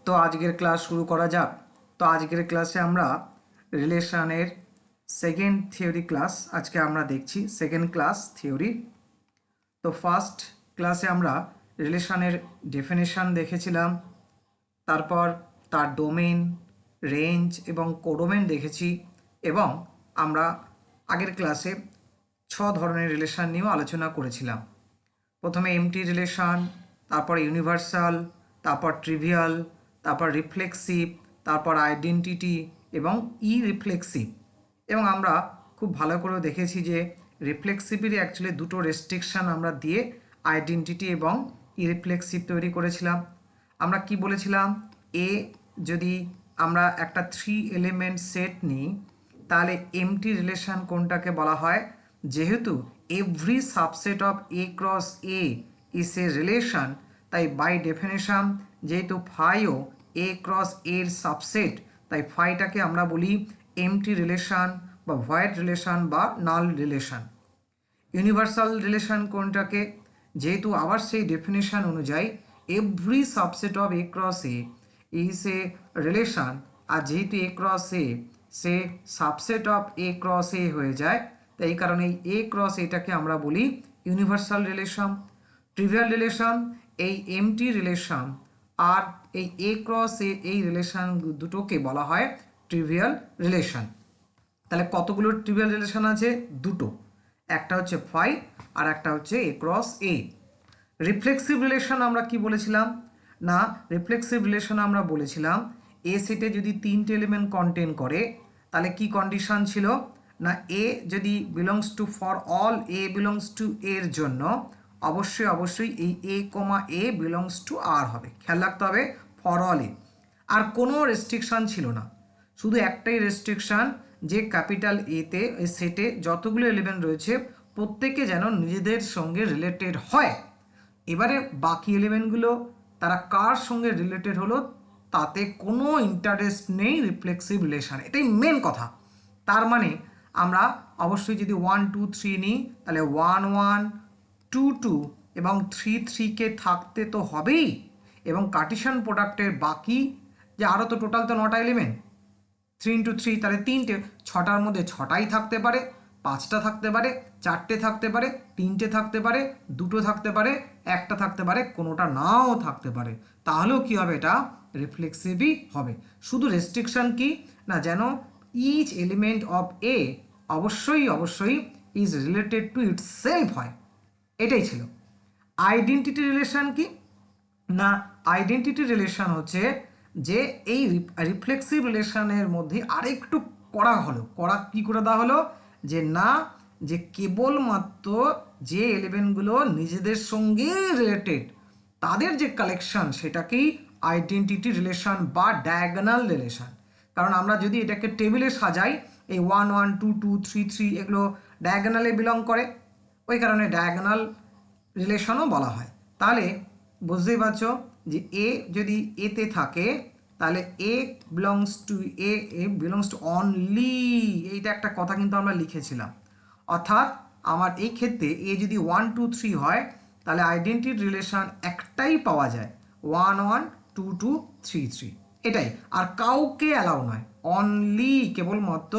তো আজকের ক্লাস শুরু করা যাক। তো আজকের ক্লাসে আমরা রিলেশনের সেকেন্ড থিওরি ক্লাস আজকে আমরা দেখছি, সেকেন্ড ক্লাস থিওরি। তো ফার্স্ট ক্লাসে আমরা রিলেশনের ডেফিনেশন দেখেছিলাম, তারপর তার ডোমেন, রেঞ্জ এবং কোডোমেন দেখেছি, এবং আমরা আগের ক্লাসে 6 ধরনের রিলেশন নিয়েও আলোচনা করেছিলাম। প্রথমে এমটি রিলেশন, তারপর ইউনিভার্সাল, তারপর ট্রিভিয়াল, তারপর রিফ্লেক্সিভ, তারপর আইডেন্টিটি এবং রিফ্লেক্সিভ। এবং আমরা খুব ভালো করে দেখেছি যে রিফ্লেক্সিভেরই অ্যাকচুয়ালি দুটো রেস্ট্রিকশান আমরা দিয়ে আইডেন্টিটি এবং রিফ্লেক্সিভ তৈরি করেছিলাম। আমরা কি বলেছিলাম, যদি আমরা একটা 3 এলিমেন্ট সেট নিই তাহলে এমটি রিলেশন কোনটাকে বলা হয়, যেহেতু every subset of A cross A is a relation, তাই বাই ডেফিনেশন যেহেতু ফাইও এ ক্রস এর সাবসেট, তাই ফাইটাকে আমরা বলি এমটি রিলেশন বা ভয়েড রিলেশন বা নাল রিলেশন। ইউনিভার্সাল রিলেশন কোনটাকে, যেহেতু আবার সেই ডেফিনেশন অনুযায়ী every subset of A cross A is a relation, আর যেহেতু এ ক্রস এ সে subset of A cross A হয়ে যায়, তাই এই কারণে এ ক্রস এটাকে আমরা বলি ইউনিভার্সাল রিলেশন। ট্রিভিয়াল রিলেশন এই এমটি রিলেশন আর এই এ ক্রস এ এই রিলেশন দুটোকে বলা হয় ট্রিভিয়াল রিলেশন। তাহলে কতগুলো ট্রিভিয়াল রিলেশন আছে? দুটো, একটা হচ্ছে ফাই আর একটা হচ্ছে এ ক্রস এ। রিফ্লেক্সিভ রিলেশন আমরা কি বলেছিলাম না, রিফ্লেক্সিভ রিলেশন আমরা বলেছিলাম এ সেটে যদি 3টে এলিমেন্ট কন্টেন করে তাহলে কি কন্ডিশন ছিল না, এ যদি belongs to for all A belongs two এর জন্য অবশ্যই এই এ কমা এ বিলংস টু আর হবে। খেয়াল রাখতে হবে ফর অল এ, আর কোনো রেস্ট্রিকশান ছিল না, শুধু একটাই রেস্ট্রিকশান যে ক্যাপিটাল এতে এই সেটে যতগুলো এলিমেন্ট রয়েছে প্রত্যেকে যেন নিজেদের সঙ্গে রিলেটেড হয়। এবারে বাকি এলিমেন্টগুলো তারা কার সঙ্গে রিলেটেড হলো তাতে কোনো ইন্টারেস্ট নেই রিফ্লেক্সিভ রিলেশন, এটাই মেন কথা। তার মানে আমরা অবশ্যই যদি 1 2 3 নিই তাহলে 1 1 2 2 এবং 3 3কে থাকতে তো হবেই, এবং কার্টিশিয়ান প্রোডাক্টের বাকি যে আরও তো টোটাল তো 9টা এলিমেন্ট, 3 ইন্টু 3 তাহলে 3টে, 6টার মধ্যে 6টাই থাকতে পারে, 5টা থাকতে পারে, 4টে থাকতে পারে, 3টে থাকতে পারে, 2টো থাকতে পারে, একটা থাকতে পারে, কোনোটা নাও থাকতে পারে, তাহলেও কি হবে, এটা রিফ্লেক্সিভই হবে। শুধু রেস্ট্রিকশন কি না, যেন ইচ এলিমেন্ট অফ এ অবশ্যই ইজ রিলেটেড টু ইটসেলফ হয়, এটাই ছিল। আইডেন্টিটি রিলেশন কি না, আইডেন্টিটি রিলেশন হচ্ছে যে এই রিফ্লেক্সিভ রিলেশনের মধ্যে আরেকটু করা কি করে দেওয়া হলো, যে না, যে কেবলমাত্র যে এলিমেন্টগুলো নিজেদের সঙ্গে রিলেটেড তাদের যে কালেকশন সেটাকেই আইডেন্টিটি রিলেশন বা ডায়াগোনাল রিলেশন। কারণ আমরা যদি এটাকে টেবিলে সাজাই, এই 1 1 2 2 3 3 এগুলো ডায়াগোনালে বিলং করে, ওই কারণে ডায়াগোনাল রিলেশনও বলা হয়। তাহলে বুঝতেই পারছো যে এ যদি এতে থাকে তাহলে A belongs to A belongs to only, এইটা একটা কথা কিন্তু আমরা লিখেছিলাম। অর্থাৎ আমার এই ক্ষেত্রে এ যদি 1 2 3 হয় তাহলে আইডেন্টিটি রিলেশন একটাই পাওয়া যায়, 1 1 2 2 3 3, এটাই, আর কাউকে অ্যালাউ নয়, অনলি কেবলমাত্র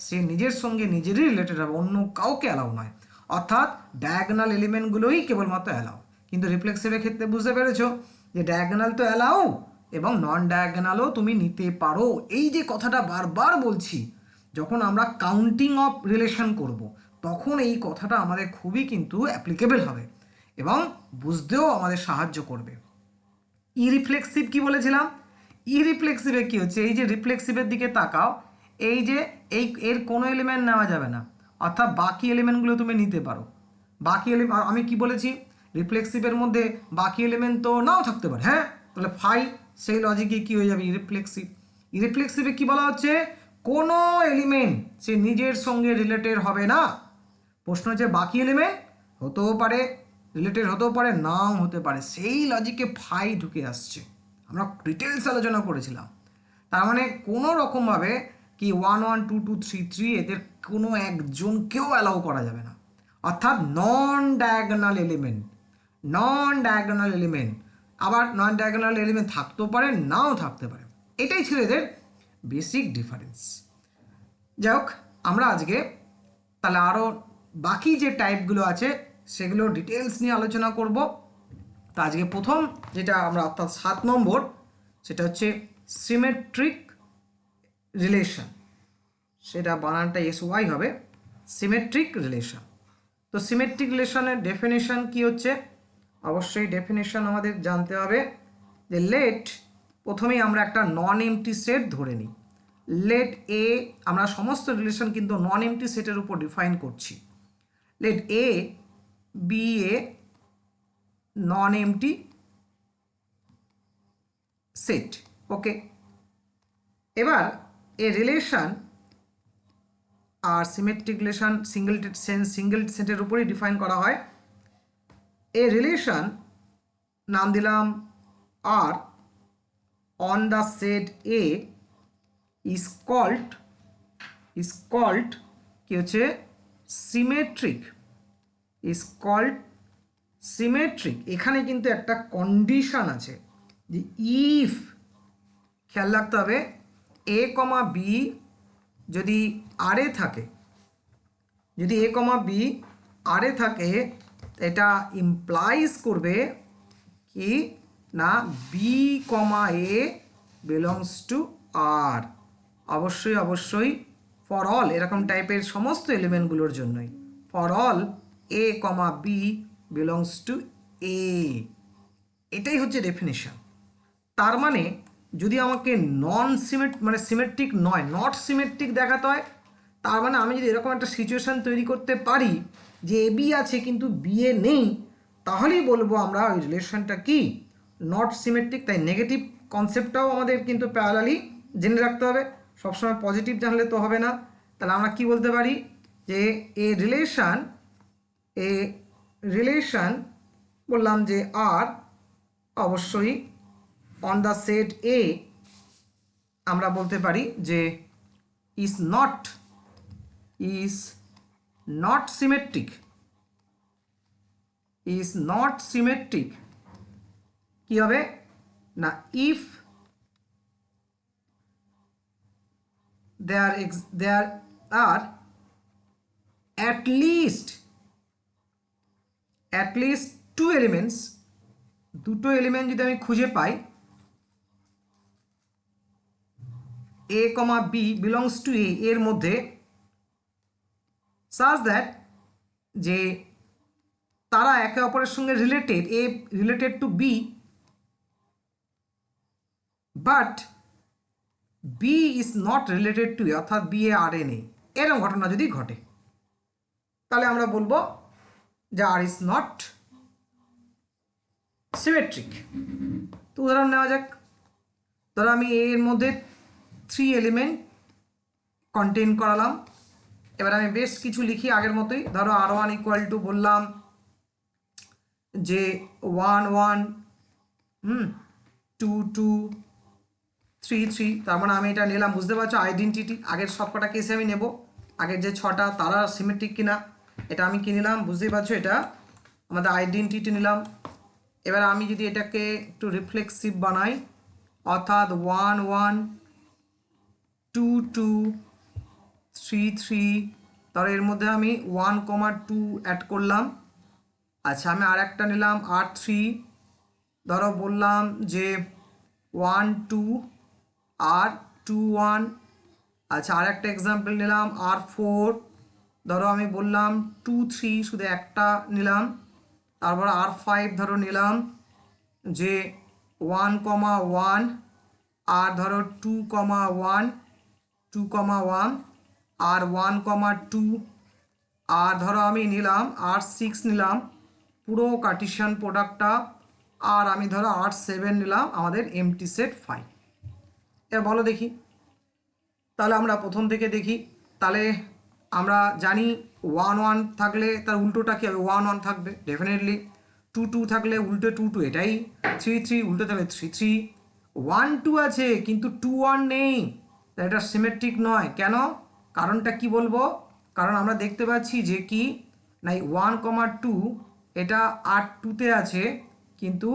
সে নিজের সঙ্গে নিজেরই রিলেটেড হবে, অন্য কাউকে অ্যালাউ নয়। অর্থাৎ ডায়াগোনাল এলিমেন্টগুলোই কেবলমাত্র অ্যালাউ। কিন্তু রিফ্লেক্সিভের ক্ষেত্রে বুঝতে পেরেছো যে ডায়াগোনাল তো অ্যালাউ এবং নন ডায়াগোনালও তুমি নিতে পারো। এই যে কথাটা বারবার বলছি, যখন আমরা কাউন্টিং অফ রিলেশন করব তখন এই কথাটা আমাদের খুবই কিন্তু অ্যাপ্লিকেবল হবে এবং বুঝতেও আমাদের সাহায্য করবে। রিফ্লেক্সিভ কি বলেছিলাম, রিফ্লেক্সিভে কি হচ্ছে, এই যে রিফ্লেক্সিভের দিকে তাকাও, এই যে এর কোনো এলিমেন্ট নেওয়া যাবে না, অর্থাৎ বাকি এলিমেন্টগুলো তুমি নিতে পারো। বাকি এলিমেন্ট আমি কি বলেছি, রিফ্লেক্সিভের মধ্যে বাকি এলিমেন্ট তো নাও থাকতে পারে, হ্যাঁ, তাহলে ফাই সেই লজিকে কি হয়ে যাবে রিফ্লেক্সিভ। রিফ্লেক্সিভে কি বলা হচ্ছে, কোনো এলিমেন্ট সে নিজের সঙ্গে রিলেটেড হবে না। প্রশ্ন হচ্ছে বাকি এলিমেন্ট হতেও পারে, রিলেটেড হতেও পারে, নাও হতে পারে, সেই লজিকে ফাই ঢুকে আসছে। আমরা ডিটেলস আলোচনা করেছিলাম। তার মানে কোনো রকমভাবে কি 1 1 2 2 3 3 এদের কোনো একজনকেও অ্যালাউ করা যাবে না। অর্থাৎ নন ডায়াগোনাল এলিমেন্ট আবার নন ডায়াগোনাল এলিমেন্ট থাকতেও পারে, নাও থাকতে পারে। এটাই ছিল এদের বেসিক ডিফারেন্স। যাই হোক, আমরা আজকে তাহলে আরও বাকি যে টাইপগুলো আছে সেগুলো ডিটেলস নিয়ে আলোচনা করব। তো আজকে প্রথম যেটা আমরা অর্থাৎ 7 নম্বর, সেটা হচ্ছে সিমেট্রিক রিলেশন। সেটা বানানটা SY হবে, সিমেট্রিক রিলেশন। তো সিমেট্রিক রিলেশনের ডেফিনেশন কি হচ্ছে? অবশ্যই ডেফিনেশন আমাদের জানতে হবে যে লেট, প্রথমেই আমরা একটা নন এমটি সেট ধরে নিই। লেট এ, আমরা সমস্ত রিলেশন কিন্তু নন এমটি সেটের উপর ডিফাইন করছি। Let A be a non empty set. Okay, এবার a relation R symmetric relation single সেটের উপরেই ডিফাইন করা হয়। এ রিলেশন নাম দিলাম R on the set A is called কি হচ্ছে? সিমেট্রিক। Is called symmetric. এখানে কিন্তু একটা কন্ডিশন আছে যে ইফ, খেয়াল রাখতে হবে, এ কমা বি যদি আর এ থাকে, যদি এ কমা বি আর এ থাকে, এটা ইমপ্লাইজ করবে কি না B comma A belongs to R. অবশ্যই অবশ্যই ফর অল এরকম টাইপের সমস্ত এলিমেন্টগুলোর জন্যই for all A comma B belongs to A. এটাই হচ্ছে ডেফিনেশন। তার মানে যদি আমাকে নন মানে সিমেট্রিক নয়, নট সিমেট্রিক দেখাতে হয়, তার মানে আমি যদি এরকম একটা সিচুয়েশান তৈরি করতে পারি যে এ বি আছে কিন্তু বি এ নেই, তাহলেই বলবো আমরা ওই রিলেশনটা কি নট সিমেট্রিক। তাই নেগেটিভ কনসেপ্টটাও আমাদের কিন্তু প্যারালালি জেনে রাখতে হবে। সবসময় পজিটিভ জানলে তো হবে না। তাহলে আমরা কি বলতে পারি যে এ রিলেশন বললাম যে আর অবশ্যই অন দ্য সেট এ আমরা বলতে পারি যে is not symmetric. Is not symmetric কি হবে না if there are at least two elements, দুটো এলিমেন্ট যদি আমি খুঁজে পাই A comma B belongs to A এর মধ্যে, such that যে তারা একে অপরের সঙ্গে related, A related to B but B is not related to A, অর্থাৎ বি এ আর এ নেই, এরকম ঘটনা যদি ঘটে, তাহলে আমরা বলবো যে আর ইজ নট সিমেট্রিক। তো উদাহরণ নেওয়া যাক। ধরো আমি এর মধ্যে 3 এলিমেন্ট কন্টেইন করালাম। এবার আমি বেশ কিছু লিখি আগের মতোই। ধরো আর ওয়ান ইকুয়াল টু বললাম যে 1 1 2 2 3 3। তার মানে আমি এটা নিলাম, বুঝতে পারছো আইডেন্টিটি। আগের সবকটা কেসে আমি নেব, আগের যে 6টা তারা সিমেট্রিক কিনা এটা আমি কি নিলাম বুঝতেই পারছো, এটা আমাদের আইডেন্টিটি নিলাম। এবার আমি যদি এটাকে একটু রিফ্লেক্সিভ বানাই, অর্থাৎ 1 1 2 2 3 3, তাহলে এর মধ্যে আমি 1,2 অ্যাড করলাম। আচ্ছা, আমি আর একটা নিলাম আর 3, ধরো বললাম যে 1 2 আর 2 1। আচ্ছা, আর একটা এক্সাম্পল নিলাম আর 4, ধরো আমি বললাম 2 3, শুধু একটা নিলাম। তারপর আর 5 ধরো নিলাম যে 1,1 আর ধরো 2,1 2,1 আর 1,2 আর ধরো আমি নিলাম আর 6 নিলাম পুরো কার্টেসিয়ান প্রোডাক্টটা, আর আমি ধরো আর 7 নিলাম আমাদের এমটি সেট 5। এবার বলো দেখি, তাহলে আমরা প্রথম থেকে দেখি। তাহলে আমরা জানি 1 1 থাকলে তার উল্টোটা কী হবে? 1 1 থাকবে ডেফিনেটলি। 2 2 থাকলে উল্টো 2 2, এটাই। 3 3 উল্টো থাকলে 3 3। 1 2 আছে কিন্তু 2 1 নেই, তাই এটা সিমেট্রিক নয়। কেন? কারণটা কি বলবো? কারণ আমরা দেখতে পাচ্ছি যে কি না 1,2 এটা আর 2তে আছে কিন্তু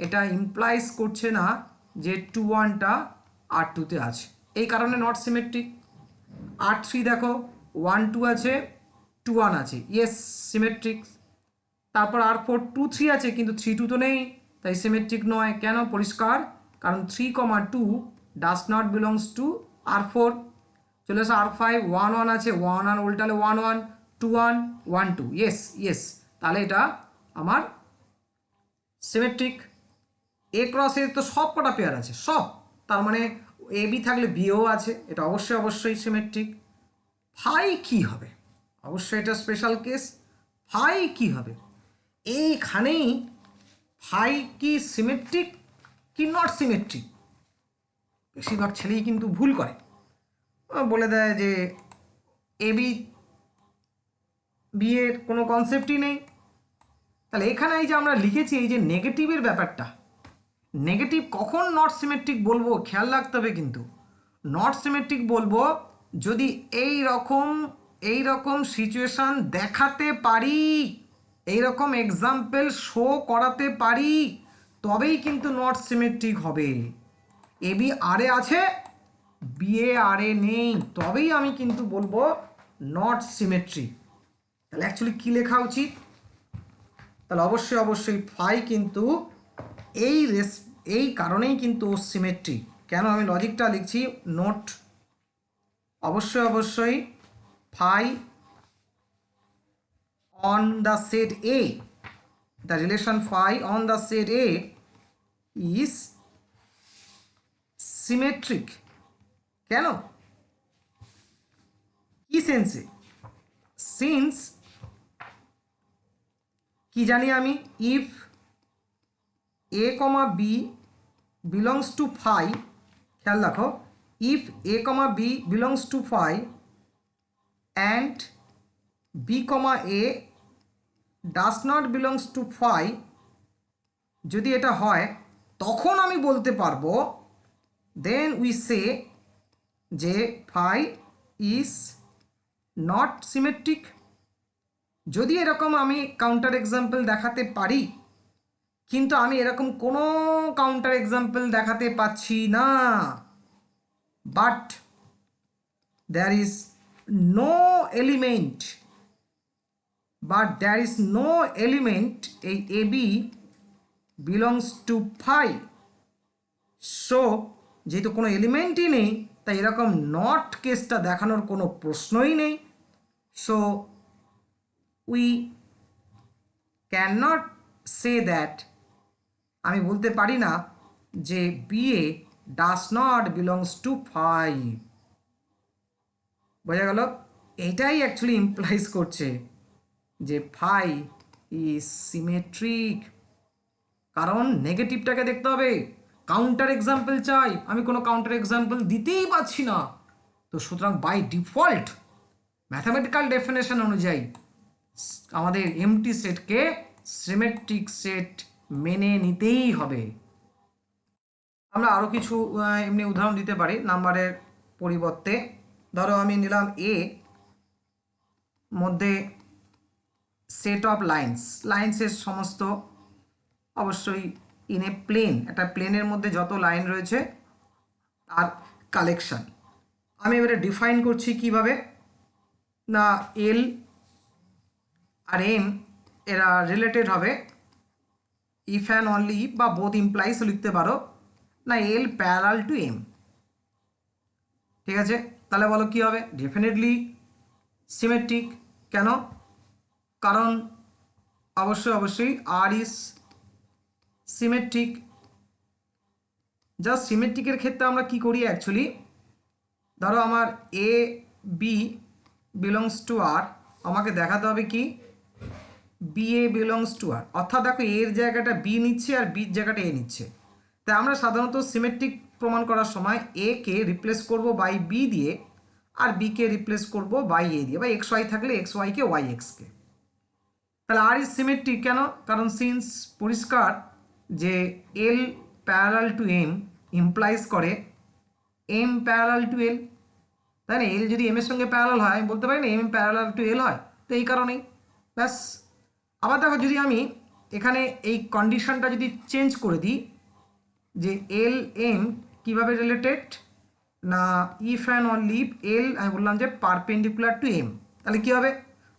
এটা ইমপ্লাইজ করছে না যে 2 1টা R2-তে আছে, এই কারণে নট সিমেট্রিক। R3 দেখো 1 2 আছে, 2 1 আছে, ইয়েস সিমেট্রিক। তারপর R4 2 3 আছে, কিন্তু 3 2 তো নেই, তাই সিমেট্রিক নয়। কেন? পরিষ্কার, কারণ 3 2 does not belongs two R4। চলে আসে R5 1 1 আছে, 1 1 উল্টালে 1 1 2 1 1 2, ইয়েস ইয়েস, তাহলে এটা আমার সিমেট্রিক। এ ক্রস এ তো সব কটা পেয়ার আছে, সব, তার মানে এ বি থাকলে বিও আছে, এটা অবশ্যই অবশ্যই সিমেট্রিক। ফাই কি হবে? অবশ্যই এটা স্পেশাল কেস। ফাই কি হবে? এইখানেই ফাই কি সিমেট্রিক কি নট সিমেট্রিক, বেশিরভাগ ছেলেই কিন্তু ভুল করে, বলে দেয় যে এ বি বিয়ের কোনো কনসেপ্টই নেই। তাহলে এখানে এই যে আমরা লিখেছি এই যে নেগেটিভের ব্যাপারটা, নেগেটিভ কখন নট সিমেট্রিক বলবো খেয়াল রাখতে হবে। কিন্তু নট সিমেট্রিক বলবো যদি এই রকম সিচুয়েশান দেখাতে পারি, এই রকম এক্সাম্পল শো করাতে পারি, তবেই কিন্তু নট সিমেট্রিক হবে। এ বি আর এ আছে, বি এ আর এ নেই, তবেই আমি কিন্তু বলবো নট সিমেট্রিক। তাহলে অ্যাকচুয়ালি কী লেখা উচিত? তাহলে অবশ্যই অবশ্যই ফাই কিন্তু এই কারণেই কিন্তু সিমেট্রিক। কেন? আমি লজিকটা লিখছি, নোট, অবশ্যই অবশ্যই phi on the set A, the relation phi on the set A is symmetric. কেন? কি সেন্সে? সিন্স কি জানি আমি, if A comma B belongs to phi, খেয়াল রাখো, if A comma B belongs to phi and B comma A does not belongs to phi, যদি এটা হয় তখন আমি বলতে পারবো, দেন উই সে যে ফাই ইজ নট সিমেট্রিক। যদি এরকম আমি কাউন্টার এক্সাম্পল দেখাতে পারি, কিন্তু আমি এরকম কোনো কাউন্টার এক্সাম্পল দেখাতে পাচ্ছি না, but there is no element, এই A B belongs to phi, so যেহেতু কোনো এলিমেন্টই নেই, তাই এরকম নট কেসটা দেখানোর কোনো প্রশ্নই নেই। So we can not say that, আমি বলতে পারি না যে B A does not belongs to phi. বোঝা গেল? এইটাই অ্যাকচুয়ালি ইমপ্লাইজ করছে যে ফাই ইজ সিমেট্রিক। কারণ নেগেটিভটাকে দেখতে হবে, কাউন্টার এক্সাম্পল চাই, আমি কোনো কাউন্টার এক্সাম্পল দিতেই পারছি না, তো সুতরাং বাই ডিফল্ট ম্যাথামেটিক্যাল ডেফিনেশন অনুযায়ী আমাদের এমটি সেটকে সিমেট্রিক সেট মেনে নিতেই হবে। আমরা আরও কিছু এমনি উদাহরণ দিতে পারি নাম্বারের পরিবর্তে। ধরো আমি নিলাম এ মধ্যে সেট অফ লাইন্সের সমস্ত, অবশ্যই ইন এ প্লেন, একটা প্লেনের মধ্যে যত লাইন রয়েছে তার কালেকশন। আমি এবারে ডিফাইন করছি কিভাবে না, এল আর এম এরা রিলেটেড হবে, ইফ অ্যান্ড অনলি ইফ বা বোথ ইমপ্লাইজও লিখতে পারো না, এল প্যারালাল টু এম। ঠিক আছে, তাহলে বলো কি হবে? Definitely symmetric. কেন? কারণ অবশ্যই অবশ্যই আর ইজ সিমেট্রিক। জাস্ট সিমেট্রিকের ক্ষেত্রে আমরা কি করি অ্যাকচুয়ালি, ধরো আমার এ বি বিলংস টু আর, আমাকে দেখাতে হবে কি বি এ বিলংস টু আর, অর্থাৎ দেখো এর জায়গাটা বি নিচ্ছে আর বির জায়গাটা এ নিচ্ছে। তাই আমরা সাধারণত সিমেট্রিক প্রমাণ করার সময় এ কে রিপ্লেস করব বাই বি দিয়ে, আর বি কে রিপ্লেস করব বাই এ দিয়ে, বা এক্স ওয়াই থাকলে এক্স ওয়াইকে ওয়াই এক্সকে। তাহলে আর ইজ সিমেট্রিক কেন? কারণ সিন্স পরিষ্কার যে এল প্যারালাল টু এম ইমপ্লাইজ করে এম প্যারালাল টু এল, তাই না? এল যদি এম এর সঙ্গে প্যারালাল হয়, আমি বলতে পারি না এম প্যারালাল টু এল হয়, তো এই কারণেই ব্যাস। আবার দেখো যদি আমি এখানে এই কন্ডিশনটা যদি চেঞ্জ করে দিই যে এল এম কীভাবে রিলেটেড না ইফ অ্যান্ড অনলি ইফ এল আমি বললাম যে পারপেন্ডিকুলার টু এম, তাহলে কী হবে?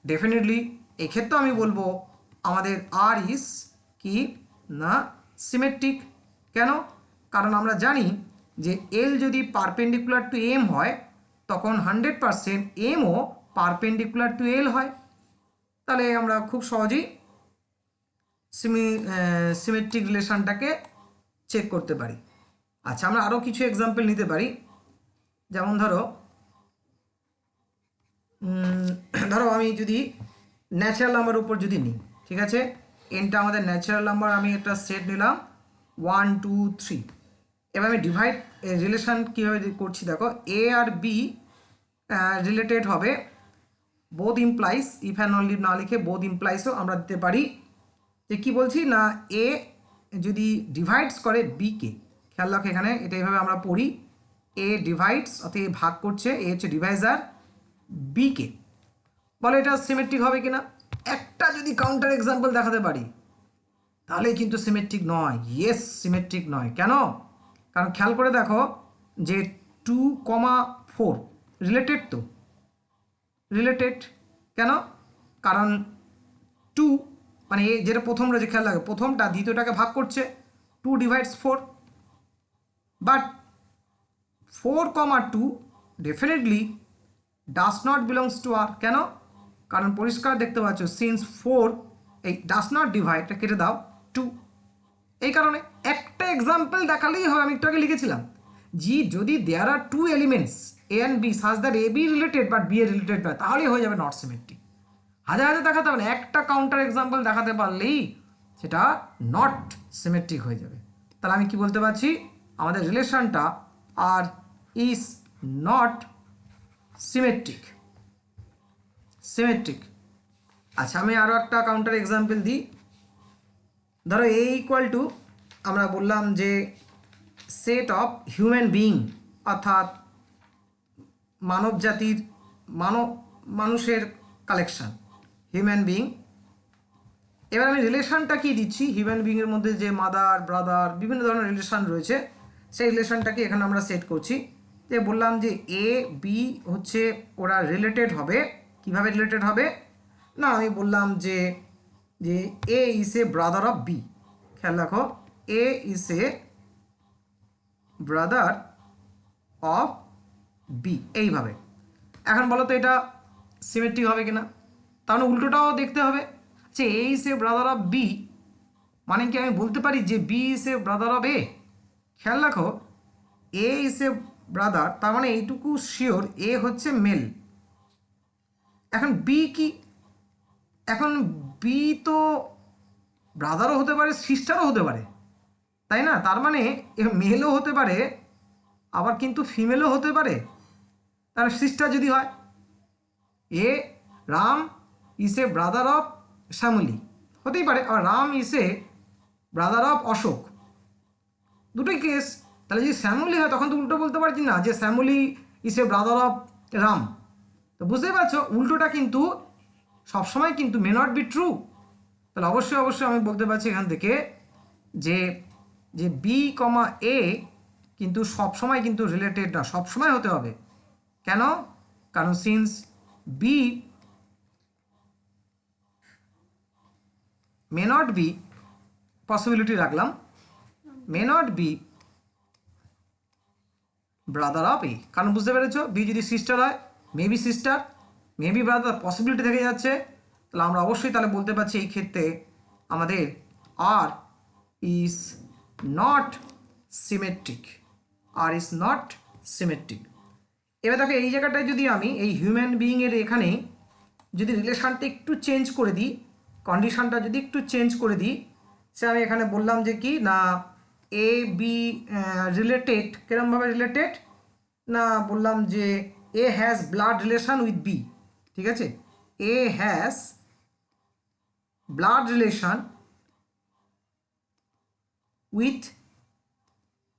ডেফিনেটলি এক্ষেত্রেও আমি বলবো আমাদের আর ইজ কি না সিমেট্রিক। কেন? কারণ আমরা জানি যে এল যদি পারপেন্ডিকুলার টু এম হয় তখন 100% এমও পারপেন্ডিকুলার টু এল হয়। তাহলে আমরা খুব সহজেই সিমেট্রিক রিলেশনটাকে চেক করতে পারি। আচ্ছা, আমরা আরও কিছু এক্সাম্পল নিতে পারি। যেমন ধরো আমি যদি ন্যাচারাল নাম্বার উপর যদি নিই, ঠিক আছে, এনটা আমাদের ন্যাচারাল নাম্বার, আমি একটা সেট নিলাম 1 2 3। এবার আমি ডিভাইড রিলেশন কীভাবে করছি দেখো, এ আর বি রিলেটেড হবে, both implies, if and only না লিখে বোথ ইমপ্লাইজও আমরা দিতে পারি। যে কী বলছি না এ যদি ডিভাইডস করে বিকে, খেয়াল রাখো এখানে এটা এইভাবে আমরা পড়ি, এ ডিভাইডস অর্থাৎ এ ভাগ করছে, এ হচ্ছে ডিভাইজার বিকে, বলে এটা সিমেট্রিক হবে কিনা? একটা যদি কাউন্টার এক্সাম্পল দেখাতে পারি তাহলে কিন্তু সিমেট্রিক নয়। ইয়েস, সিমেট্রিক নয়। কেন? কারণ খেয়াল করে দেখো যে 2,4 রিলেটেড, তো রিলেটেড কেন? কারণ 2 মানে যেটা প্রথম রয়েছে, খেয়াল লাগে প্রথমটা দ্বিতীয়টাকে ভাগ করছে, 2 divides 4, but 4,2 definitely does not belongs to R. কেন? কারণ পরিষ্কার দেখতে পাচ্ছ সিন্স 4 এই ডাস নট ডিভাইড, এটা কেটে দাও 2। এই কারণে একটা এক্সাম্পল দেখালেই হবে। আমি একটু আগে লিখেছিলাম জি যদি there are 2 elements A and B such that A B related but B A related নয়, তাহলেই হয়ে যাবে নট সিমেট্রিক। হাজার হাজার দেখাতে হবে না, একটা কাউন্টার এক্সাম্পল দেখাতে পারলেই সেটা নট সিমেট্রিক হয়ে যাবে। তাহলে আমি কি বলতে পারছি? আমাদের রিলেশনটা আর ইজ নট সিমেট্রিক। সিমেট্রিক। আচ্ছা, আমি আরও একটা কাউন্টার এক্সাম্পল দিই। ধরো এ ইকুয়াল টু আমরা বললাম যে সেট অফ হিউম্যান বিইং, অর্থাৎ মানব জাতির মানুষের কালেকশন, হিউম্যান বিইং। এবার আমি রিলেশনটা কি দিচ্ছি, হিউম্যান বিইংয়ের মধ্যে যে মাদার ব্রাদার বিভিন্ন ধরনের রিলেশন রয়েছে সেই রিলেশনটাকে এখানে আমরা সেট করছি। যে বললাম যে এ বি হচ্ছে ওরা রিলেটেড হবে। কিভাবে রিলেটেড হবে না, আমি বললাম যে যে A is a brother of B. খেয়াল রাখো, A is a brother of B, এইভাবে। এখন বলো তো এটা সিমেট্রিক হবে কিনা? তাহলে উল্টোটাও দেখতে হবে যে A is a brother of B, মানে কি আমি বলতে পারি যে B is a brother of A? খেয়াল রাখো, এ ইজ এ ব্রাদার, তার মানে এইটুকু শিওর এ হচ্ছে মেল। এখন বি কি? এখন বি তো ব্রাদারও হতে পারে, সিস্টারও হতে পারে, তাই না? তার মানে মেলও হতে পারে আবার কিন্তু ফিমেলও হতে পারে। তাহলে সিস্টার যদি হয়, A Ram is a brother of Shyamali, হতেই পারে। আবার Ram is a brother of Ashok, দুটোই কেস। তাহলে যদি শ্যামলী হয় তখন তো উল্টো বলতে পারছি না যে Shyamali is a brother of Ram. তো বুঝতেই পারছো উল্টোটা কিন্তু সবসময় কিন্তু মে নট বি ট্রু। তাহলে অবশ্যই আমি বলতে পারছি এখান থেকে যে যে বি কমা এ কিন্তু সবসময় কিন্তু রিলেটেড না, সবসময় হতে হবে। কেন? কারণ since B may not be, possibility রাখলাম, may not be brother of A. কারণ বুঝতে পেরেছো, বি যদি সিস্টার হয় maybe sister, maybe brother, possibility থেকে যাচ্ছে। তাহলে আমরা অবশ্যই তাহলে বলতে পারছি এই ক্ষেত্রে আমাদের R is not symmetric, R is not symmetric. এবার দেখো এই জায়গাটায় যদি আমি এই হিউম্যান বিইংয়ের এখানে যদি রিলেশনটা একটু চেঞ্জ করে দিই, কন্ডিশনটা যদি একটু চেঞ্জ করে দিই, সে আমি এখানে বললাম যে কি না এ বি রিলেটেড, কিরমভাবে রিলেটেড না বললাম যে A has blood relation with B, ঠিক আছে, A has blood relation with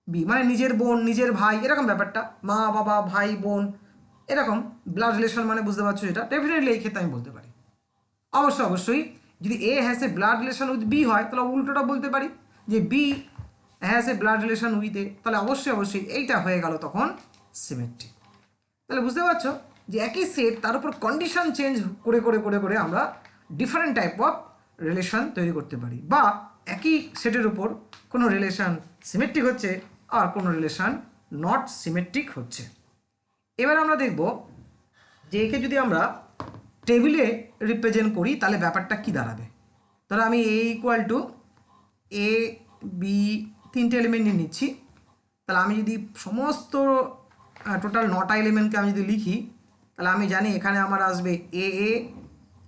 B, মানে নিজের বোন নিজের ভাই, এরকম ব্যাপারটা, মা বাবা ভাই বোন, এরকম ব্লাড রিলেশন মানে বুঝতে পারছো এটা। ডেফিনেটলি এই ক্ষেত্রে আমি বলতে পারি। অবশ্যই যদি A has a blood relation with B হয় তাহলে উল্টোটা বলতে পারি যে B has a blood relation with A, তাহলে অবশ্যই এইটা হয়ে গেল তখন সিমেট্রিক। তাহলে বুঝতে পারছো যে একই সেট তার উপর কন্ডিশন চেঞ্জ করে করে করে করে আমরা ডিফারেন্ট টাইপ অফ রিলেশন তৈরি করতে পারি, বা একই সেটের উপর কোনো রিলেশন সিমেট্রিক হচ্ছে আর কোনো রিলেশন নট সিমেট্রিক হচ্ছে। এবার আমরা দেখব যে একে যদি আমরা টেবিলে রিপ্রেজেন্ট করি তাহলে ব্যাপারটা কি দাঁড়াবে। ধরো আমি এ ইকুয়াল টু এ বি তিনটে এলিমেন্ট নিয়ে নিচ্ছি, তাহলে আমি যদি সমস্ত টোটাল 9টা এলিমেন্টকে আমি যদি লিখি তাহলে আমি জানি এখানে আমার আসবে এ এ,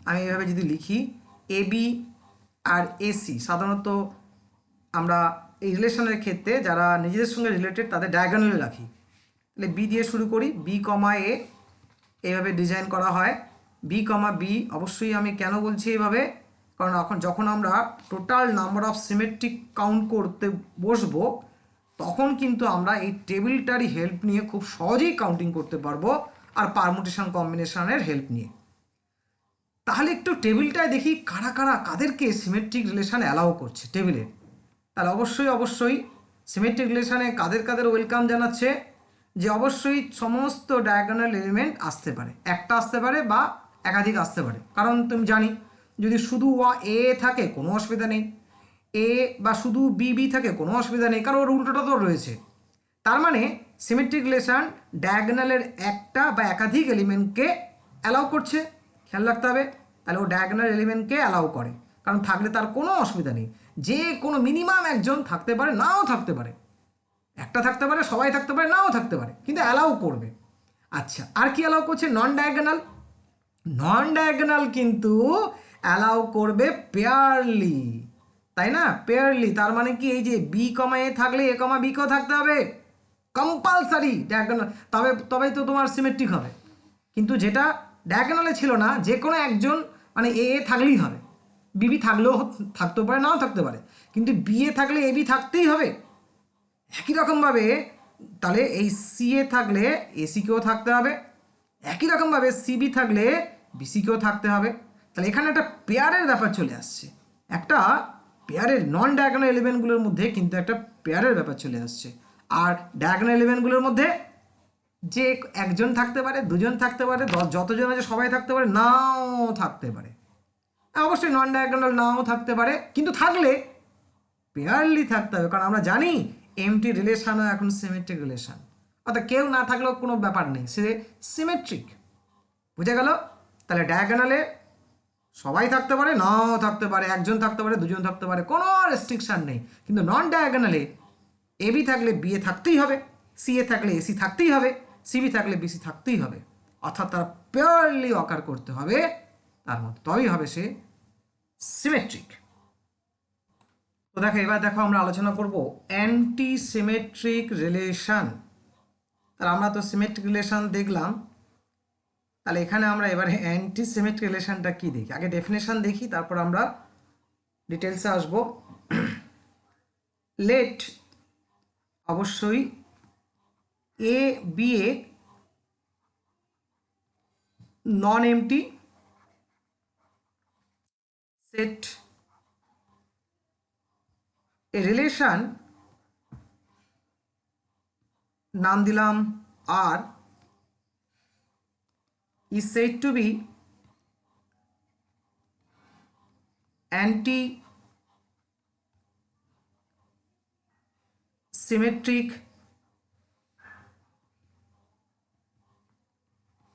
আমি এভাবে যদি লিখি এ বি আর এসি। সাধারণত আমরা এই রিলেশনের ক্ষেত্রে যারা নিজেদের সঙ্গে রিলেটেড তাদের ডায়াগোনালে রাখি। তাহলে বি দিয়ে শুরু করি, বি কমা এ এইভাবে ডিজাইন করা হয়, বি কমা বি। অবশ্যই আমি কেন বলছি এইভাবে, কারণ এখন যখন আমরা total number of symmetric count করতে বসবো তখন কিন্তু আমরা এই টেবিলটারই হেল্প নিয়ে খুব সহজেই কাউন্টিং করতে পারবো, আর পারমুটেশন কম্বিনেশনের হেল্প নিয়ে। তাহলে একটু টেবিলটায় দেখি কারা কারা কাদেরকে সিমেট্রিক রিলেশন অ্যালাউ করছে টেবিলের। তাহলে অবশ্যই সিমেট্রিক রিলেশনে কাদের কাদের ওয়েলকাম জানাচ্ছে, যে অবশ্যই সমস্ত ডায়াগোনাল এলিমেন্ট আসতে পারে, একটা আসতে পারে বা একাধিক আসতে পারে। কারণ তুমি জানি যদি শুধু এ থাকে কোনো অসুবিধা নেই, এ বা শুধু বি বি থাকে কোনো অসুবিধা নেই, কারণ ওর উল্টোটা তো রয়েছে। তার মানে সিমেট্রিক রিলেশন ডায়াগোনালের একটা বা একাধিক এলিমেন্টকে অ্যালাউ করছে, খেয়াল রাখতে হবে। তাহলে ও ডায়াগোনাল এলিমেন্টকে অ্যালাউ করে, কারণ থাকলে তার কোনো অসুবিধা নেই। যে কোনো মিনিমাম একজন থাকতে পারে, নাও থাকতে পারে, একটা থাকতে পারে, সবাই থাকতে পারে, নাও থাকতে পারে, কিন্তু অ্যালাউ করবে। আচ্ছা, আর কি অ্যালাউ করছে? নন ডায়াগোনাল। নন ডায়াগোনাল কিন্তু অ্যালাউ করবে পেয়ারলি, তাই না? পেয়ারলি তার মানে কি, এই যে বি কমা এ থাকলে এ কমা বি কেও থাকতে হবে কম্পালসারি ডায়াগোনাল, তবেই তো তোমার সিমেট্রিক হবে। কিন্তু যেটা ডায়াগোনালে ছিল না, যে কোনো একজন মানে এ এ থাকলেই হবে, বিবি থাকলেও থাকতেও পারে, নাও থাকতে পারে, কিন্তু বি এ থাকলে এ বি থাকতেই হবে। একই রকমভাবে তাহলে এই সি এ থাকলে এসিকেও থাকতে হবে, একই রকমভাবে সিবি থাকলে বিসিকেও থাকতে হবে। তাহলে এখানে একটা পেয়ারের ব্যাপার চলে আসছে, একটা পেয়ারের নন ডায়াগোনাল এলিমেন্টগুলোর মধ্যে কিন্তু একটা পেয়ারের ব্যাপার চলে আসছে। আর ডায়াগোনাল এলিমেন্টগুলোর মধ্যে যে একজন থাকতে পারে, দুজন থাকতে পারে, যতজন আছে সবাই থাকতে পারে, নাও থাকতে পারে। অবশ্যই নন ডায়াগোনাল নাও থাকতে পারে, কিন্তু থাকলে পেয়ারলি থাকতে হবে, কারণ আমরা জানি এমটি রিলেশনও এখন সিমেট্রিক রিলেশন, অর্থাৎ কেউ না থাকলেও কোনো ব্যাপার নেই, সে সিমেট্রিক। বুঝে গেল? তাহলে ডায়াগোনালে সবাই থাকতে পারে, নাও থাকতে পারে, একজন থাকতে পারে, দুজন থাকতে পারে, কোনো রেস্ট্রিকশান নেই। কিন্তু নন ডায়াগোনালে এ বি থাকলে বি এ থাকতেই হবে, সি এ থাকলে এসি থাকতেই হবে, সিবি থাকলে বিসি থাকতেই হবে, অর্থাৎ তারা পিওরলি অকার করতে হবে তার মধ্যে, তবেই হবে সে সিমেট্রিক। তো দেখো, এবার দেখো আমরা আলোচনা করব অ্যান্টি সিমেট্রিক রিলেশন। তাহলে আমরা তো সিমেট্রিক রিলেশন দেখলাম, তাহলে এখানে আমরা এবারে অ্যান্টি সিমেট্রিক রিলেশনটা কি দেখি। আগে ডেফিনেশন দেখি, তারপর আমরা ডিটেলসে আসবো। লেট অবশ্যই A be a non empty set a relation, নাম দিলাম R, is said to be anti-symmetric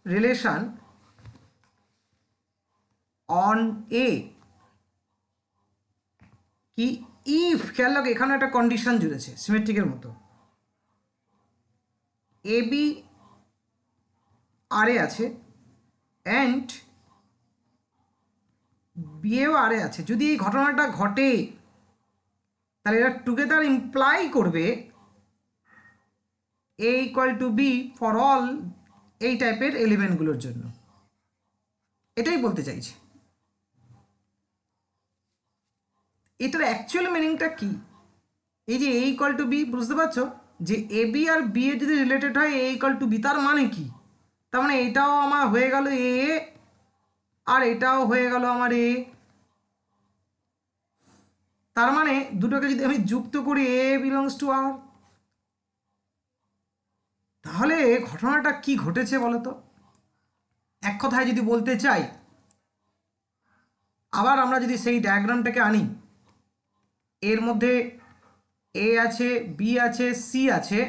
relation on A কি ইফ, খেয়াল রাখো এখানে একটা কন্ডিশন জুড়েছে সিমেট্রিকের মতো, এ বি আর এ আছে অ্যান্ড বিএও আর এ আছে। যদি এই ঘটনাটা ঘটে তাহলে এটা টুগেদার ইমপ্লাই করবে A equal to B for all এই টাইপের এলিমেন্টগুলোর জন্য, এটাই বলতে চাইছে। এটার অ্যাকচুয়াল মিনিংটা কি? এই যে এ ইকুয়াল টু বি, বুঝতে পারছো যে এ বি আর বি এ যদি রিলেটেড হয় এ ইকুয়াল টু বি, তার মানে কি? তার মানে এটাও আমার হয়ে গেল এ আর এটাও হয়ে গেল আমার এ, তার মানে দুটোকে যদি আমি যুক্ত করি এ বিলংস টু আর, তাহলে ঘটনাটা কি ঘটেছে বলো তো? এক কথায় যদি বলতে চাই, আবার আমরা যদি সেই ডায়াগ্রামটাকে আনি, এর মধ্যে এ আছে, বি আছে, সি আছে,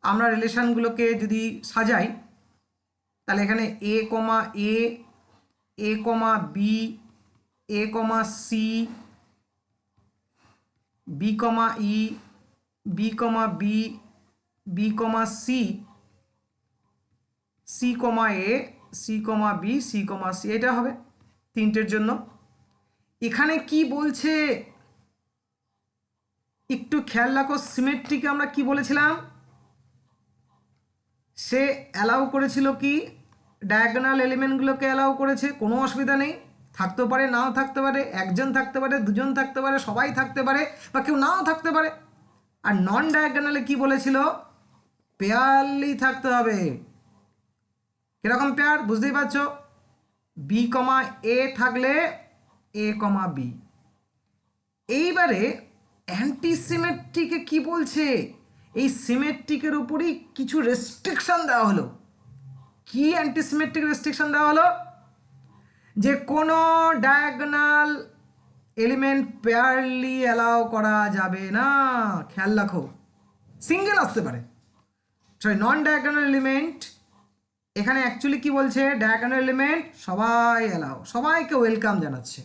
আমরা রিলেশনগুলোকে যদি সাজাই, তাহলে এখানে এ কমা এ, এ কমা বি, এ কমা সি, বি কমা ই, B comma B, B comma C, c comma এ, c comma B, c comma C, এটা হবে তিনটের জন্য। এখানে কি বলছে একটু খেয়াল রাখো, সিমেট্রিকে আমরা কি বলেছিলাম? সে অ্যালাউ করেছিল কি, ডায়াগোনাল এলিমেন্টগুলোকে অ্যালাউ করেছে, কোনো অসুবিধা নেই, থাকতেও পারে নাও থাকতে পারে, একজন থাকতে পারে, দুজন থাকতে পারে, সবাই থাকতে পারে, বা কেউ নাও থাকতে পারে। আর নন ডায়াগোনালে কি বলেছিল? পেয়ারলি থাকতে হবে। কিরকম পেয়ার বুঝতেই পারছো, বি কমা এ থাকলে এ কমা বি। এইবারে অ্যান্টিসিমেট্রিকে কি বলছে? এই সিমেট্রিকের উপরই কিছু রেস্ট্রিকশন দেওয়া হলো। কি অ্যান্টিসিমেট্রিক রেস্ট্রিকশন দেওয়া হলো? যে কোনো ডায়াগোনাল এলিমেন্ট পেয়ারলি অ্যালাউ করা যাবে না। খেয়াল রাখো, সিঙ্গেল আসতে পারে, সরি নন ডায়াগোনাল এলিমেন্ট। এখানে অ্যাকচুয়ালি কি বলছে? ডায়াগোনাল এলিমেন্ট সবাই অ্যালাউ, সবাইকে ওয়েলকাম জানাচ্ছে।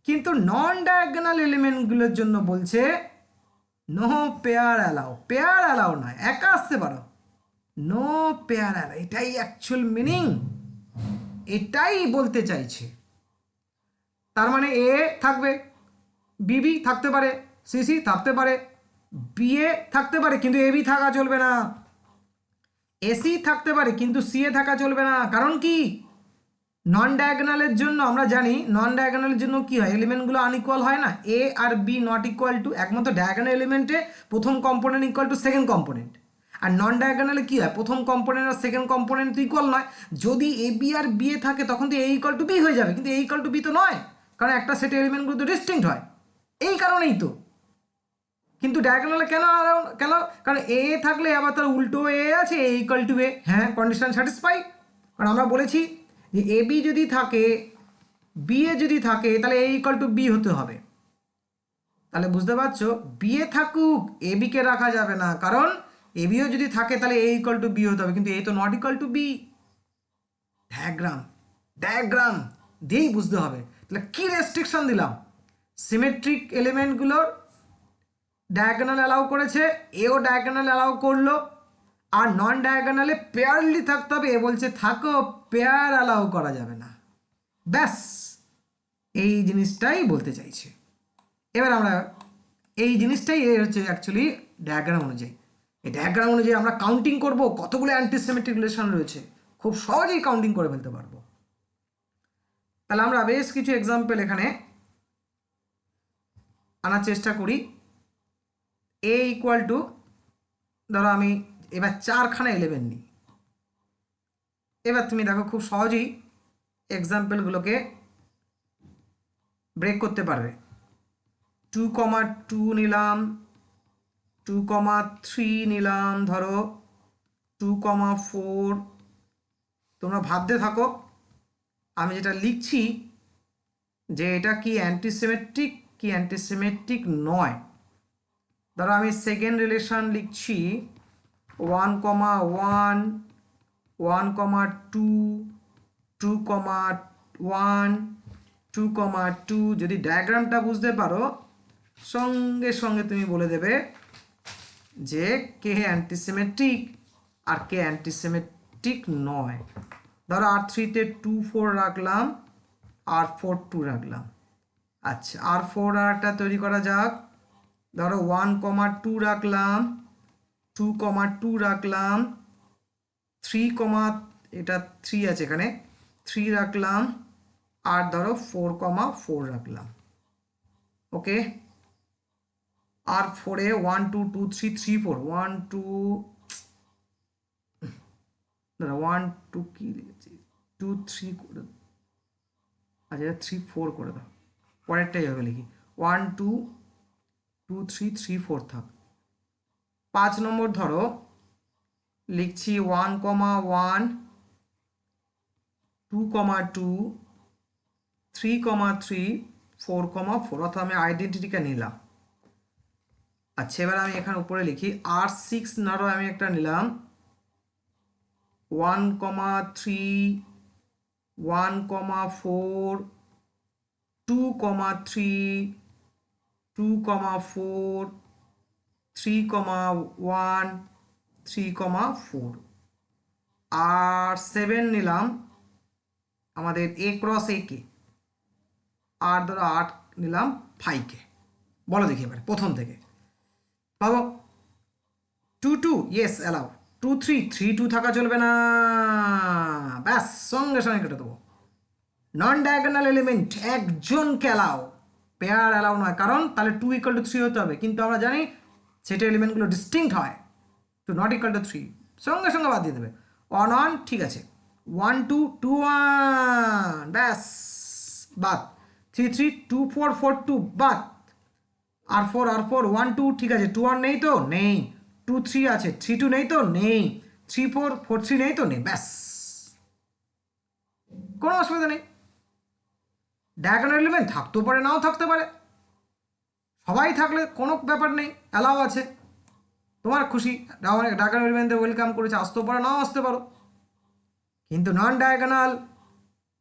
কিন্তু নন ডায়াগোনাল এলিমেন্টগুলোর জন্য বলছে no pair allow. Pair allow নয়, একা আসতে পারো, নো পেয়ার অ্যালাউ। এটাই অ্যাকচুয়াল মিনিং, এটাই বলতে চাইছে। তার মানে এ থাকবে, বিবি থাকতে পারে, সিসি থাকতে পারে, বিএ থাকতে পারে, কিন্তু এবি থাকা চলবে না। এসি থাকতে পারে, কিন্তু সিএ থাকা চলবে না। কারণ কি? নন ডায়াগোনালের জন্য আমরা জানি, নন ডায়াগোনালের জন্য কি হয়? এলিমেন্টগুলো আনইকুয়াল হয় না, এ আর বি নট ইকুয়াল টু। একমাত্র ডায়াগোনাল এলিমেন্টে প্রথম component equal to second component. আর নন ডায়াগোনালে কি হয়? প্রথম কম্পোনেন্ট আর সেকেন্ড কম্পোনেন্ট তো ইকুয়াল নয়। যদি এ বি আর বি এ থাকে তখন তো এ ইকুয়াল টু বি হয়ে যাবে, কিন্তু এ ইকুয়াল টু বি তো নয়, কারণ একটা সেটের এলিমেন্টগুলো তো ডিস্টিংক্ট হয়, এই কারণেই তো। কিন্তু ডায়াগোনালে কেন কেন? কারণ এ থাকলে আবার তার উল্টো এ আছে, এ ইকুয়াল টু এ। হ্যাঁ, কন্ডিশন স্যাটিসফাই। কারণ আমরা বলেছি যে এ বি যদি থাকে, বি এ যদি থাকে, তাহলে এ ইকুয়াল টু বি হতে হবে। তাহলে বুঝতে পারছো, বি এ থাকুক, এ বি কে রাখা যাবে না, কারণ এ বিও যদি থাকে তাহলে এ ইকুয়াল টু বি হতে হবে, কিন্তু এ তো not equal to B. Diagram diagram দিয়েই বুঝতে হবে। তাহলে কি রেস্ট্রিকশন দিলাম? সিমেট্রিক এলিমেন্টগুলোর ডায়াগোনাল অ্যালাউ করেছে, এও ডায়াগোনাল অ্যালাউ করলো, আর নন ডায়াগোনালে পেয়ারলি থাকতে হবে, এ বলছে থাকো, পেয়ার অ্যালাউ করা যাবে না। ব্যাস, এই জিনিসটাই বলতে চাইছে। এবার আমরা এই জিনিসটাই হচ্ছে অ্যাকচুয়ালি ডায়াগ্রাম অনুযায়ী। এই ডায়াগ্রাম অনুযায়ী আমরা কাউন্টিং করব কতগুলো অ্যান্টিসেমেটিক রিলেশন রয়েছে, খুব সহজেই কাউন্টিং করে ফেলতে পারবো। তাহলে আমরা বেশ কিছু এক্সাম্পল এখানে আনার চেষ্টা করি। এ ইকুয়াল টু, ধরো আমি এবার 4খানা 11 নিই। এবার তুমি দেখো খুব সহজেই এক্সাম্পলগুলোকে ব্রেক করতে পারবে। 2,2 নিলাম, 2,3 নিলাম, ধরো 2,4। তোমরা ভাবতে থাকো, আমি যেটা লিখছি যে এটা কি অ্যান্টিসিমেট্রিক কি অ্যান্টিসিমেট্রিক নয়। ধরো আমি সেকেন্ড রিলেশন লিখছি 1,1, 1,2, 2,1, 2,2। যদি ডায়াগ্রামটা বুঝতে পারো, সঙ্গে সঙ্গে তুমি বলে দেবে যে কে অ্যান্টিসিমেট্রিক আর কে অ্যান্টিসিমেট্রিক নয়। ধরো R3-তে 2,4 রাখলাম, R4 2 রাখলাম। আচ্ছা, R4 আরটা তৈরি করা যাক। ধরো 1,2 রাখলাম, 2,2 রাখলাম, 3, এটা 3 আছে এখানে, 3 রাখলাম, আর ধরো 4,4 রাখলাম। ওকে, আর 4-এ 1 2 2 3 3 4, 1 2, দাঁড়া 1 2 কি লিখেছি, 2 3 করে, আচ্ছা 3 4 করে দাও। পরেরটাই হবে লিখি 1 2 2 3 3 4 থাক। 5 নম্বর ধরো লিখছি 1 1 2 2 3 3 4 4 অর্থাৎ আমি আইডেন্টিটিটা নিলাম। আচ্ছা এবার আমি এখানে উপরে লিখি R6 ধরো আমি একটা নিলাম 1 3 1 4 2 3 2 4 3 1 3 4 আর 7 নিলাম আমাদের A × A কে, আর ধরো 8 নিলাম 5 কে। বলো দেখি এবারে প্রথম থেকে ভাবো 2 2 ইয়েস অ্যালাউ 2 3 3 2 থাকা চলবে না, ব্যাস সঙ্গে সঙ্গে কেটে দেবো। নন ডায়াগোনাল এলিমেন্ট একজনকে অ্যালাউ, পেয়ার অ্যালাউ নয়, কারণ তাহলে 2 = 3 হতে হবে, কিন্তু আমরা জানি সেটা এলিমেন্টগুলো ডিস্টিংক্ট হয়, তো নট ইকুয়াল টু 3 সঙ্গে সঙ্গে বাদ দিয়ে দেবে। 1 1 ঠিক আছে 1 2 2 1 ব্যাস বাদ। 3 3 2 4 4 2 বাদ। আর 4 1 2 ঠিক আছে 2 1 নেই তো নেই, 2 3 আছে 3 2 নেই তো নেই, 3 4 4 3 নেই তো নেই, ব্যাস কোনো অসুবিধা নেই। ডায়াগোনাল এলিমেন্ট থাকতেও পারে নাও থাকতে পারে, সবাই থাকলে কোনো ব্যাপার নেই, অ্যালাউ আছে, তোমার খুশি। ডায়াগোনাল এলিমেন্টে ওয়েলকাম করেছে, আসতেও পারো নাও আসতে পারো, কিন্তু নন ডায়াগোনাল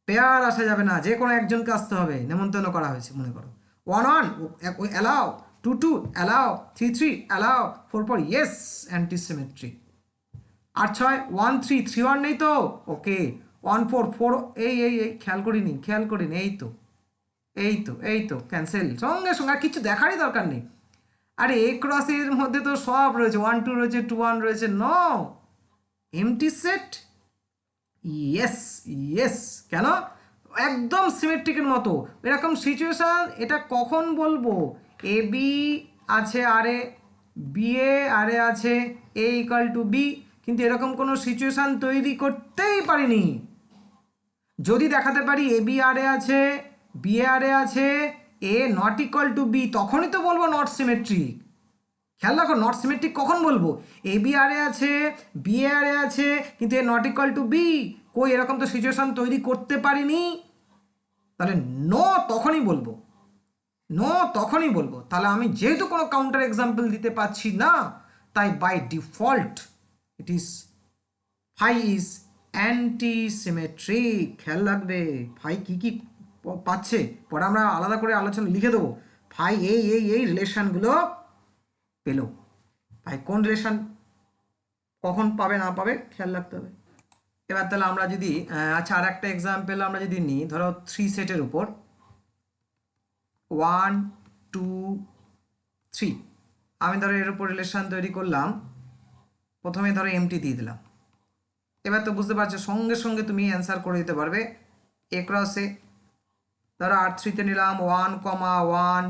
পেয়ার আসা যাবে না, যে কোনো একজনকে আসতে হবে, নেমন্তন্ন করা হয়েছে মনে করো। 1 1 অ্যালাউ, 2 2 অ্যালাউ, 3 3 অ্যালাউ, 4 4 ইয়েস অ্যান্টিসিমেট্রি। আর 6 1 3 3 1 নেই তো ওকে, 1 4 4 এই খেয়াল করিনি এই তো ক্যান্সেল সঙ্গে সঙ্গে, আর কিছু দেখারই দরকার নেই। আরে A × A এর মধ্যে তো সব রয়েছে, 1 2 রয়েছে 2 1 রয়েছে, নো এমটি সেট, ইয়েস কেন একদম সিমেট্রিকের মতো। এরকম সিচুয়েশান এটা কখন বলবো, এ বি আছে আরে, বি এ আরে আছে A = B, কিন্তু এরকম কোনো সিচুয়েশান তৈরি করতেই পারিনি। যদি দেখাতে পারি এ বি আরে আছে, বি এ আরে আছে, A ≠ B, তখনই তো বলবো নট সিমেট্রিক। খেয়াল রাখো, নট সিমেট্রিক কখন বলবো, এ বি আরে আছে, বি এ আরে আছে, কিন্তু A ≠ B, কই এরকম তো সিচুয়েশন তৈরি করতে পারিনি, তাহলে নো তখনই বলবো, তাহলে আমি যেহেতু কোনো কাউন্টার এক্সাম্পল দিতে পারছি না, তাই by default it is phi is anti symmetric. খেয়াল রাখবে ফাই কি পাচ্ছে, পরে আমরা আলাদা করে আলোচনা লিখে দেবো, ফাই এই রিলেশনগুলো পেলো, ভাই কোন রিলেশন কখন পাবে না পাবে খেয়াল রাখতে হবে। এবার তাহলে আমরা যদি আচ্ছা আর একটা এক্সাম্পল আমরা যদি নিই, ধরো 3 সেটের উপর 1 2 3, আমি ধরো এর উপর রিলেশন তৈরি করলাম, প্রথমে ধরো এমটি দিয়ে দিলাম। এবার তো বুঝতে পারছো সঙ্গে সঙ্গে তুমি অ্যান্সার করে দিতে পারবে A × A। ধরো R3-তে নিলাম 1 1,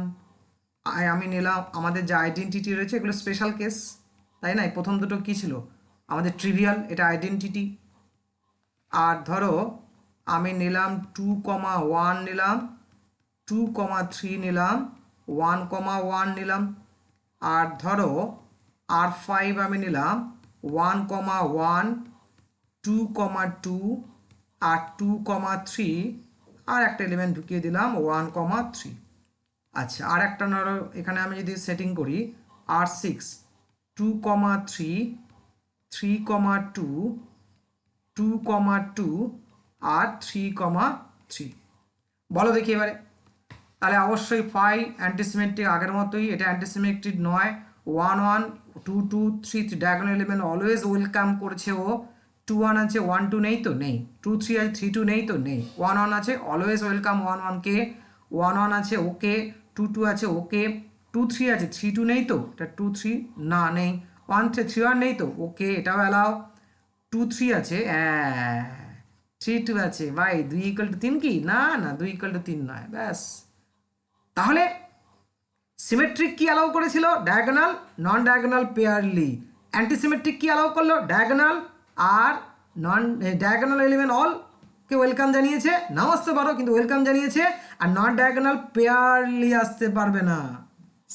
আমি নিলাম আমাদের যে আইডেন্টিটি রয়েছে এগুলো স্পেশাল কেস, তাই না? প্রথম দুটো কী ছিল আমাদের ট্রিভিয়াল, এটা আইডেন্টিটি। আর ধরো আমি নিলাম 2 1 নিলাম, 2 3 নিলাম, 1 1 নিলাম। আর ধরো R5 আমি নিলাম 1 1, 2 2 আর 2 3, আর একটা এলিমেন্ট ঢুকিয়ে দিলাম 1 3। আচ্ছা আর একটা ধরো এখানে আমি যদি সেটিং করি R6 2 3 3 2 2 2 আর 3 3, বলো দেখি এবারে। তাহলে অবশ্যই ফাই অ্যান্টিসিমেট্রিক আগের মতোই, এটা অ্যান্টিসিমেট্রিক নয়। 1 1 2 2 3 ডায়াগোনাল এলিমেন্ট অলওয়েজ ওয়েলকাম করছে ও। 2 1 আছে 1 2 নেই তো নেই, 2 3 আছে 3 2 নেই তো নেই, 1 1 আছে অলওয়েজ ওয়েলকাম 1 1 কে, 1 1 আছে ওকে, 2 2 আছে ওকে, 2 3 আছে 3 2 নেই তো, এটা 2 3 না নেই, 1 3 1 নেই তো ওকে, এটাও অ্যালাও। 2 3 আছে 3 2 আছে, ভাই 2 = 3 কি না 2 = 3 নয়, ব্যাস। তাহলে সিমেট্রিক কি অ্যালাউ করেছিল, ডায়াগোনাল নন ডায়াগোনাল পেয়ারলি। অ্যান্টিসিমেট্রিক কি অ্যালাউ করলো, ডায়াগোনাল আর নন ডায়াগোনাল এলিমেন্ট অল কে ওয়েলকাম জানিয়েছে, নাও আসতে পারো কিন্তু ওয়েলকাম জানিয়েছে। আর নট ডায়াগোনাল পেয়ারলি আসতে পারবে না,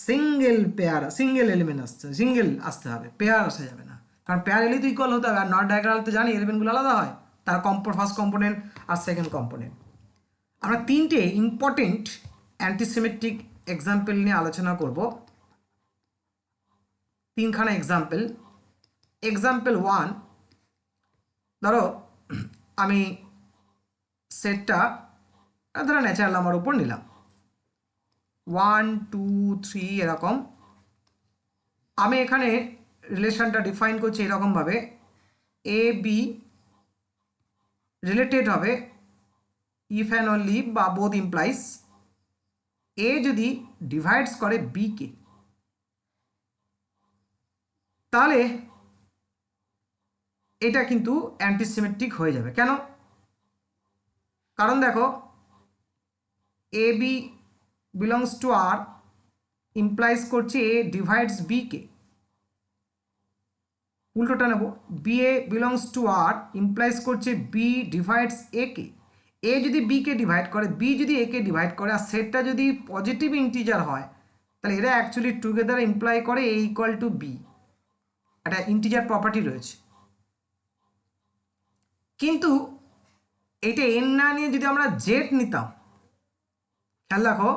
সিঙ্গেল পেয়ার সিঙ্গেল এলিমেন্ট আসতে সিঙ্গেল আসতে হবে, পেয়ার আসা যাবে না, কারণ পেয়ার এলেই তো ইকুয়াল হতে হবে। আর নট ডায়াগোনাল তো জানি এলিমেন্টগুলো আলাদা হয়, তার ফার্স্ট কম্পোনেন্ট আর সেকেন্ড কম্পোনেন্ট। আমরা তিনটে ইম্পর্টেন্ট অ্যান্টিসিমেট্রিক এক্সাম্পল নিয়ে আলোচনা করব, তিনখানা এক্সাম্পল। এক্সাম্পল 1, ধরো আমি সেটটা ধরো ন্যাচারাল নাম্বার উপর নিলাম 1 2 3 এরকম। আমি এখানে রিলেশনটা ডিফাইন করছি এরকমভাবে, এ বি রিলেটেড হবে ইফ অ্যান্ড অনলি বা বোথ ইমপ্লাইজ এ যদি ডিভাইডস করে বি কে, তাহলে এটা কিন্তু অ্যান্টিসিমেট্রিক হয়ে যাবে। কেন? কারণ দেখো A B belongs to R implies করছে এ ডিভাইডস বি কে, উল্টোটা নেব, B A belongs to R implies করছে বি ডিভাইডস এ কে। এ যদি বি কে ডিভাইড করে, বি যদি এ কে ডিভাইড করে, আর সেটটা যদি পজিটিভ ইন্টিজার হয়, তাহলে এরা অ্যাকচুয়ালি টুগেদার ইমপ্লাই করে এ ইকুয়াল টু বি, একটা ইন্টিজার প্রপার্টি রয়েছে। কিন্তু এইটা এন না নিয়ে যদি আমরা জেড নিতাম, খেয়াল রাখো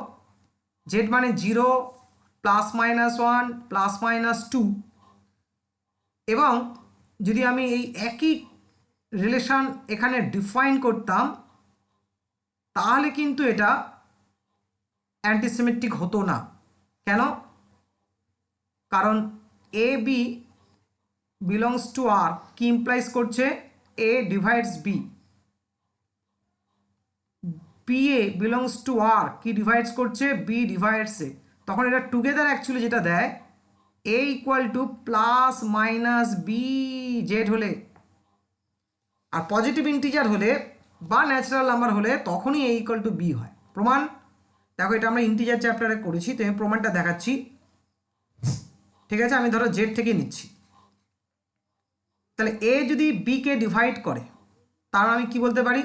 জেড মানে 0 +-1 +-2, এবং যদি আমি এই একই রিলেশন এখানে ডিফাইন করতাম, তাহলে কিন্তু এটা অ্যান্টিসিমেট্রিক হতো না। কেন? কারণ A B belongs to R কি ইমপ্লাইজ করছে A divides B, B A belongs to R কি ডিভাইডস করছে বি ডিভাইডস এ, তখন এটা টুগেদার অ্যাকচুয়ালি যেটা দেয় এ ইকুয়াল টু +-বি জেড হলে, আর পজিটিভ ইন্টিজার হলে বা ন্যাচারাল নাম্বার হলে তখনই এ ইকুয়াল টু বি হয়। প্রমাণ দেখো, এটা আমরা ইন্টিজার চ্যাপ্টারে করেছি, তো আমি প্রমাণটা দেখাচ্ছি। ঠিক আছে, আমি ধরো জেড থেকে নিচ্ছি, তাহলে এ যদি বি কে ডিভাইড করে, তাহলে আমি কি বলতে পারি,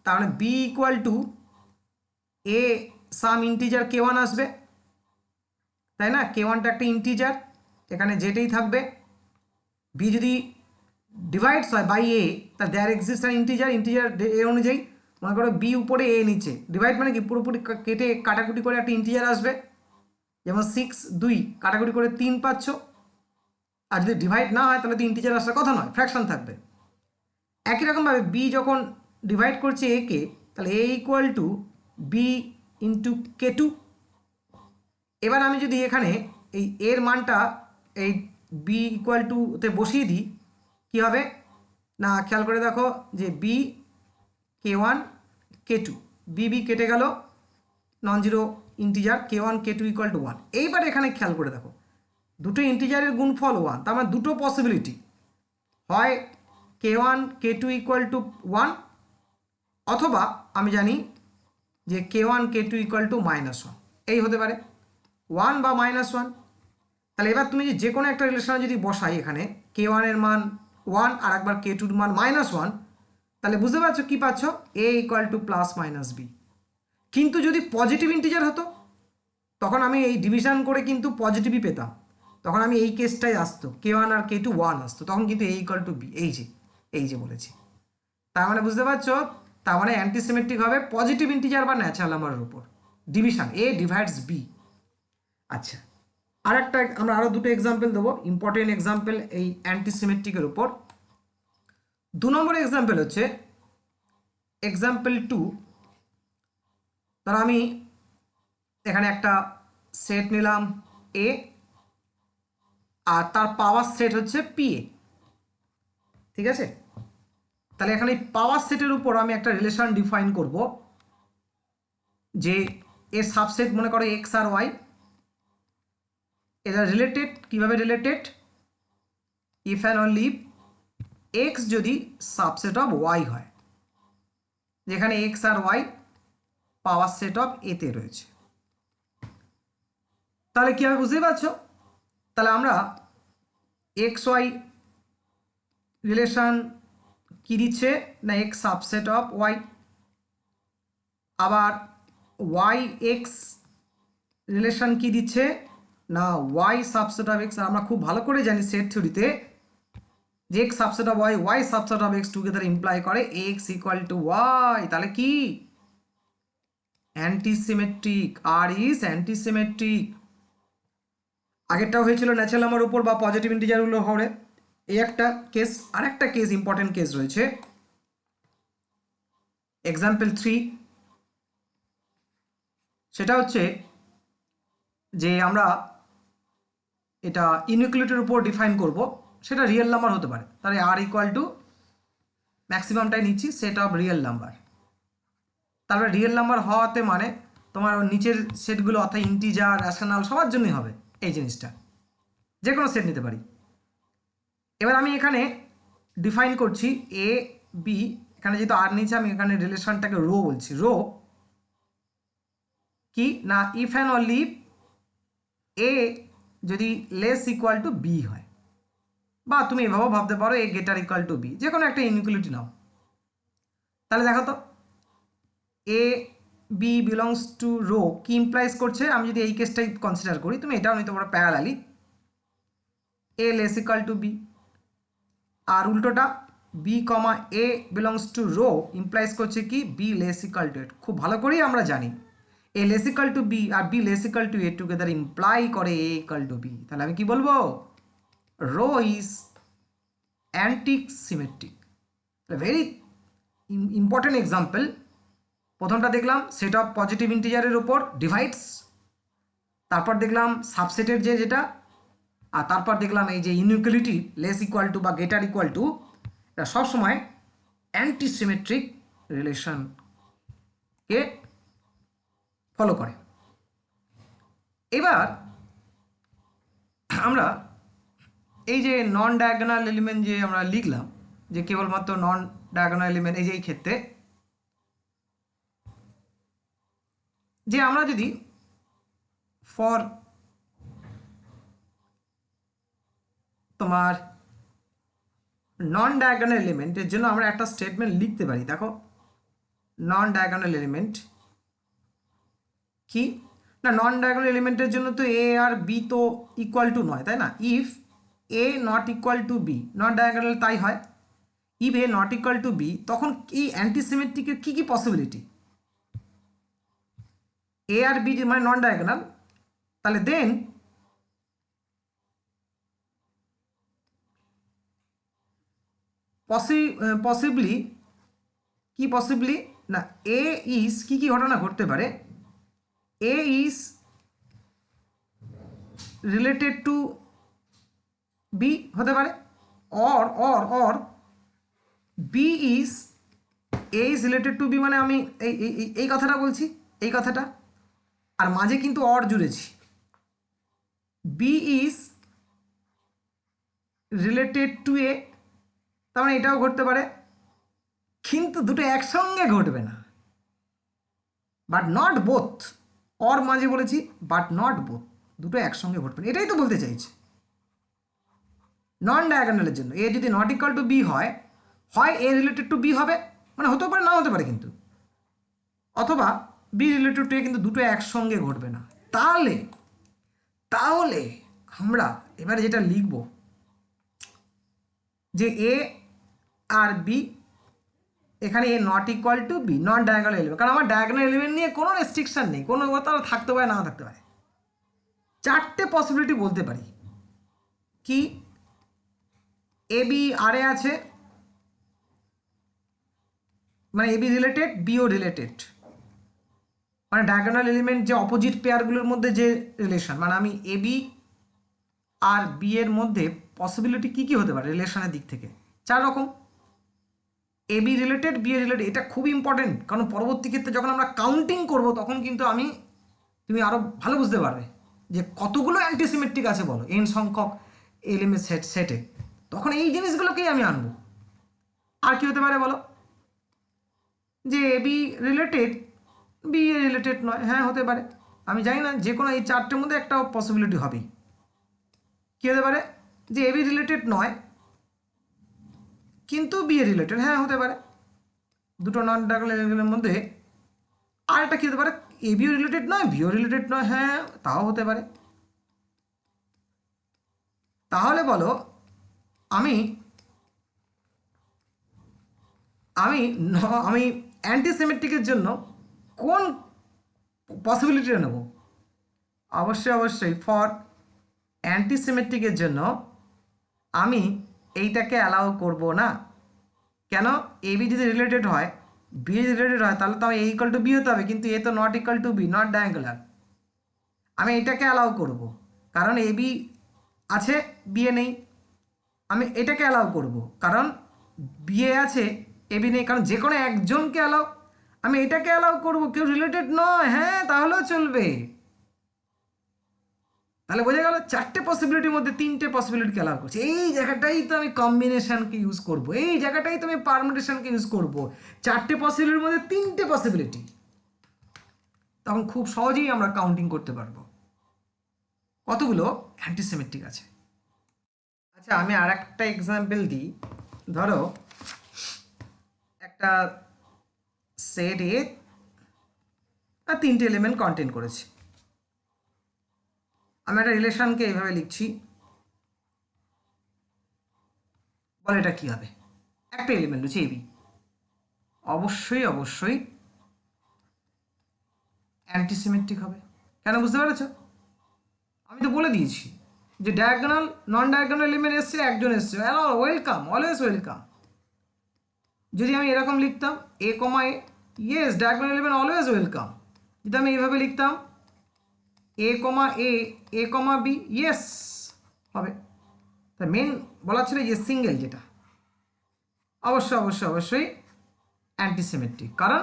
তাহলে B equal to A some integer k one আসবে, তাই না? কে1টা একটা ইন্টিজার, এখানে জেটেই থাকবে। বি যদি ডিভাইডস হয় বাই এ, তা দেয়ার এক্সিস্ট আর ইন্টিজার এ অনুযায়ী, মনে করো বি উপরে এ নিচে, ডিভাইড মানে কি পুরোপুরি কেটে কাটাকুটি করে একটা ইন্টিজার আসবে, যেমন 6 2 কাটাকুটি করে 3 পাচ্ছ। আর যদি ডিভাইড না হয় তাহলে তো ইন্টিজার আসার কথা নয়, ফ্র্যাকশন থাকবে। একই রকমভাবে বি যখন ডিভাইড করছে এ কে, তাহলে এ ইকুয়াল টু বি ইন্টু কে2। এবার আমি যদি এখানে এই এর মানটা এই বি ইকুয়াল টুতে বসিয়ে দিই, কী হবে না, খেয়াল করে দেখো যে বি কে1 কে2, বি কেটে গেল, non zero integer k one k two equal to 1। এইবার এখানে খেয়াল করে দেখো দুটো ইন্টিজারের গুণফল 1, তার মানে দুটো পসিবিলিটি, হয় কে1 কে2 ইকুয়াল টু 1, অথবা আমি জানি যে কে1 কে2 ইকুয়াল টু -1, এই হতে পারে 1 বা -1। তাহলে এবার তুমি যে কোনো একটা রিলেশনে যদি বসাই, এখানে কে1 এর মান 1 আর একবার কে2 এর মান -1, তাহলে বুঝতে পারছো কি পাচ্ছ, এ ইকুয়াল টু +-বি। কিন্তু যদি পজিটিভ ইন্টিজার হতো, তখন আমি এই ডিভিশন করে কিন্তু পজিটিভই পেতাম, তখন আমি এই কেসটাই আসতো, কে1 আর কে2 1 আসতো, তখন কিন্তু এ ইকুয়াল টু বি, এই যে বলেছি। তার মানে বুঝতে পারছো, তার মানে অ্যান্টিসিমেট্রিক হবে পজিটিভ ইন্টিজার বা ন্যাচারাল নাম্বারের উপর, ডিভিশন এ ডিভাইডস বি। আচ্ছা, আমরা আরও দুটো এক্সাম্পল দেবো, ইম্পর্টেন্ট এক্সাম্পল এই অ্যান্টিসিমেট্রিকের উপর। 2 নম্বর এক্সাম্পল হচ্ছে এক্সাম্পল 2। ধরো আমি এখানে একটা সেট নিলাম এ, আর তার পাওয়ার সেট হচ্ছে পি এ। ঠিক আছে, তাহলে এখানে এই পাওয়ার সেটের উপর আমি একটা রিলেশন ডিফাইন করব, যে এর সাবসেট মনে করো এক্স আর ওয়াই, এরা রিলেটেড। কিভাবে রিলেটেড? ইফ অ্যান্ড অনলি এক্স যদি সাবসেট অফ ওয়াই হয়, যেখানে এক্স আর ওয়াই পাওয়ার সেট অফ এতে রয়েছে। তাহলে কি হবে বুঝতেই পারছো, তাহলে আমরা এক্স ওয়াই রিলেশন কি দিচ্ছে না, এক্স সাবসেট অফ ওয়াই, আবার ওয়াই এক্স রিলেশন কি দিচ্ছে না ওয়াই সাবসেট অফ এক্স। আমরা খুব ভালো করে জানি সেট থিওরিতে যে X subset of Y Y subset of X together imply করে এক্স ইকুয়াল টু ওয়াই। তাহলে কি অ্যান্টিসিমেট্রিক, আর ইজ অ্যান্টিসিমেট্রিক। আগেরটাও হয়েছিল ন্যাচারাল নাম্বার উপর বা পজিটিভ ইন্টিজারগুলো হবে। এই একটা কেস। আর একটা কেস, ইম্পর্টেন্ট কেস রয়েছে, এক্সাম্পল 3। সেটা হচ্ছে যে আমরা এটা ইনইকুয়ালিটির উপর ডিফাইন করব, সেটা রিয়েল নাম্বার হতে পারে। তাহলে আর ইকুয়াল টু ম্যাক্সিমামটাই নিচ্ছি সেট অফ রিয়েল নাম্বার। তারপরে রিয়েল নাম্বার হওয়াতে মানে তোমার নিচের সেটগুলো অর্থাৎ ইন্টিজার র্যাশনাল সবার জন্যই হবে এই জিনিসটা, যে কোনো সেট নিতে পারি। এবার আমি এখানে ডিফাইন করছি এ বি, এখানে যেহেতু আর নিচে আমি এখানে রিলেশনটাকে রো বলছি। রো কি না ইফ অ্যান্ড অনলি এ যদি লেস ইকুয়াল টু বি হয়, বা তুমি এভাবেও ভাবতে পারো এ গ্রেটার ইকুয়াল টু বি, যে কোনো একটা ইনইকুয়ালিটি নাও। তাহলে দেখো তো এ বি বিলংস টু রো কি ইমপ্লাইজ করছে। আমি যদি এই কেসটাই কনসিডার করি, তুমি এটাও নিতে পারো parallelly A less equal to B. আর উল্টোটা B comma A belongs to rho implies করছে কি B less equal to A. খুব ভালো করেই আমরা জানি A less equal to B আর B less equal to A together imply করে এ ইকুয়াল টু বি। তাহলে আমি কি বলবো, rho is antisymmetric. Very important example. প্রথমটা দেখলাম সেট অফ পজিটিভ ইন্টিজারের উপর ডিভাইডস, তারপর দেখলাম সাবসেটের যেটা, আর তারপর দেখলাম এই যে ইনইকুয়ালিটি লেস ইকুয়াল টু বা গ্রেটার ইকুয়াল টু, এটা সবসময় অ্যান্টিসিমেট্রিক রিলেশনকে ফলো করে। এবার আমরা এই যে নন ডায়াগোনাল এলিমেন্ট যে আমরা লিখলাম, যে কেবলমাত্র নন ডায়াগোনাল এলিমেন্ট, এই যে এই ক্ষেত্রে যে আমরা যদি ফর তোমার নন ডায়াগোনাল এলিমেন্টের জন্য আমরা একটা স্টেটমেন্ট লিখতে পারি। দেখো নন ডায়াগোনাল এলিমেন্ট কি না, নন ডায়াগোনাল এলিমেন্টের জন্য তো এ আর বি তো ইকুয়াল টু নয়, তাই না? If A not equal to B, non diagonal তাই হয়। If A not equal to B, তখন এই অ্যান্টিসিমেট্রিকের কি কি পসিবিলিটি, এ আর বি মানে নন ডায়াগোনাল, তাহলে দেন পসিবলি কি পসিবলি না এ ইজ কি কি ঘটনা ঘটতে পারে, A is related to B হতে পারে, or B is A is related to B. মানে আমি এই কথাটা বলছি, এই কথাটা, আর মাঝে কিন্তু অর জুড়েছি। B is related to A, তার মানে এটাও ঘটতে পারে, কিন্তু দুটো একসঙ্গে ঘটবে না। বাট নট বোথ, অর মাঝে বলেছি, বাট নট বোথ, দুটো একসঙ্গে ঘটবে না, এটাই তো বলতে চাইছে। নন ডায়াগোনালের জন্য এ যদি নট ইকুয়াল টু বি হয়, হয় এ রিলেটেড টু বি হবে, মানে হতেও পারে না হতে পারে কিন্তু, অথবা বি রিলেটেড টু এ, কিন্তু দুটো একসঙ্গে ঘটবে না। তাহলে তাহলে আমরা এবারে যেটা লিখব যে এ আর বি, এখানে A not equal to B, non diagonal element, কারণ আমার ডায়াগোনাল এলিমেন্ট নিয়ে কোনো রেস্ট্রিকশন নেই, কোনো কথা থাকতে পারে না থাকতে পারে। চারটে পসিবিলিটি বলতে পারি কি, এ বি আর এ আছে, মানে এ বি রিলেটেড, বিও রিলেটেড, মানে ডায়াগোনাল এলিমেন্ট যে অপোজিট পেয়ারগুলোর মধ্যে যে রিলেশন, মানে আমি এ বি আর বি এর মধ্যে পসিবিলিটি কি কি হতে পারে রিলেশনের দিক থেকে, 4 রকম। A B related, B A related, এটা খুব ইম্পর্টেন্ট, কারণ পরবর্তী ক্ষেত্রে যখন আমরা কাউন্টিং করব তখন কিন্তু তুমি আরও ভালো বুঝতে পারবে যে কতগুলো অ্যান্টিসিমেট্রিক আছে বলো এন সংখ্যক এলিমেন্ট সেটে, তখন এই জিনিসগুলোকেই আমি আনবো। আর কি হতে পারে বলো, যে A B related, B A related নয়, হ্যাঁ হতে পারে, আমি জানি না, যে কোনো এই 4টের মধ্যে একটা পসিবিলিটি হবেই। কী হতে পারে, যে এ বি রিলেটেড নয় কিন্তু বি এ রিলেটেড, হ্যাঁ হতে পারে, দুটো নন ডায়াগোনাল এলিমেন্টের মধ্যে আর এটা কি হতে পারে, এবিও রিলেটেড নয় বিও রিলেটেড নয়, হ্যাঁ তাও হতে পারে। তাহলে বলো আমি আমি আমি অ্যান্টিসেমেটিকের জন্য কোন পসিবিলিটিটা নেব? অবশ্যই ফর অ্যান্টিসেমেটিকের জন্য আমি এইটাকে অ্যালাউ করব না। কেন? এবি যদি রিলেটেড হয়, বি যদি রিলেটেড হয়, তাহলে তো আমি এ ইকাল টু বি হতে হবে, কিন্তু এ তো not equal to B, not diagonal. আমি এটাকে অ্যালাউ করব কারণ এবি আছে, বিএ নেই। আমি এটাকে অ্যালাউ করব কারণ বিএ আছে, এবি নেই। কারণ যে কোনো একজনকে অ্যালাউ, আমি এটাকে অ্যালাউ করব, কেউ রিলেটেড নয়, হ্যাঁ তাহলেও চলবে। তাহলে বোঝা গেল চারটে পসিবিলিটির মধ্যে তিনটে পসিবিলিটিকে অ্যালাউ করছি। এই জায়গাটাই তো আমি কম্বিনেশনকে ইউজ করব, এই জায়গাটাই তো আমি পারমুটেশনকে ইউজ করব। চারটে পসিবিলিটির মধ্যে তিনটে পসিবিলিটি, তখন খুব সহজেই আমরা কাউন্টিং করতে পারবো কতগুলো অ্যান্টিসেমেটিক আছে। আচ্ছা আমি আর একটা এক্সাম্পল দিই। ধরো একটা সেট এ তিনটে এলিমেন্ট কন্টেন করেছে। আমি একটা রিলেশনকে এইভাবে লিখছি, বলে এটা কি হবে? একটা এলিমেন্ট হচ্ছে এবি, অবশ্যই অ্যান্টিসিমেট্রিক হবে। কেন বুঝতে পেরেছ? আমি তো বলে দিয়েছি যে ডায়াগোনাল নন ডায়াগোনাল এলিমেন্ট এসছে, একজন এসছে, ওয়েলকাম, অলওয়েজ ওয়েলকাম। যদি আমি এরকম লিখতাম A comma A, yes diagonal element always welcome. যদি আমি এইভাবে লিখতাম A comma A comma B, yes হবে। তা মেন বলা ছিল যে সিঙ্গেল, যেটা অবশ্যই অ্যান্টিসিমেট্রিক। কারণ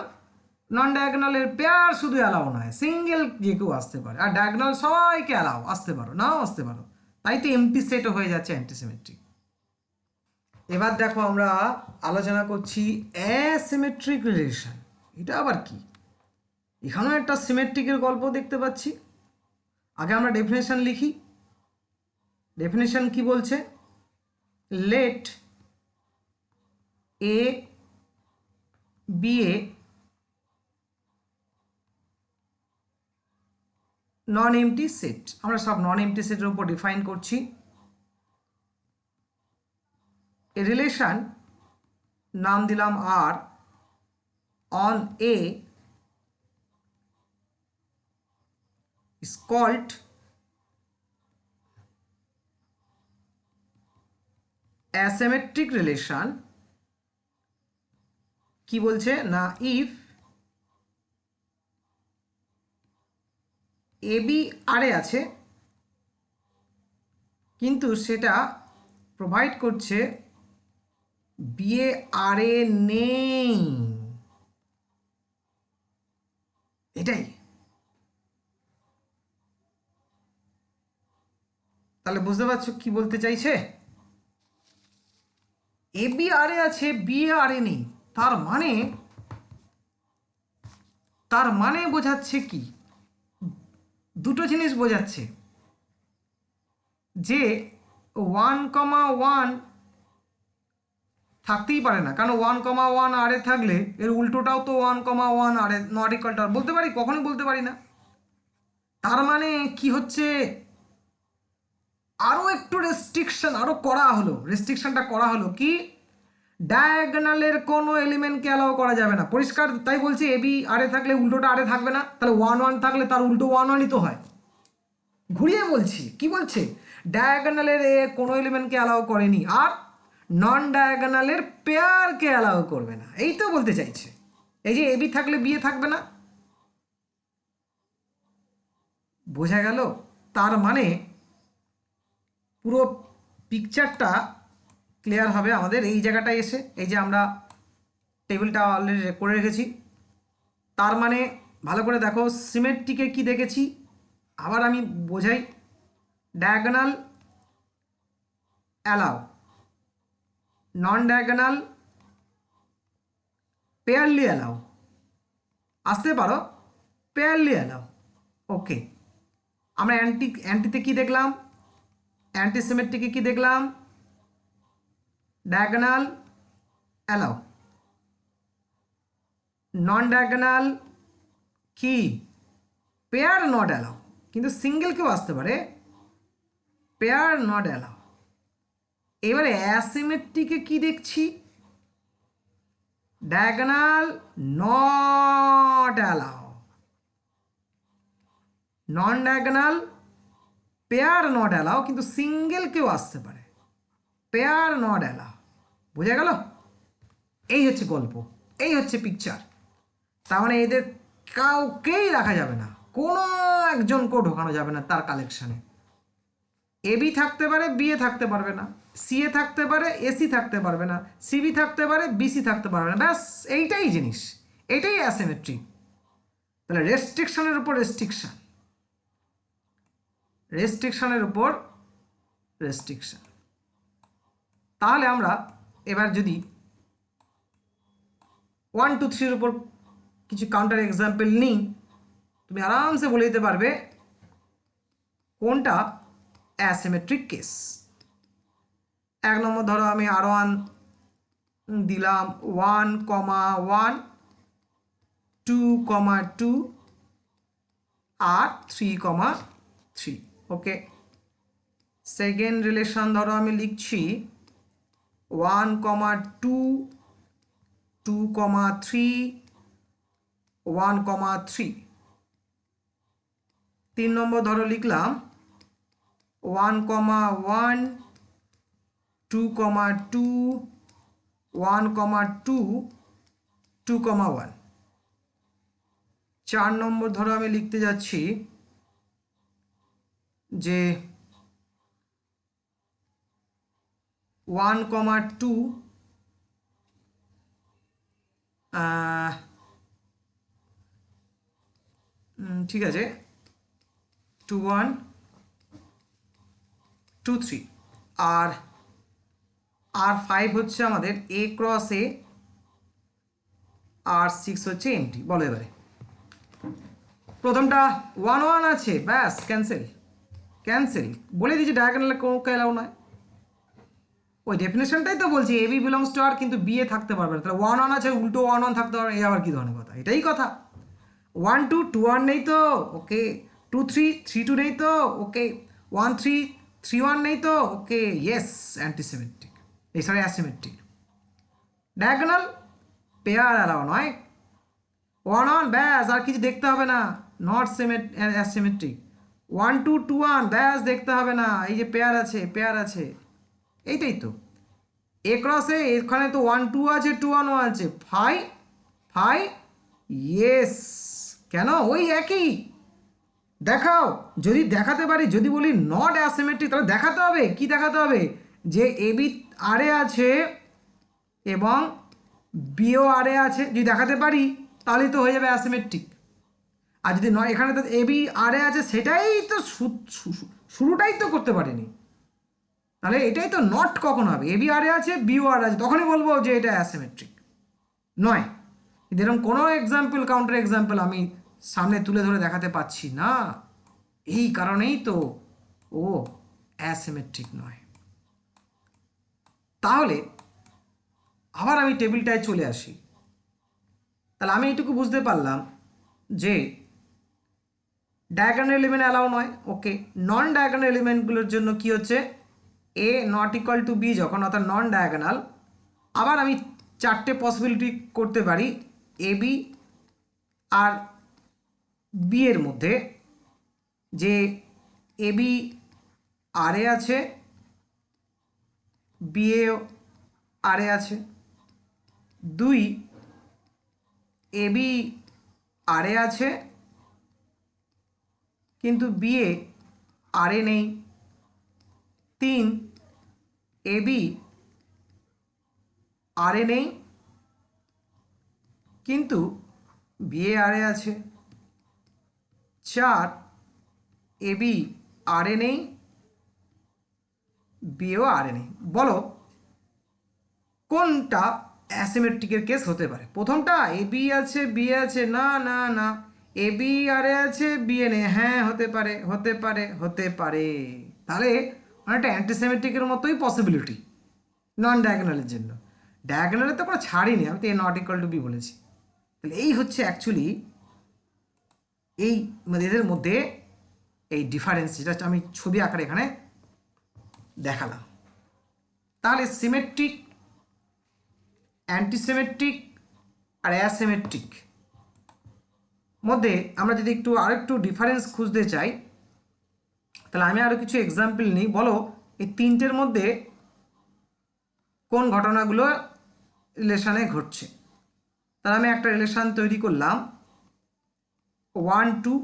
নন ডায়াগোনালের পেয়ার শুধু অ্যালাউ নয়, সিঙ্গেল যে কেউ আসতে পারে, আর ডায়াগোনাল সবাইকে অ্যালাউ, আসতে পারো নাও আসতে পারো, তাই তো এমটি সেটও হয়ে যাচ্ছে অ্যান্টিসিমেট্রিক। এবার দেখো আমরা আলোচনা করছি অ্যাসিমেট্রিক রিলেশন। এটা আবার কি? এখানেও একটা সিমেট্রিকের গল্প দেখতে পাচ্ছি। আগে আমরা ডেফিনেশন লিখি। ডেফিনেশন কি বলছে? Late A be a non empty set. আমরা সব নন এমটি সেটের উপর ডিফাইন করছি। এ রিলেশন নাম দিলাম R on A is called asymmetric relation। কি বলছে না, if AB আর এ আছে কিন্তু সেটা প্রোভাইড করছে বিএ আর এ নেই, এটাই। তাহলে বুঝতে পারছো কি বলতে চাইছে? এবি আর এ আছে, বিএ আর এ নেই, তার মানে বোঝাচ্ছে কি? দুটো জিনিস বোঝাচ্ছে যে 1,1 থাকতেই পারে না। কারণ 1,1 আর এ থাকলে এর উল্টোটাও তো 1,1 আর এ নট ইকুয়াল টু আর বলতে পারি, কখনোই বলতে পারি না। তার মানে কি হচ্ছে, আরও একটু রেস্ট্রিকশন আরও করা হলো, রেস্ট্রিকশনটা করা হলো কি, ডায়াগোনালের কোনো এলিমেন্টকে অ্যালাউ করা যাবে না। পরিষ্কার তাই বলছি, এবি আর এ থাকলে উল্টোটা আর এ থাকবে না, তাহলে 1,1 থাকলে তার উল্টো 1,1ই তো হয়। ঘুরিয়ে বলছি, কি বলছে, ডায়াগোনালের এ কোনো এলিমেন্টকে অ্যালাউ করেনি, আর নন ডায়াগোনালের পেয়ারকে অ্যালাউ করবে না, এই তো বলতে চাইছে। এই যে এবি থাকলে বিয়ে থাকবে না, বোঝা গেল? তার মানে পুরো পিকচারটা ক্লিয়ার হবে আমাদের এই জায়গাটায় এসে। এই যে আমরা টেবিলটা অলরেডি করে রেখেছি। তার মানে ভালো করে দেখো, সিমেট্রিকে কি দেখেছি, আবার আমি বোঝাই। ডায়াগোনাল অ্যালাউ, নন ডায়াগোনাল পেয়ারলি অ্যালাউ, আসতে পারো পেয়ারলি অ্যালাউ। ওকে, আমরা অ্যান্টিতে কি দেখলাম, অ্যান্টিসিমেট্রিকে কি দেখলাম, ডায়াগোনাল অ্যালাউ, নন ডায়াগোনাল কি পেয়ার নট অ্যালাউ, কিন্তু সিঙ্গেল কেউ আসতে পারে, পেয়ার নট অ্যালাউ। এবারে অ্যাসিমেট্রিকে কি দেখছি, diagonal not allow, non diagonal pair not allow, কিন্তু সিঙ্গেল কেউ আসতে পারে, পেয়ার নট অ্যালাউ। বোঝা গেল? এই হচ্ছে গল্প, এই হচ্ছে পিকচার। তার মানে এদের কাউকেই রাখা যাবে না, কোনো একজনকেও ঢোকানো যাবে না তার কালেকশানে। এবি থাকতে পারে, বিএ থাকতে পারবে না, সিএ থাকতে পারে, এসি থাকতে পারবে না, সিবি থাকতে পারে, বিসি থাকতে পারবে না। ব্যাস এইটাই জিনিস, এটাই অ্যাসিমেট্রি। তাহলে রেস্ট্রিকশনের উপর রেস্ট্রিকশন, রেস্ট্রিকশনের উপর রেস্ট্রিকশন। তাহলে আমরা এবার যদি 1 2 3 উপর কিছু কাউন্টার এক্সাম্পল নিই, তুমি আরামসে বলে দিতে পারবে কোনটা অ্যাসিমেট্রিক কেস। 1 নম্বর ধরো আমি R1 দিলাম 1,1 2,2 আর 3,3। ওকে, সেকেন্ড রিলেশন ধরো আমি লিখছি 1,2 2,3 1,3। 3 নম্বর ধরো লিখলাম 1,1 2,2 1,2 2,1। 4 নম্বর ধরো আমি লিখতে যাচ্ছি যে 1,2 ঠিক আছে 2,1 2,3 আর 5 হচ্ছে আমাদের A ক্রস A আর 6 হচ্ছে এমটি। বলো এবারে প্রথমটা 1,1 আছে, ব্যাস ক্যান্সেল ক্যান্সেল, বলে দিয়েছি ডায়াগোনালে কোনো এলাও নয়। ওই ডেফিনেশনটাই তো বলছি, এবি বিলংস টু আর, কিন্তু বিএ থাকতে পারবে না। তাহলে 1,1 আছে, উল্টো 1,1 থাকতে পারবে, এই আবার কি ধরনের কথা? এটাই কথা। 1 2 2,1 নেই তো, ওকে। 2 3 3 2 নেই তো, ওকে। 1 3 3 1 নেই তো, ওকে। ইয়েস, অ্যান্টিসিমেট্রিক, এই sorry asymmetric. Diagonal pair allow নয়, 1,1 ব্যাস, আর কিছু দেখতে হবে না, নট অ্যাসিমেট্রিক। 1 2 2 1 ব্যাস, দেখতে হবে না, এই যে পেয়ার আছে পেয়ার আছে, এইটাই তো। এ ক্রসে এখানে তো 1 2 আছে 2 1 আছে, 5 5 ইয়েস। কেন? ওই একই দেখাও, যদি দেখাতে পারি, যদি বলি নট অ্যাসিমেট্রিক তাহলে দেখাতে হবে, কি দেখাতে হবে? যে এবি আরে আছে এবং বিও আরে আছে, যদি দেখাতে পারি তাহলেই তো হয়ে যাবে অ্যাসিমেট্রিক। আর যদি নয়, এখানে তো এবি আরে আছে, সেটাই তো শুরুটাই তো করতে পারিনি, তাহলে এটাই তো নট কখন হবে? এবি আরে আছে, বিও আর আছে, তখনই বলবো যে এটা অ্যাসিমেট্রিক নয়। কিন্তু এরকম কোনো এক্সাম্পল, কাউন্টার এক্সাম্পল আমি সামনে তুলে ধরে দেখাতে পাচ্ছি না, এই কারণেই তো ও অ্যাসিমেট্রিক নয়। তাহলে আবার আমি টেবিলটায় চলে আসি। তাহলে আমি এইটুকু বুঝতে পারলাম যে ডায়াগোনাল এলিমেন্ট অ্যালাউ নয়, ওকে। নন ডায়াগোনাল এলিমেন্টগুলোর জন্য কি হচ্ছে, এ নট ইকুয়াল টু বি যখন, অর্থাৎ নন ডায়াগোনাল, আবার আমি 4টে পসিবিলিটি করতে পারি এ বি আর বি এর মধ্যে, যে এ বি আরে আছে, বি এ আরে আছে। 2 এ বি আরে আছে কিন্তু বিএ আরে নেই। 3 এ বি আরে নেই কিন্তু বিএ আরে আছে। 4 এ বি আরে নেই, বিএও আরে নেই। বলো কোনটা অ্যাসিমেট্রিকের কেস হতে পারে? প্রথমটা এ বি আছে বি আছে, না না না, এ বি আরে আছে বিএ নেই, হ্যাঁ হতে পারে হতে পারে হতে পারে। তাহলে অনেকটা অ্যান্টিসিমেট্রিকের মতোই পসিবিলিটি নন ডায়াগোনালের জন্য। ডায়াগোনালে তো কোনো ছাড়ই নেই, আমি তো এ নট ইকুয়াল টু বি বলেছি। তাহলে এই হচ্ছে অ্যাকচুয়ালি এই এদের মধ্যে এই ডিফারেন্স যেটা আমি ছবি আকারে এখানে দেখালাম। তাহলে সিমেট্রিক, অ্যান্টিসিমেট্রিক আর অ্যাসিমেট্রিক মধ্যে আমরা যদি আরেকটু ডিফারেন্স খুঁজতে চাই, তাহলে আমি আরও কিছু এক্সাম্পল নিই। বলো এই তিনটের মধ্যে কোন ঘটনাগুলো রিলেশানে ঘটছে। তাহলে আমি একটা রিলেশান তৈরি করলাম 1 2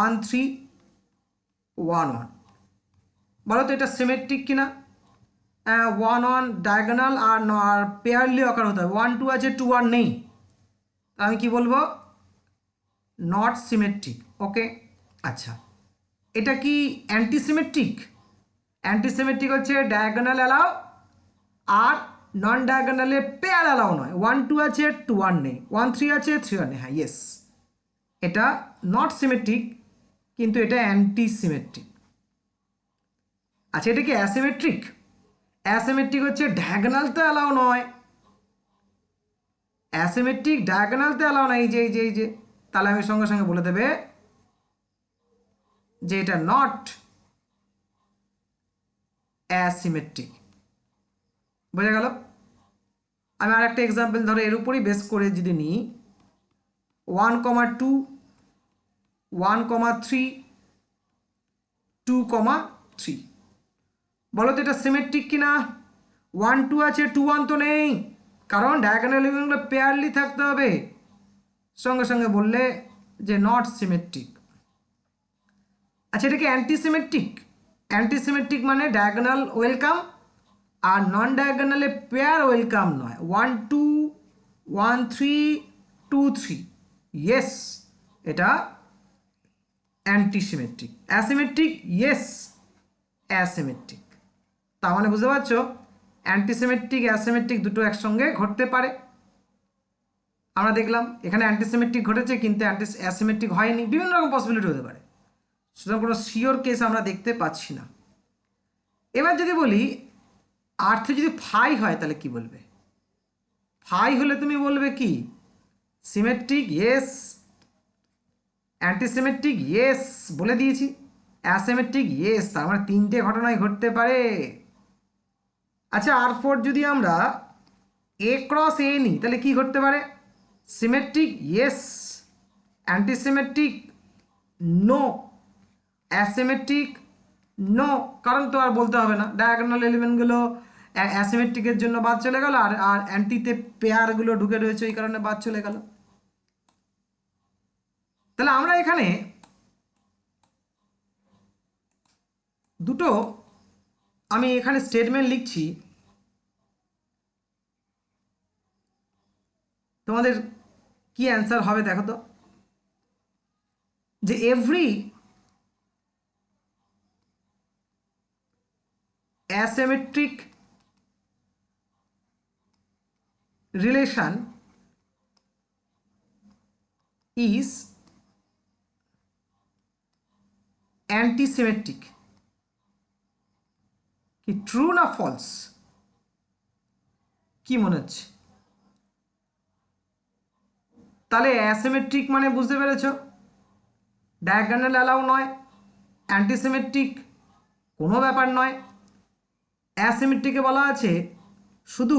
1 3 1 1। বলো তো এটা সিমেট্রিক কিনা? 1 1 ডায়াগোনাল আর পেয়ারলি অকার হতে হবে। 1 2 আছে, 2 1 নেই, আমি কি বলবো? Not symmetric. ওকে, আচ্ছা এটা কি অ্যান্টিসিমেট্রিক? অ্যান্টিসিমেট্রিক হচ্ছে ডায়াগোনাল অ্যালাও আর নন ডায়াগোনালে পেয়ার অ্যালাও নয়। 1 2 আছে, 2 1 নেই, 1 3 আছে, 3 1 নেই। হ্যাঁ, ইয়েস, এটা নট সিমেট্রিক, কিন্তু এটা অ্যান্টিসিমেট্রিক। আচ্ছা এটা কি অ্যাসিমেট্রিক? অ্যাসিমেট্রিক হচ্ছে ডায়াগোনালতে অ্যালাও নয়, অ্যাসিমেট্রিক ডায়াগোনালতে অ্যালাও নয়। এই যে তাহলে আমি সঙ্গে সঙ্গে বলে দেবে যে এটা নট অ্যাসিমেট্রিক। বোঝা গেল? আমি আর একটা এক্সাম্পল ধরো এর উপরই বেস করে যদি নিই, 1 2 1 3 2 3। বলো তো এটা সিমেট্রিক কিনা? 1 2 আছে, 2 1 তো নেই, কারণ ডায়াগোনাল এলিমেন্টগুলো পেয়ারলি থাকতে হবে। সঙ্গে সঙ্গে বললে যে নট সিমেট্রিক। আচ্ছা এটা কি অ্যান্টিসিমেট্রিক? অ্যান্টিসিমেট্রিক মানে ডায়াগোনাল ওয়েলকাম আর নন ডায়াগোনালে পেয়ার ওয়েলকাম নয়। 1 2 1 3 2 3, ইয়েস, এটা অ্যান্টিসিমেট্রিক। অ্যাসিমেট্রিক? Yes, asymmetric. তার মানে বুঝতে পারছো অ্যান্টিসিমেট্রিক অ্যাসিমেট্রিক দুটো একসঙ্গে ঘটতে পারে। আমরা দেখলাম এখানে অ্যান্টিসিমেট্রিক ঘটেছে কিন্তু অ্যাসিমেট্রিক হয়নি, বিভিন্ন রকম পসিবিলিটি হতে পারে, সুতরাং কোনো শিওর কেস আমরা দেখতে পাচ্ছি না। এবার যদি বলি আর্থে যদি ফাই হয় তাহলে কি বলবে? ফাই হলে তুমি বলবে কি? সিমেট্রিক? ইয়েস। অ্যান্টিসিমেট্রিক? ইয়েস, বলে দিয়েছি। অ্যাসিমেট্রিক? ইয়েস। তার মানে তিনটে ঘটনাই ঘটতে পারে। আচ্ছা R4 যদি আমরা A ক্রস A নিই তাহলে কি ঘটতে পারে? Symmetric? Yes. Antisymmetric? No. Asymmetric? No, কারণ তো আর বলতে হবে না, ডায়াগোনাল এলিমেন্টগুলো অ্যাসিমেট্রিকের জন্য বাদ চলে গেল আর আর অ্যান্টিতে পেয়ারগুলো ঢুকে রয়েছে, এই কারণে বাদ চলে গেল। তাহলে আমরা এখানে দুটো, আমি এখানে স্টেটমেন্ট লিখছি, তোমাদের কি অ্যান্সার হবে দেখো তো। যে every asymmetric relation is antisymmetric। কি ট্রু না ফলস? কি মনে হচ্ছে? তাহলে অ্যাসিমেট্রিক মানে বুঝতে পেরেছো, ডায়াগোনাল অ্যালাউ নয়, অ্যান্টিসিমেট্রিক কোনো ব্যাপার নয়। অ্যাসিমেট্রিকে বলা আছে শুধু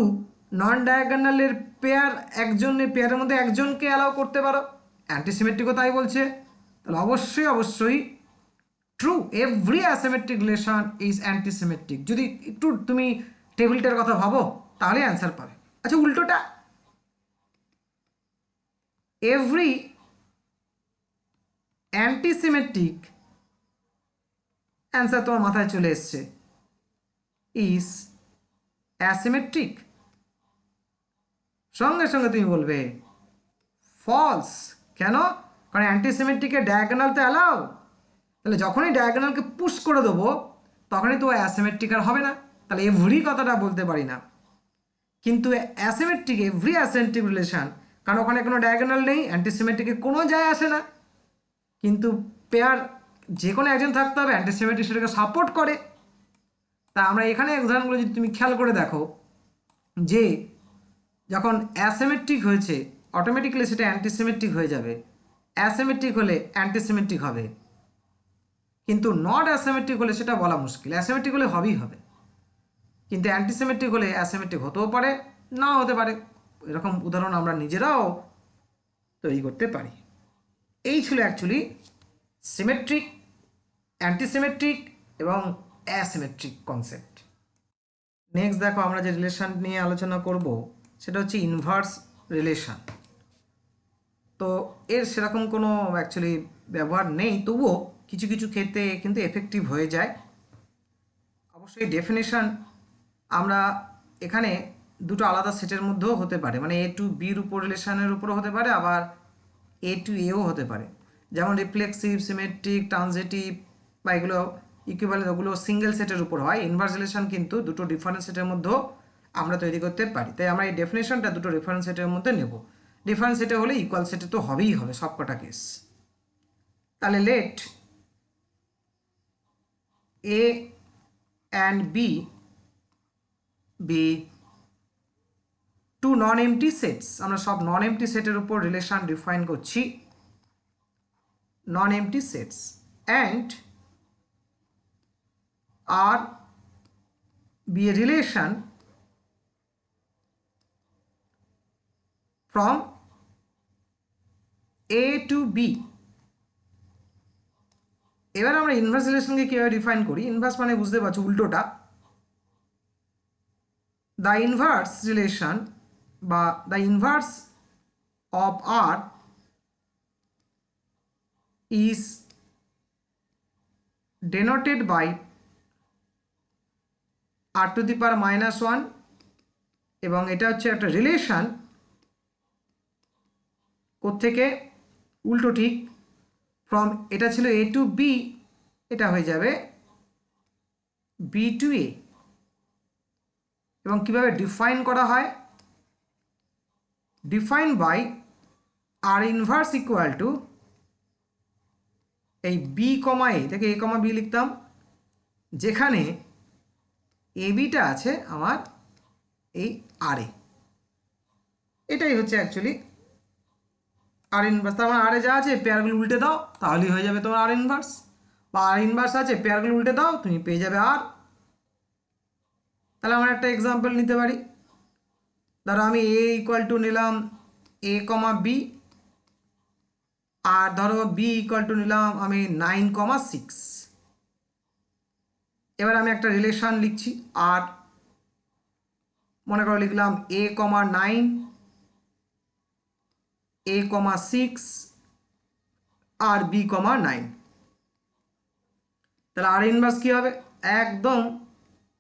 নন ডায়াগোনালের পেয়ার, একজনের পেয়ারের মধ্যে একজনকে অ্যালাউ করতে পারো, অ্যান্টিসিমেট্রিকও তাই বলছে। তাহলে অবশ্যই true, every asymmetric relation is antisymmetric. যদি একটু তুমি টেবিলটার কথা ভাবো তাহলে অ্যান্সার পাবে। আচ্ছা উল্টোটা, এভরি অ্যান্টিসিমেট্রিক, অ্যান্সার তোমার মাথায় চলে এসছে, ইজ অ্যাসিমেট্রিক। সঙ্গে সঙ্গে তুমি বলবে ফলস। কেন? কারণ অ্যান্টিসিমেট্রিকে ডায়াগোনাল তো অ্যালাউ, তাহলে যখনই ডায়াগোনালকে পুশ করে দেবো তখনই তো অ্যাসিমেট্রিক আর হবে না, তাহলে এভরি কথাটা বলতে পারি না। কিন্তু অ্যাসিমেট্রিক, এভরি অ্যাসিমেট্রিক রিলেশন, কারণ ওখানে কোনো ডায়াগোনাল নেই, অ্যান্টিসিমেট্রিকে কোনো যায় আসে না, কিন্তু পেয়ার যে কোনো একজন থাকতে হবে, অ্যান্টিসিমেট্রিক সেটাকে সাপোর্ট করে। তা আমরা এখানে উদাহরণগুলো যদি তুমি খেয়াল করে দেখো, যে যখন অ্যাসিমেট্রিক হয়েছে অটোমেটিক্যালি সেটা অ্যান্টিসিমেট্রিক হয়ে যাবে, অ্যাসিমেট্রিক হলে অ্যান্টিসিমেট্রিক হবে, কিন্তু নট অ্যাসিমেট্রিক হলে সেটা বলা মুশকিল। অ্যাসিমেট্রিক হলে হবেই হবে, কিন্তু অ্যান্টিসিমেট্রিক হলে অ্যাসিমেট্রিক হতেও পারে, নাও হতে পারে। এরকম উদাহরণ আমরা নিজেরাও তৈরি করতে পারি। এই ছিল অ্যাকচুয়ালি সিমেট্রিক, অ্যান্টিসিমেট্রিক এবং অ্যাসিমেট্রিক কনসেপ্ট। নেক্সট দেখো, আমরা যে রিলেশন নিয়ে আলোচনা করব সেটা হচ্ছে ইনভার্স রিলেশন। তো এর সেরকম কোনো অ্যাকচুয়ালি ব্যবহার নেই, তবুও কিছু কিছু ক্ষেত্রে কিন্তু এফেক্টিভ হয়ে যায়। অবশ্যই ডেফিনেশন আমরা এখানে দুটো আলাদা সেটের মধ্যেও হতে পারে, মানে এ টু বির উপর রিলেশনের উপরও হতে পারে, আবার এ টু এও হতে পারে। যেমন রিফ্লেক্সিভ, সিমেট্রিক, ট্রানজিটিভ বা এগুলো ইকুইভ্যালেন্ট, ওগুলো সিঙ্গেল সেটের উপর হয়। ইনভার্স রিলেশন কিন্তু দুটো ডিফারেন্ট সেটের মধ্যেও আমরা তৈরি করতে পারি। তাই আমরা এই ডেফিনেশনটা দুটো ডিফারেন্ট সেটের মধ্যে নেব। ডিফারেন্ট সেটে হলে ইকুয়াল সেটে তো হবেই হবে সবকটা কেস। তাহলে let A and B be two non empty sets. আমরা সব নন এমটি সেটের উপর রিলেশন ডিফাইন করছি, non empty sets, and R be a relation from A to B. এবার আমরা ইনভার্স রিলেশনকে কীভাবে ডিফাইন করি? ইনভার্স মানে বুঝতে পারছো উল্টোটা। দ্য ইনভার্স রিলেশন বা the inverse of R is denoted by r to the power -1, এবং এটা হচ্ছে একটা রিলেশন কোত্থেকে? উল্টো ঠিক, ফ্রম, এটা ছিল এ টু বি, এটা হয়ে যাবে বি টু এ। এবং কিভাবে ডিফাইন করা হয়? Define by R inverse equal to এই বি কমা এ, থেকে এ কমা বি লিখতাম, যেখানে এ বিটা আছে আমার এই আর এ। এটাই হচ্ছে অ্যাকচুয়ালি আর ইনভার্স। তার মানে আর এ যা আছে পেয়ারগুলো উল্টে দাও, তাহলেই হয়ে যাবে তোমার আর ইনভার্স। বা আর ইনভার্স আছে, পেয়ারগুলো উল্টে দাও, তুমি পেয়ে যাবে আর। তাহলে আমরা একটা এক্সাম্পল নিতে পারি। ধরো আমি এ ইকুয়াল টু নিলাম এ কমা বি, আর ধরো বি ইকুয়াল টু নিলাম আমি 9,6। এবার আমি একটা রিলেশন লিখছি, আর মনে করো লিখলাম এ কমা 9, এ কমা 6 আর বি কমা 9। তাহলে আর ইনভার্স কী হবে? একদম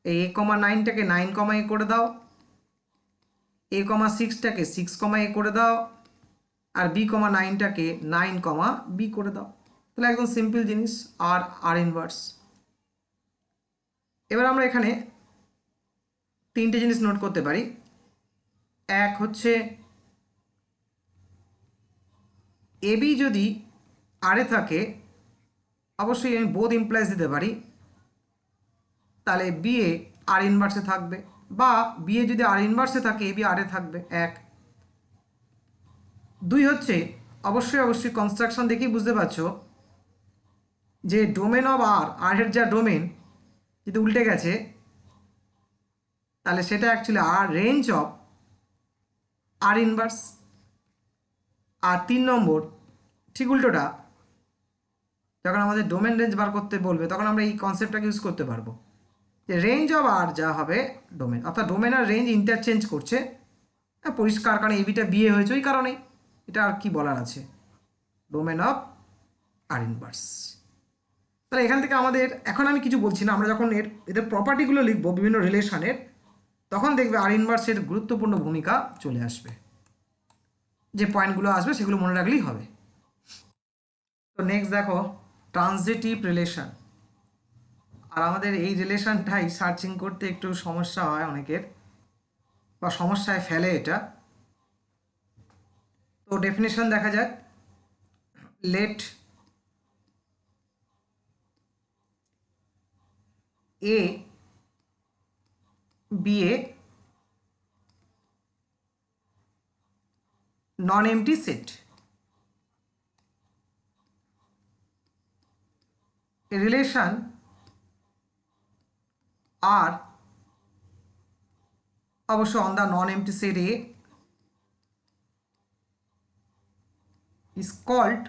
এই এ কমা 9টাকে 9 কমা এ করে দাও, এ কমা 6টাকে 6 কমা এ করে দাও, আর বি কমা 9টাকে 9 কমা বি করে দাও। তাহলে একদম সিম্পল জিনিস, আর আর ইনভার্স। এবার আমরা এখানে তিনটে জিনিস নোট করতে পারি। এক হচ্ছে এ বি যদি আরে থাকে, অবশ্যই আমি বোথ ইমপ্লাইজ দিতে পারি, তাহলে বি এ আর ইনভার্সে থাকবে, বা বি এ যদি আর ইনভার্সে থাকে এ বি আরে থাকবে। এক। দুই হচ্ছে অবশ্যই কনস্ট্রাকশন দেখেই বুঝতে পারছো যে ডোমেন অফ আর, আর এর যা ডোমেন যদি উল্টে গেছে, তাহলে সেটা actually R range of R inverse. আর 3 নম্বর ঠিক উল্টোটা, যখন আমাদের ডোমেন রেঞ্জ বার করতে বলবে তখন আমরা এই কনসেপ্টটাকে ইউজ করতে পারবো যে রেঞ্জ অফ আর যা হবে ডোমেন, অর্থাৎ ডোমেন আর রেঞ্জ ইন্টারচেঞ্জ করছে। পরিষ্কার, কারণ এবিটা বিয়ে হয়েছে ওই কারণেই, এটা আর কি বলার আছে, ডোমেন অফ আর ইনভার্স। তাহলে এখান থেকে আমাদের, এখন আমি কিছু বলছি না, আমরা যখন এদের প্রপার্টিগুলো লিখবো বিভিন্ন রিলেশনের, তখন দেখবে আর ইনভার্সের গুরুত্বপূর্ণ ভূমিকা চলে আসবে। যে পয়েন্টগুলো আসবে সেগুলো মনে রাখলেই হবে। তো নেক্সট দেখো ট্রানজিটিভ রিলেশন। আর আমাদের এই রিলেশনটাই সার্চিং করতে একটু সমস্যা হয় অনেকের, বা সমস্যায় ফেলে এটা। তো ডেফিনেশন দেখা যাক। Let A be a non empty set. a relation R অবশ্য on the non-empty set A is called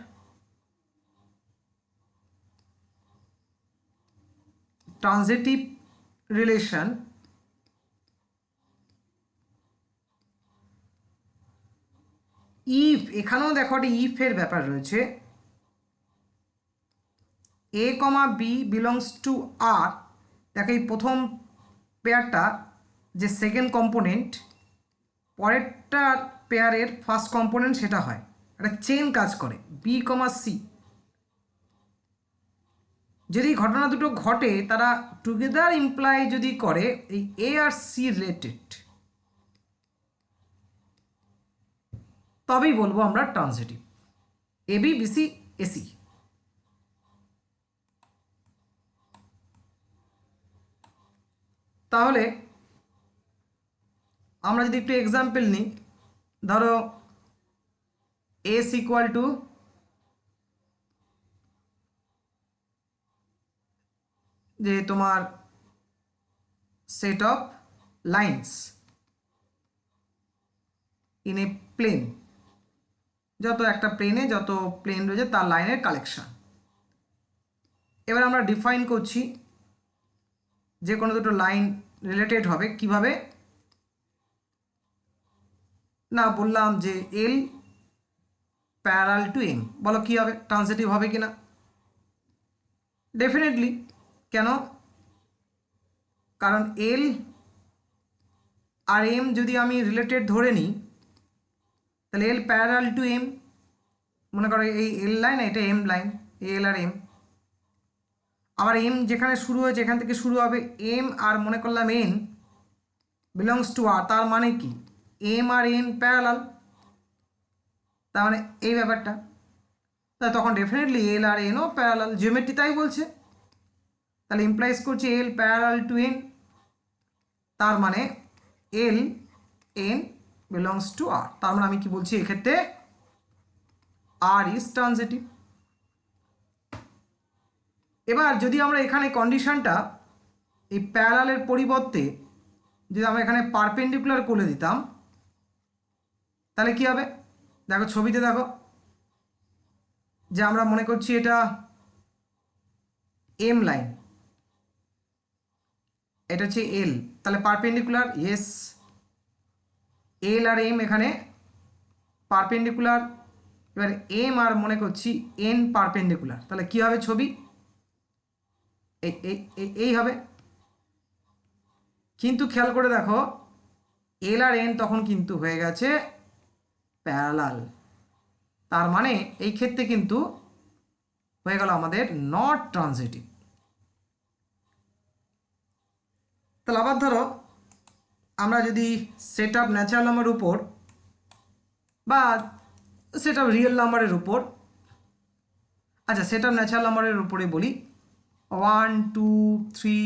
transitive relation if, এখানেও দেখো একটা if এর ব্যাপার রয়েছে, a, b belongs to R, দেখো এই প্রথম পেয়ারটা যে সেকেন্ড কম্পোনেন্ট, পরেরটার পেয়ারের ফার্স্ট কম্পোনেন্ট সেটা হয়, একটা চেন কাজ করে b, c। যদি ঘটনা দুটো ঘটে তারা টুগেদার ইমপ্লাই যদি করে এই এ আর সি রিলেটেড, তবেই বলবো আমরা ট্রানজিটিভ। এ বি বি সি এসি। তাহলে আমরা যদি একটু এক্সাম্পল নিই, ধরো এস ইকুয়াল টু যে তোমার set of lines in a plane, যত একটা প্লেনে যত প্লেন রয়েছে তার লাইনের কালেকশন। এবার আমরা ডিফাইন করছি যে কোনো দুটো লাইন রিলেটেড হবে কিভাবে, না বললাম যে এল প্যারালাল টু এম, বলো কি হবে, ট্রানজিটিভ হবে কিনা? ডেফিনেটলি। কেন? কারণ এল আর এম যদি আমি রিলেটেড ধরে নিই তাহলে এল প্যারালাল টু এম, মনে করো এই এল লাইন এটা এম লাইন, এল আর এম, আবার এম যেখানে শুরু হয়েছে এখান থেকে শুরু হবে এম, আর মনে করলাম এন বিলংস টু আর, তার মানে কি এম আর এন প্যারালাল, তার মানে এই ব্যাপারটা, তাহলে তখন ডেফিনেটলি এল আর এনও প্যারালাল, জিওমেট্রি তাই বলছে। তাহলে ইমপ্লাইজ করছে এল প্যারালাল টু এন, তার মানে এল এন বিলংস টু আর, তার মানে আমি কি বলছি এক্ষেত্রে আর ইজ ট্রানজিটিভ। এবার যদি আমরা এখানে কন্ডিশনটা এই প্যারালালের পরিবর্তে যদি আমরা এখানে পারপেন্ডিকুলার করে দিতাম তাহলে কি হবে? দেখো ছবিতে দেখো যে আমরা মনে করছি এটা এম লাইন, এটা হচ্ছে এল, তাহলে পারপেন্ডিকুলার, ইয়েস এল আর এম এখানে পারপেন্ডিকুলার, এবার এম আর মনে করছি এন পারপেন্ডিকুলার, তাহলে কি হবে ছবি এই হবে। কিন্তু খেয়াল করে দেখো এল আর এন তখন কিন্তু হয়ে গেছে প্যারালাল, তার মানে এই ক্ষেত্রে কিন্তু হয়ে গেল আমাদের নট ট্রানজিটিভ। তাহলে আবার ধরো আমরা যদি সেট অফ ন্যাচারাল নাম্বারের উপর বা সেট অফ রিয়েল নাম্বারের উপর, আচ্ছা সেট অফ ন্যাচারাল নাম্বারের উপরে বলি 1 2 3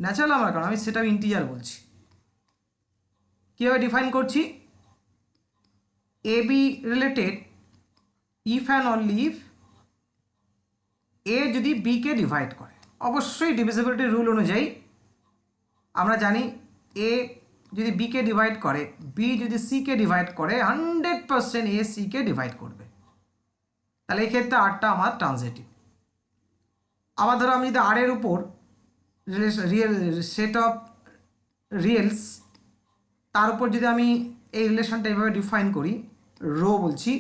ন্যাচারাল নাম্বার, কারণ আমি সেট অফ ইন্টিজার বলছি। কীভাবে ডিফাইন করছি? A B related if and only if A যদি বিকে ডিভাইড করে, অবশ্যই ডিভিজিবিলিটি রুল অনুযায়ী আমরা জানি এ যদি বিকে ডিভাইড করে, বি যদি সিকে ডিভাইড করে 100% এ সিকে ডিভাইড করবে, তাহলে এই ক্ষেত্রে আরটা আমার ট্রানজিটিভ। আবার ধরো আমি যদি আর এর উপর রিয়েল সেট অফ রিয়েলস, তার উপর যদি আমি এই রিলেশনটা এইভাবে ডিফাইন করি, রো বলছি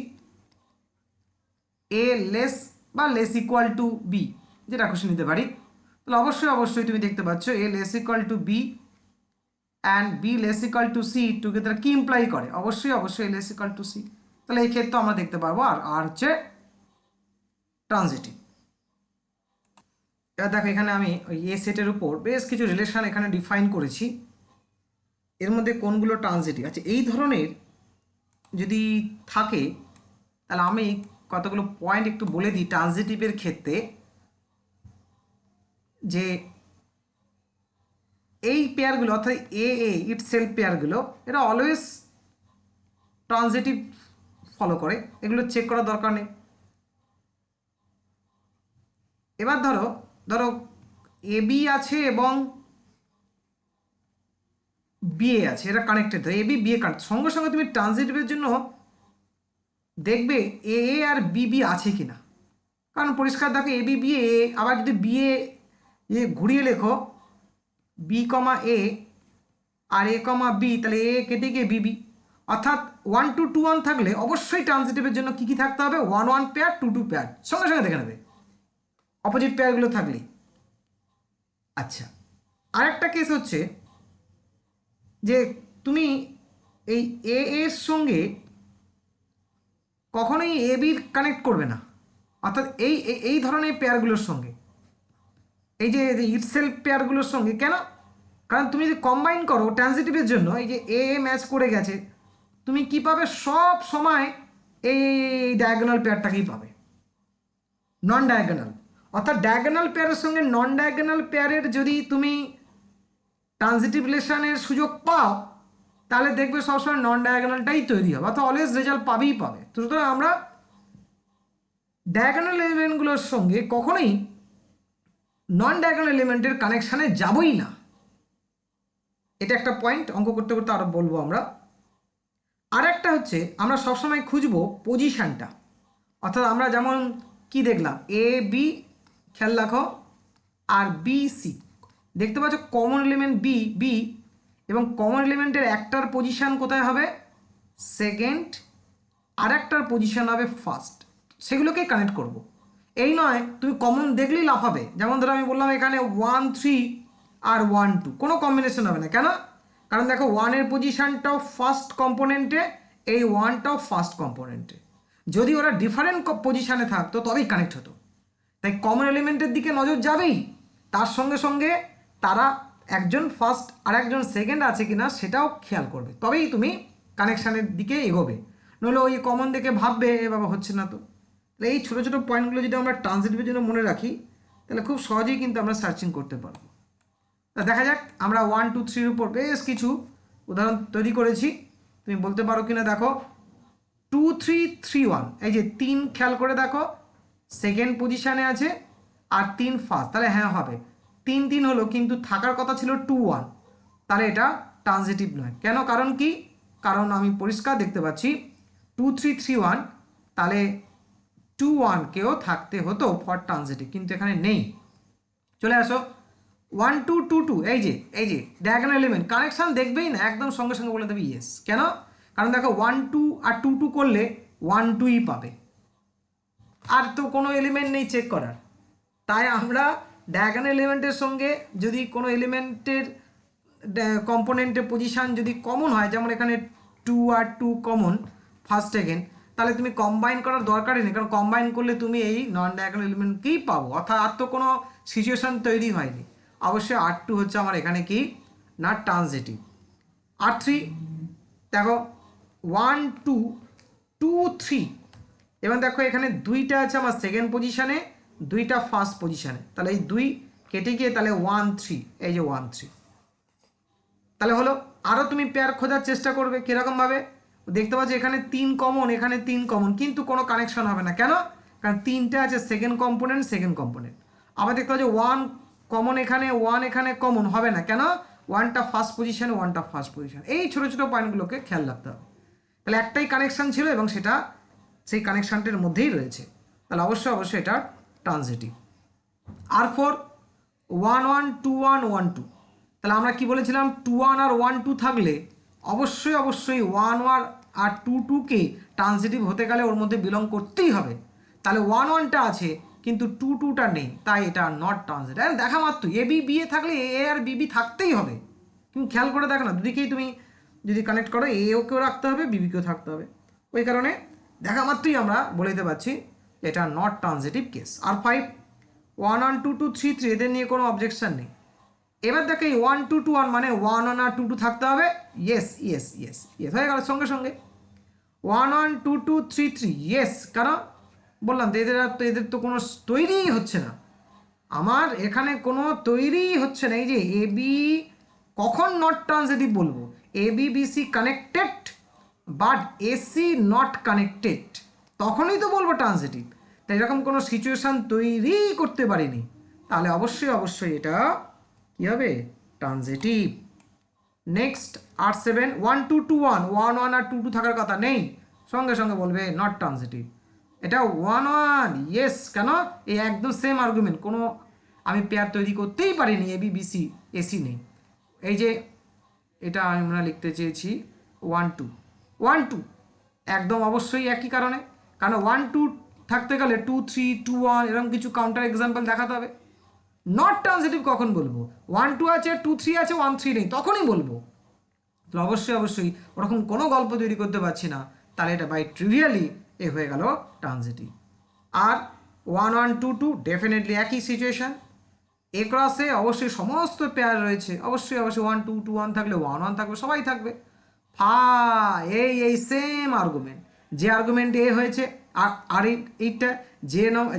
এ লেস বা লেস ইকুয়াল টু বি, যেটা খুশি নিতে পারি, তাহলে অবশ্যই তুমি দেখতে পাচ্ছ A less equal to B and B less equal to C together কি ইমপ্লাই করে? অবশ্যই লেস ইকুয়াল টু সি, তাহলে এই ক্ষেত্রে আমরা দেখতে পারবো আর হচ্ছে ট্রানজিটিভ। এবার দেখো এখানে আমি ওই এ সেটের উপর বেশ কিছু রিলেশন এখানে ডিফাইন করেছি, এর মধ্যে কোনগুলো ট্রানজিটিভ। আচ্ছা এই ধরনের যদি থাকে তাহলে আমি কতগুলো পয়েন্ট একটু বলে দিই ট্রানজিটিভের ক্ষেত্রে, যে এই পেয়ারগুলো অর্থাৎ এ ইটসেলফ পেয়ারগুলো এটা অলওয়েজ ট্রানজিটিভ ফলো করে, এগুলো চেক করার দরকার নেই। এবার ধরো ধরো এ বি আছে এবং বিএ আছে, এটা connected, A B BA connect, সঙ্গে সঙ্গে তুমি ট্রানজিটিভের জন্য দেখবে এ এ আর বি বি আছে কিনা, কারণ পরিষ্কার দেখো এ বি বি এ, আবার যদি বিএ ঘুরিয়ে লেখো বি কমা এ আর এ কমা বি, তাহলে এ কেটে গিয়ে বিবি, অর্থাৎ 1 2 2 1 থাকলে অবশ্যই ট্রানজিটিভের জন্য কী কী থাকতে হবে, 1 1 পেয়ার 2 2 পেয়ার, সঙ্গে সঙ্গে দেখে নেবে অপোজিট পেয়ারগুলো থাকলেই। আচ্ছা, আরেকটা কেস হচ্ছে যে তুমি এই এ এর সঙ্গে কখনোই এ বির কানেক্ট করবে না, অর্থাৎ এই এই ধরনের পেয়ারগুলোর সঙ্গে, এই যে ইটসেলফ পেয়ারগুলোর সঙ্গে। কেন? কারণ তুমি যদি কম্বাইন করো ট্রানজিটিভের জন্য, এই যে এ ম্যাচ করে গেছে, তুমি কি পাবে, সব সময় এই ডায়াগোনাল পেয়ারটাকেই পাবে, নন ডায়াগোনাল। অর্থাৎ ডায়াগোনাল পেয়ারের সঙ্গে নন ডায়াগোনাল পেয়ারের যদি তুমি ট্রানজিটিভ রিলেশনের সুযোগ পাও, তাহলে দেখবে সবসময় নন ডায়াগোনালটাই তৈরি হবে, অর্থাৎ অলওয়েজ রেজাল্ট পাবেই পাবে। তো সুতরাং আমরা ডায়াগোনাল এলিমেন্টগুলোর সঙ্গে কখনোই নন ডায়াগোনাল এলিমেন্টের কানেকশানে যাবই না, এটা একটা পয়েন্ট। অঙ্ক করতে করতে আরও বলবো আমরা। আর একটা হচ্ছে আমরা সবসময় খুঁজবো পজিশানটা, অর্থাৎ আমরা যেমন কি দেখলাম এ বি, খেয়াল রাখো, আর বি সি, দেখতে পাচ্ছ কমন এলিমেন্ট বি বি, এবং কমন এলিমেন্টের একটার পজিশান কোথায় হবে, সেকেন্ড, আর একটার পজিশান হবে ফার্স্ট, সেগুলোকেই কানেক্ট করব। এই নয় তুমি কমন দেখলেই লাফাবে, যেমন ধরো আমি বললাম এখানে 1 3 আর 1 2, কোনো কম্বিনেশন হবে না। কেন? কারণ দেখো 1-এর পজিশানটাও ফার্স্ট কম্পোনেন্টে, এই 1টাও ফার্স্ট কম্পোনেন্টে, যদি ওরা ডিফারেন্ট পজিশানে থাকতো তবেই কানেক্ট হতো। তাই কমন এলিমেন্টের দিকে নজর যাবেই, তার সঙ্গে সঙ্গে তারা একজন ফার্স্ট আর একজন সেকেন্ড আছে কিনা সেটাও খেয়াল করবে, তবেই তুমি কানেকশানের দিকে এগোবে। নইলে ওই কমন দেখে ভাববে এ বাবা হচ্ছে না তো। তাহলে এই ছোটো ছোটো পয়েন্টগুলো যদি আমরা ট্রানজিটিভের জন্য মনে রাখি, তাহলে খুব সহজেই কিন্তু আমরা সার্চিং করতে পারবো। তা দেখা যাক, আমরা 1 2 3-র উপর বেশ কিছু উদাহরণ তৈরি করেছি, তুমি বলতে পারো কিনা দেখো। 2 3 3 1, এই যে 3 খেয়াল করে দেখো সেকেন্ড পজিশানে আছে আর 3 ফার্স্ট, তাহলে হ্যাঁ হবে 3 3 হলো, কিন্তু থাকার কথা ছিল 2 1, তাহলে এটা ট্রানজিটিভ নয়। কেন? কারণ কি? কারণ আমি পরিষ্কার দেখতে পাচ্ছি 2 3 3 1, তাহলে 2 1কেও থাকতে হতো ফর ট্রানজিটিভ, কিন্তু এখানে নেই। চলে আসো 1 2 2 2, এই যে ডায়াগোনাল এলিমেন্ট, কানেকশান দেখবেই না, একদম সঙ্গে সঙ্গে বলে দেবে ইয়েস। কেন? কারণ দেখো 1 2 আর 2 2 করলে 1 2ই পাবে, আর তো কোনো এলিমেন্ট নেই চেক করার। তাই আমরা ডায়াগোনাল এলিমেন্টের সঙ্গে যদি কোনো এলিমেন্টের কম্পোনেন্টের পজিশান যদি কমন হয়, যেমন এখানে 2 আর 2 কমন ফার্স্ট সেকেন্ড, তাহলে তুমি কম্বাইন করার দরকারই নেই, কারণ কম্বাইন করলে তুমি এই নন ডায়াগোনাল এলিমেন্টকেই পাবো, অর্থাৎ আর তো কোনো সিচুয়েশান তৈরি হয়নি। অবশ্যই R2 হচ্ছে আমার এখানে কি না ট্রানজিটিভ। R3 দেখো 1 2 2 3, এবার দেখো এখানে 2টা আছে আমার সেকেন্ড পজিশানে, 2টা ফার্স্ট পজিশানে, তাহলে এই 2 কেটে গিয়ে তাহলে 1 3, এই যে 1 3, তাহলে হলো। আরও তুমি পেয়ার খোঁজার চেষ্টা করবে, কীরকমভাবে দেখতে পাচ্ছ এখানে 3 কমন, এখানে 3 কমন, কিন্তু কোনো কানেকশন হবে না। কেন? কারণ 3টে আছে সেকেন্ড কম্পোনেন্ট। আবার দেখতে পাচ্ছ 1 কমন এখানে, 1 এখানে কমন হবে না। কেন? 1টা ফার্স্ট পজিশানে, 1টা ফার্স্ট পজিশান। এই ছোটো ছোটো পয়েন্টগুলোকে খেয়াল রাখতে হবে। তাহলে একটাই কানেকশান ছিল এবং সেটা সেই কানেকশানটির মধ্যেই রয়েছে, তাহলে অবশ্যই এটা ট্রানজিটিভ। R4 1 1 2 1 1 2, তাহলে আমরা কি বলেছিলাম 2 1 আর 1 2 থাকলে অবশ্যই 1 1 আর 2 2কে ট্রানজিটিভ হতে গেলে ওর মধ্যে বিলং করতেই হবে। তাহলে 1 1টা আছে কিন্তু 2 2টা নেই, তাই এটা নট ট্রানজিটিভ। দেখা মাত্র এ বি বি এ থাকলে এ আর বি বি থাকতেই হবে। তুমি খেয়াল করে দেখো না, দুদিকেই তুমি যদি কানেক্ট করো এ ওকেও রাখতে হবে, বিবিকেও থাকতে হবে। ওই কারণে দেখা মাত্রই আমরা বলে দিতে পারছি এটা নট ট্রানজিটিভ কেস। R5 1 1 2 2 3 3, এদের নিয়ে কোনো অবজেকশন নেই। এবার দেখো এই 1 2 2 1 মানে 1 1 আর 2 2 থাকতে হবে, ইয়েস হয়ে গেল সঙ্গে সঙ্গে। 1 1 2 2 3 3, ইয়েস। কারণ বললাম তো এদের তো কোনো তৈরিই হচ্ছে না, আমার এখানে কোনো তৈরিই হচ্ছে না। এই যে এ বি কখন নট ট্রানজিটিভ বলবো, A B B C connected but AC not connected, তখনই তো বলবো ট্রানজিটিভ। তাই এরকম কোনো সিচুয়েশান তৈরি করতে পারিনি, তাহলে অবশ্যই অবশ্যই এটা কি হবে, ট্রানজিটিভ। নেক্সট R7 1 2 2 1 1 1 আর 2 2 থাকার কথা নেই, সঙ্গে সঙ্গে বলবে নট ট্রানজিটিভ। এটা 1 1 ইয়েস, কেন এই একদম সেম আর্গুমেন্ট, কোনো আমি পেয়ার তৈরি করতেই পারিনি, এবি বিসি এসি নেই। এই যে এটা আমরা লিখতে চেয়েছি 1 2 1 2 একদম অবশ্যই একই কারণে, কারণ 1 2 থাকতে গেলে 2 3 2 1 এরকম কিছু কাউন্টার এক্সাম্পল দেখাতে হবে। নট ট্রানজিটিভ কখন বলবো, 1 2 আছে 2 3 আছে 1 3 নেই, তখনই বলবো। তাহলে অবশ্যই অবশ্যই ওরকম কোনো গল্প তৈরি করতে পারছি না, তাহলে এটা বাই ট্রিভিয়ালি এ হয়ে গেল ট্রানজিটিভ। আর 1 1 2 2 ডেফিনেটলি একই সিচুয়েশন, এ ক্রসে অবশ্যই সমস্ত পেয়ার রয়েছে, অবশ্যই অবশ্যই 1 2 2 1 থাকলে 1 1 থাকবে, সবাই থাকবে। এই সেম আর্গুমেন্ট, যে আর্গুমেন্টে এ হয়েছে আর এইটা,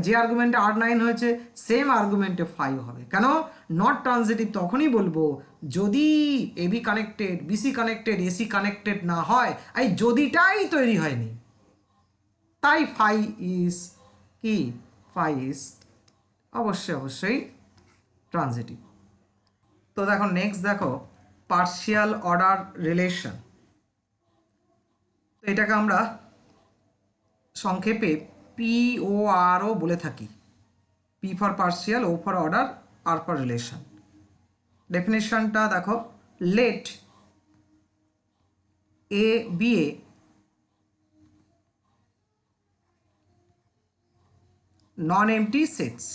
যে আর্গুমেন্টে R9 হয়েছে সেম আর্গুমেন্টে 5 হবে। কেন নট ট্রানজিটিভ তখনই বলবো যদি AB connected, BC connected, AC connected না হয়, এই যদিটাই তৈরি হয়নি, তাই 5 ইজ কি, 5 ইজ অবশ্যই অবশ্যই ট্রানজিটিভ। তো দেখো নেক্সট দেখো পার্শিয়াল অর্ডার রিলেশন। তো এটাকে আমরা সংক্ষেপে PORO বলে থাকি, P for partial, O for order, R for relation. ডেফিনেশনটা দেখো, let A be a non empty sets.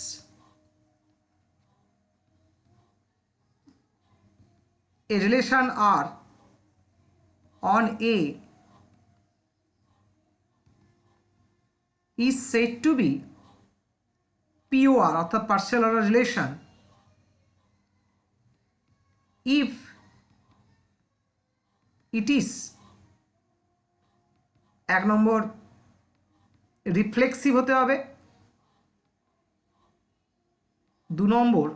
A relation R on A is said to be POR অর্থাৎ partial order relation if it is, এক নম্বর reflexive হতে হবে, 2 নম্বর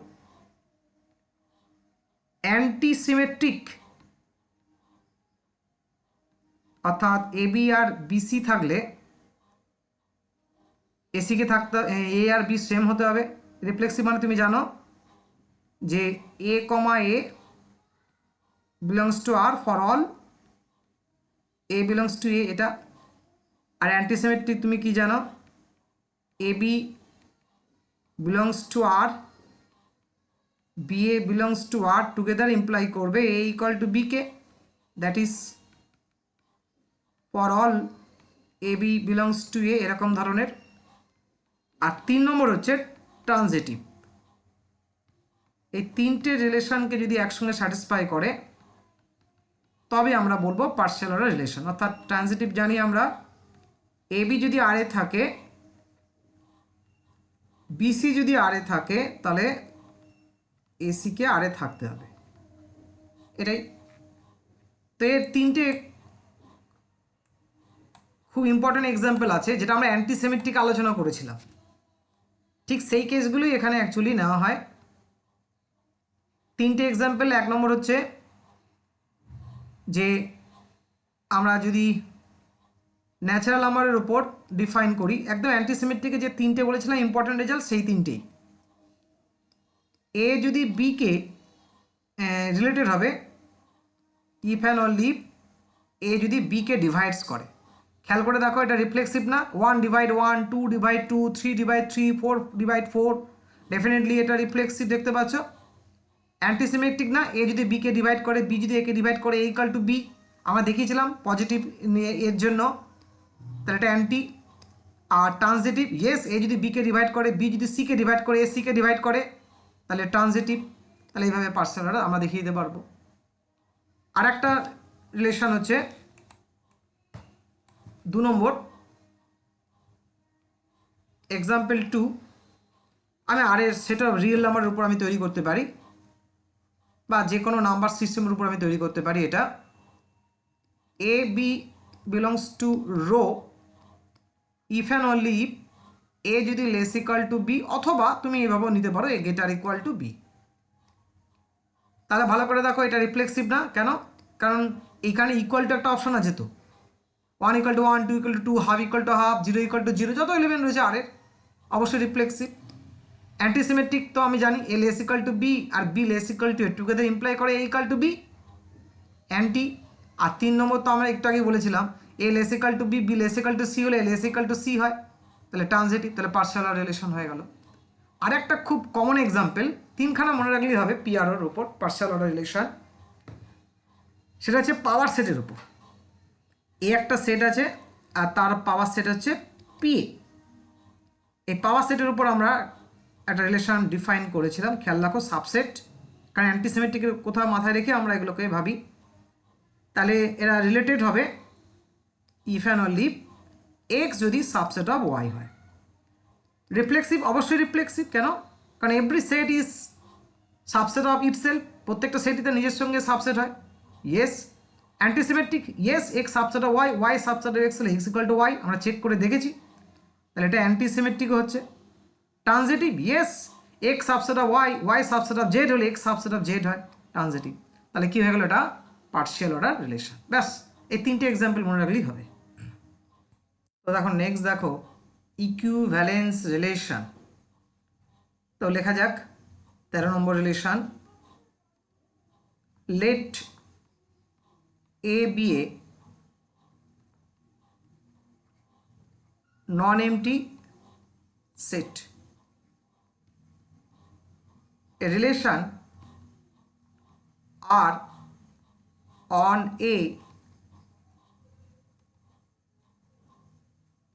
antisymmetric, অর্থাৎ AB আর BC থাকলে এসিকে থাকতে এ আর বি সেম হতে হবে। রিফ্লেক্সিভ মানে তুমি জানো যে A comma A belongs to R for all A belongs to A, এটা। আর অ্যান্টিসিমেট্রিক তুমি কি জানো, A B belongs to R, B A belongs to R, together imply করবে এ ইকুয়াল টু বি কে, that is for all A B belongs to A, এরকম ধরনের। আর 3 নম্বর হচ্ছে ট্রানজিটিভ। এই তিনটে রিলেশনকে যদি একসঙ্গে স্যাটিসফাই করে তবে আমরা বলবো পার্শিয়াল অর্ডার রিলেশন। অর্থাৎ ট্রানজিটিভ জানি আমরা, এবি যদি আর এ থাকে, বিসি যদি আর এ থাকে, তাহলে এসিকে আর এ থাকতে হবে, এটাই। তো এর তিনটে খুব ইম্পর্টেন্ট এক্সাম্পল আছে, যেটা আমরা অ্যান্টিসেমেট্রিক আলোচনা করেছিলাম, ঠিক সেই কেসগুলোই এখানে অ্যাকচুয়ালি নেওয়া হয়। তিনটে এক্সাম্পল, 1 নম্বর হচ্ছে যে আমরা যদি ন্যাচারাল নাম্বারের উপর ডিফাইন করি, একদম অ্যান্টিসিমেট্রিকে যে তিনটে বলেছিলাম ইম্পর্টেন্ট রেজাল্ট, সেই তিনটেই। এ যদি বি কে রিলেটেড হবে ইফ অ্যান্ড অনলি এ যদি বি কে ডিভাইডস করে। খেয়াল করে দেখো, এটা রিফ্লেক্সিভ না, 1 divide 1, 2 divide 2, 3 divide 3, 4 divide 4, definitely এটা রিফ্লেক্সিভ, দেখতে পাচ্ছ। অ্যান্টিসিমেট্রিক না, এ যদি বি কে ডিভাইড করে, বি যদি এ কে ডিভাইড করে, এ ইকুয়াল টু বি, আমরা দেখিয়েছিলাম পজিটিভ এর জন্য, তাহলে এটা অ্যান্টি। আর ট্রানজিটিভ, ইয়েস, এ যদি বি কে ডিভাইড করে, বি যদি সি কে ডিভাইড করে, এ সি কে ডিভাইড করে, তাহলে ট্রানজিটিভ। তাহলে এইভাবে পার্শিয়াল অর্ডার আমরা দেখিয়ে দিতে পারবো। আর একটা রিলেশন হচ্ছে 2 নম্বর, এক্সাম্পল 2, আমি আর এর সেট অফ রিয়েল নাম্বারের উপর আমি তৈরি করতে পারি, বা যে কোনো নাম্বার সিস্টেমের উপর আমি তৈরি করতে পারি। এটা A B belongs to rho if and only if A যদি লেস ইকুয়াল টু বি, অথবা তুমি এভাবেও নিতে পারো এ গ্রেটার ইকুয়াল টু বি। তাহলে ভালো করে দেখো, এটা রিফ্লেক্সিভ না, কেন? কারণ এইখানে ইকুয়াল টু একটা অপশন আছে, তো 1 equal to 1, 2 equal to 2, half equal to half, 0 equal to 0, যত এলিমেন্ট রয়েছে আর এর, অবশ্যই রিফ্লেক্সিভ। অ্যান্টিসিমেট্রিক তো আমি জানি A less equal to B আর B less equal to A together imply করে A equal to B anti. আর 3 নম্বর তো আমরা একটু আগে বলেছিলাম A less equal to B B less equal to C হলে A less equal to C হয়, তাহলে ট্রানজিটিভ, তাহলে পার্শিয়াল অর্ডার রিলেশন হয়ে গেল। আর একটা খুব কমন এক্সাম্পল, 3খানা মনে রাখলেই হবে পিআরওর উপর পার্শিয়াল অর্ডার রিলেশন, সেটা হচ্ছে পাওয়ার সেটের উপর। এ একটা সেট আছে আর তার পাওয়ার সেট হচ্ছে পিএ। এই পাওয়ার সেটের উপর আমরা একটা রিলেশন ডিফাইন করেছিলাম, খেয়াল রাখো সাবসেট, কারণ অ্যান্টিসিমেট্রিকের কোথাও মাথায় রেখে আমরা এগুলোকে ভাবি। তাহলে এরা রিলেটেড হবে ইফ অ্যান্ড অনলি এক্স যদি সাবসেট অফ ওয়াই হয়। রিফ্লেক্সিভ, অবশ্যই রিফ্লেক্সিভ, কেন? কারণ every set is subset of itself, প্রত্যেকটা সেটই তার নিজের সঙ্গে সাবসেট হয়। Yes. Antisymmetric, yes x subset of Y, Y subset of x হলে এক্স ইকুয়াল টু ওয়াই, আমরা চেক করে দেখেছি, তাহলে এটা অ্যান্টিসিমেট্রিক হচ্ছে। Transitive, yes x subset of Y, Y subset of z হলে এক্স সাবসেট অফ জেড হয়, transitive. তাহলে কী হয়ে গেল? এটা পার্শিয়াল অর্ডার রিলেশন। ব্যাস, এই 3টে এক্সাম্পল মনে রাখলেই হবে। তো দেখো নেক্সট দেখো ইকুইভ্যালেন্স রিলেশন। তো লেখা যাক 13 নম্বর relation, let A be a non empty set, a relation R on A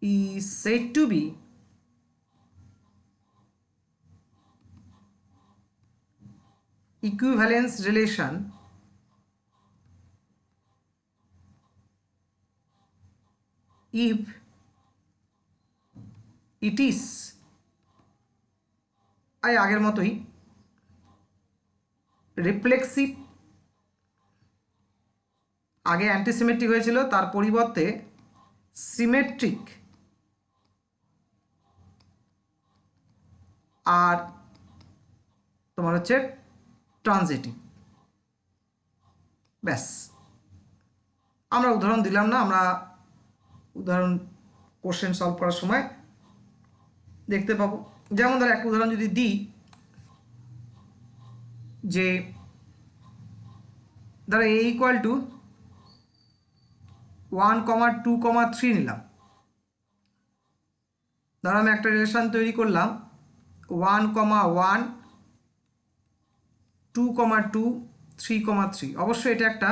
is said to be equivalence relation if it is আগের মতোই রিফ্লেক্সিভ, আগে অ্যান্টিসিমেট্রিক হয়েছিল তার পরিবর্তে সিমেট্রিক, আর তোমার হচ্ছে ট্রানজিটিভ। ব্যাস, আমরা উদাহরণ দিলাম না, আমরা উদাহরণ কোশ্চেন সলভ করার সময় দেখতে পাবো। যেমন ধর একটা উদাহরণ যদি দিই, যে ধরো এ ইকুয়াল টু 1,2,3 নিলাম। ধরো আমি একটা রিলেশন তৈরি করলাম 1,1, 2,2, 3,3। অবশ্যই এটা একটা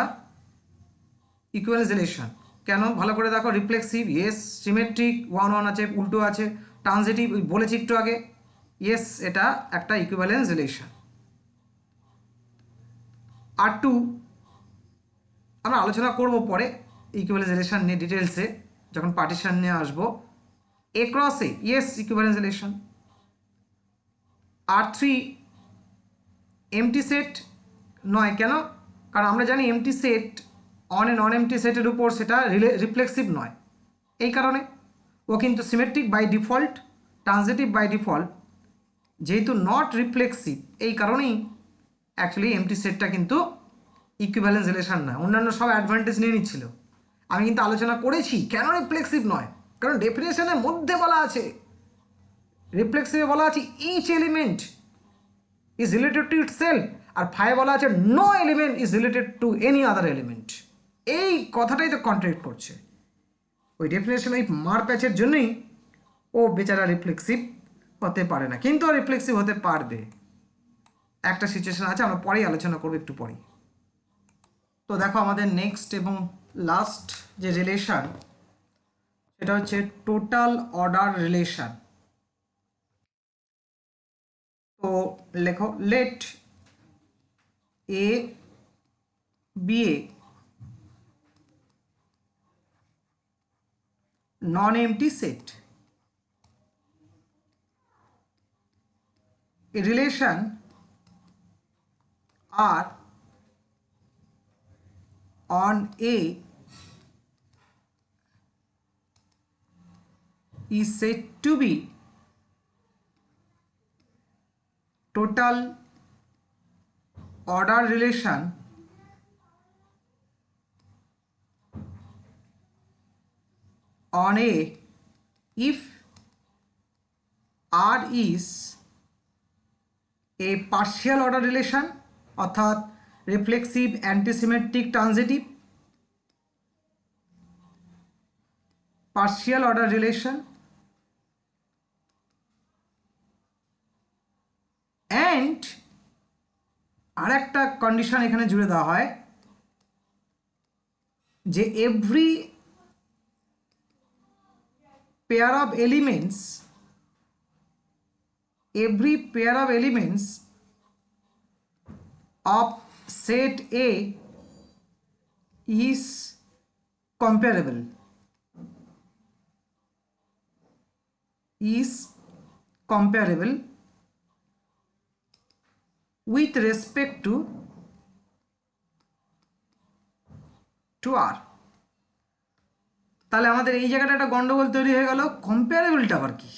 ইকুইভ্যালেন্স রিলেশন। কেন? ভালো করে দেখো, রিফ্লেক্সিভ, ইয়েস। সিমেট্রিক, 1,1 আছে, উল্টো আছে। ট্রানজিটিভ, বলেছি একটু আগে, ইয়েস এটা একটা ইকুইভ্যালেন্স রিলেশন। আর টু আমরা আলোচনা করব পরে ইকুইভ্যালেন্স রিলেশন নিয়ে ডিটেলসে, যখন পার্টিশন নিয়ে আসবো। A cross A, yes equivalence relation. আর থ্রি এমটি সেট নয়, কেন? কারণ আমরা জানি empty set on a non empty সেটের উপর সেটা রিফ্লেক্সিভ নয়, এই কারণে ও কিন্তু symmetric by default, transitive by default, যেহেতু নট রিফ্লেক্সিভ, এই কারণেই অ্যাকচুয়ালি এমটি সেটটা কিন্তু ইকুইভ্যালেন্স রিলেশন না। অন্যান্য সব অ্যাডভান্টেজ নিয়ে নিচ্ছিল। আমি কিন্তু আলোচনা করেছি কেন রিফ্লেক্সিভ নয়, কারণ ডেফিনেশনের মধ্যে বলা আছে, রিফ্লেক্সিভে বলা আছে each element is related to itself, আর ফাইভ বলা আছে no element is related to any other element. এই কথাটাই তো কন্ট্রাডিক্ট করছে। ওই ডেফিনেশন, ওই মার প্যাচের জন্যই ও বেচারা রিফ্লেক্সিভ হতে পারে না, কিন্তু রিফ্লেক্সিভ হতে পারবে। একটা সিচুয়েশন আছে, আমরা পরেই আলোচনা করবো, একটু পরেই। তো দেখো আমাদের নেক্সট এবং লাস্ট যে রিলেশন, সেটা হচ্ছে টোটাল অর্ডার রিলেশন। তো লেখো let A be a non-empty set, a relation R on A is said to be total order relation on A if R is a partial order relation অর্থাৎ reflexive antisymmetric transitive, partial order relation and আর একটা condition এখানে জুড়ে দেওয়া হয় যে every pair of elements of set A is comparable with respect to R. তাহলে আমাদের এই জায়গাটা একটা গন্ডগোল তৈরি হয়ে গেল। কম্পারেবলটা আবার কি?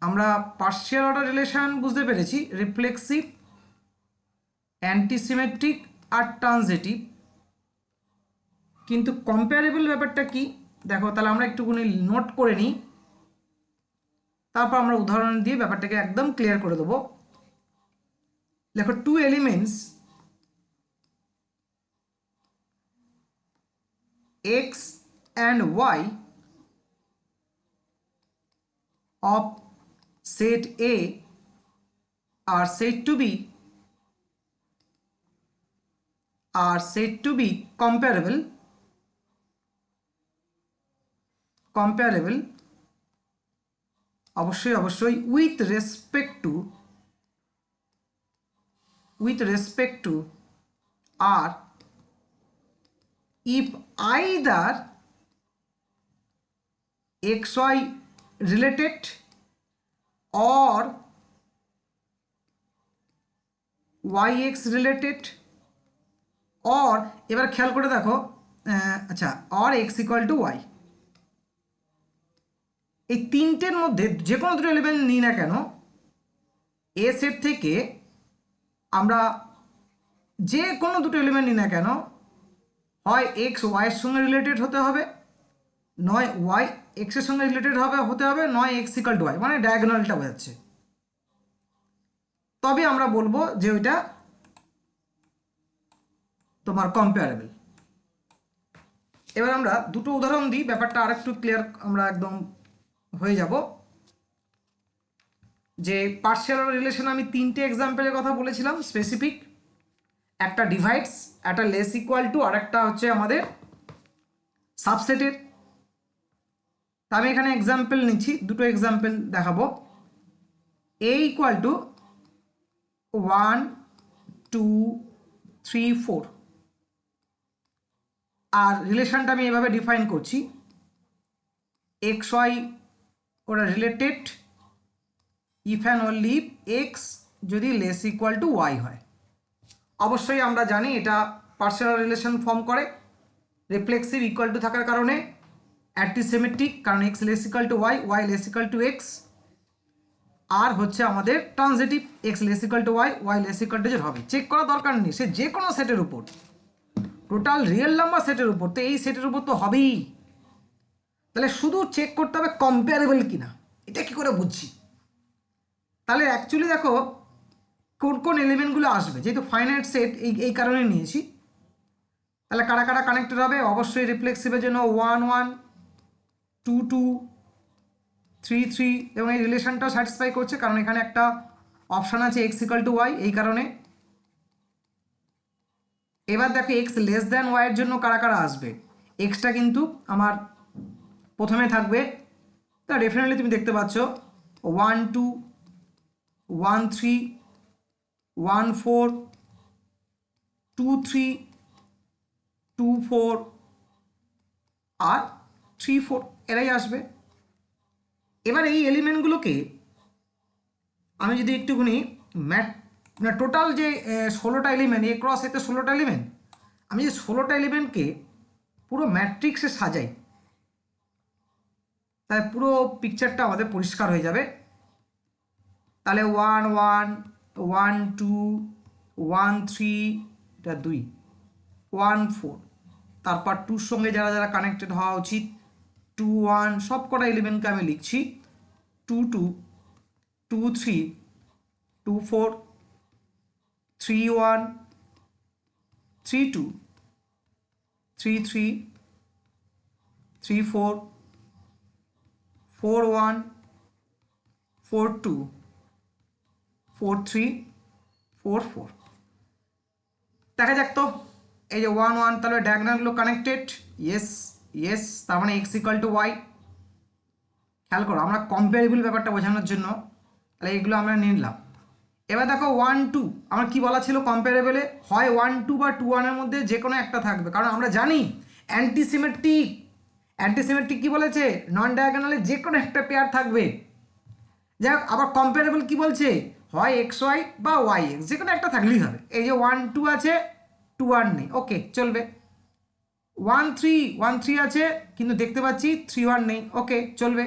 আমরা পার্শিয়াল অর্ডার রিলেশন বুঝতে পেরেছি, রিফ্লেক্সিভ, অ্যান্টিসিমেট্রিক আর ট্রানজিটিভ, কিন্তু কম্পারেবল ব্যাপারটা কি দেখো। তাহলে আমরা একটুখানি নোট করে নিই, তারপর আমরা উদাহরণ দিয়ে ব্যাপারটাকে একদম ক্লিয়ার করে দেবো। দেখো, two elements x and y of set A are said to be comparable অবশ্যই with respect to R if either xy related or yx related or, এবার খেয়াল করে দেখো, আচ্ছা, or x equal to y, এই তিনটের মধ্যে যে কোনো দুটো এলিমেন্ট নিই না কেন, এ সেট থেকে আমরা যে কোনো দুটো এলিমেন্ট নিই না কেন, হয় এক্স ওয়াইয়ের সঙ্গে রিলেটেড হতে হবে, নয় ওয়াই এক্সের সঙ্গে রিলেটেড হতে হবে, নয় এক্স ইকাল টু ওয়াই, মানে ডায়াগোনালটা বোঝাচ্ছে। তবে আমরা বলবো যে ওইটা তোমার কম্পারেবল। এবার আমরা দুটো উদাহরণ দিই, ব্যাপারটা আরেকটু ক্লিয়ার আমরা একদম হয়ে যাব। যে পার্শিয়াল রিলেশন আমি তিনটে এক্সাম্পলের কথা বলেছিলাম স্পেসিফিক, একটা ডিভাইডস, একটা লেস ইকুয়াল টু, আর একটা হচ্ছে আমাদের সাবসেটের। তা আমি এখানে এক্সাম্পল নিচ্ছি, দুটো এক্সাম্পল দেখাবো। এ ইকুয়াল টু 1 2 3 4, আর রিলেশনটা আমি এভাবে ডিফাইন করছি, এক্স ওয়াই ওরা related if and only if X যদি লেস ইকুয়াল টু ওয়াই হয়। অবশ্যই আমরা জানি এটা পার্সোনাল রিলেশন ফর্ম করে, রিফ্লেক্সিভ ইকুয়াল টু থাকার কারণে, অ্যান্টিসিমেট্রিক কারণ X less equal to Y, Y less equal to X, আর হচ্ছে আমাদের transitive, X less equal to Y, Y less equal to Z হবে। চেক করার দরকার নেই, সে যে কোনো সেটের উপর, টোটাল রিয়েল নাম্বার সেটের উপর, তো এই সেটের উপর তো হবেই। তাহলে শুধু চেক করতে হবে কম্পারেবল কিনা, এটা কি করে বুঝছি? তাহলে অ্যাকচুয়ালি দেখো কোন কোন এলিমেন্টগুলো আসবে, যেহেতু ফাইনাইট সেট এই কারণে নিয়েছি। তাহলে কারা কারা কানেক্টেড হবে? অবশ্যই রিফ্লেক্সিভের জন্য 1 1 2 2 3 3, এবং এই রিলেশনটাও স্যাটিসফাই করছে কারণ এখানে একটা অপশান আছে এক্স ইকাল টু ওয়াই, এই কারণে। এবার দেখো এক্স লেস দ্যান ওয়াইয়ের জন্য কারা কারা আসবে। এক্সটা কিন্তু আমার প্রথমে থাকবে, তা ডেফিনেটলি তুমি দেখতে পাচ্ছ 1 2 1 3 1 4 2 3 2 4 আর 3 4, এরাই আসবে। এবার এই এলিমেন্টগুলোকে আমি যদি একটুখানি টোটাল যে 16টা এলিমেন্ট, এ ক্রস এতে 16টা এলিমেন্ট, আমি যে 16টা এলিমেন্টকে পুরো ম্যাট্রিক্সে সাজাই, তাহলে পুরো পিকচারটা আমাদের পরিষ্কার হয়ে যাবে। তাহলে 1 1 1 2 1 3, এটা 2 1 4, তারপর 2র সঙ্গে যারা যারা কানেক্টেড হওয়া উচিত 2 1, সব কটা এলিমেন্টকে আমি লিখছি 2 2 2 3 2 4, 3 1, 3 2, 3 3, 3 4, 4 1, 4 2, 4 3, 4 4। দেখা যাক তো এই যে 1 1, তাহলে ডায়াগোনালগুলো কানেক্টেড, ইয়েস ইয়েস, তার মানে x ইকুয়াল টু ওয়াই। খেয়াল করো, আমরা কম্পারেবল ব্যাপারটা বোঝানোর জন্য তাহলে এগুলো আমরা নিলাম। এবার দেখো 1 2, আমার কি বলা ছিল কম্পারেবলে, হয় 1 2 বা 2 1 এর মধ্যে যে কোনো একটা থাকবে, কারণ আমরা জানি অ্যান্টিসিমেট্রিক। অ্যান্টিসিমেট্রিক কি বলেছে, নন ডায়াগোনালে যে কোনো একটা পেয়ার থাকবে। যাই হোক, আবার কম্পারেবল কি বলছে, হয় এক্স ওয়াই বা ওয়াই এক্স, যে কোনো একটা থাকলেই হবে। এই যে 1 2 আছে, 2 1 নেই, ওকে চলবে। 1 3 1 3 আছে, কিন্তু দেখতে পাচ্ছি 3 1 নেই, ওকে চলবে।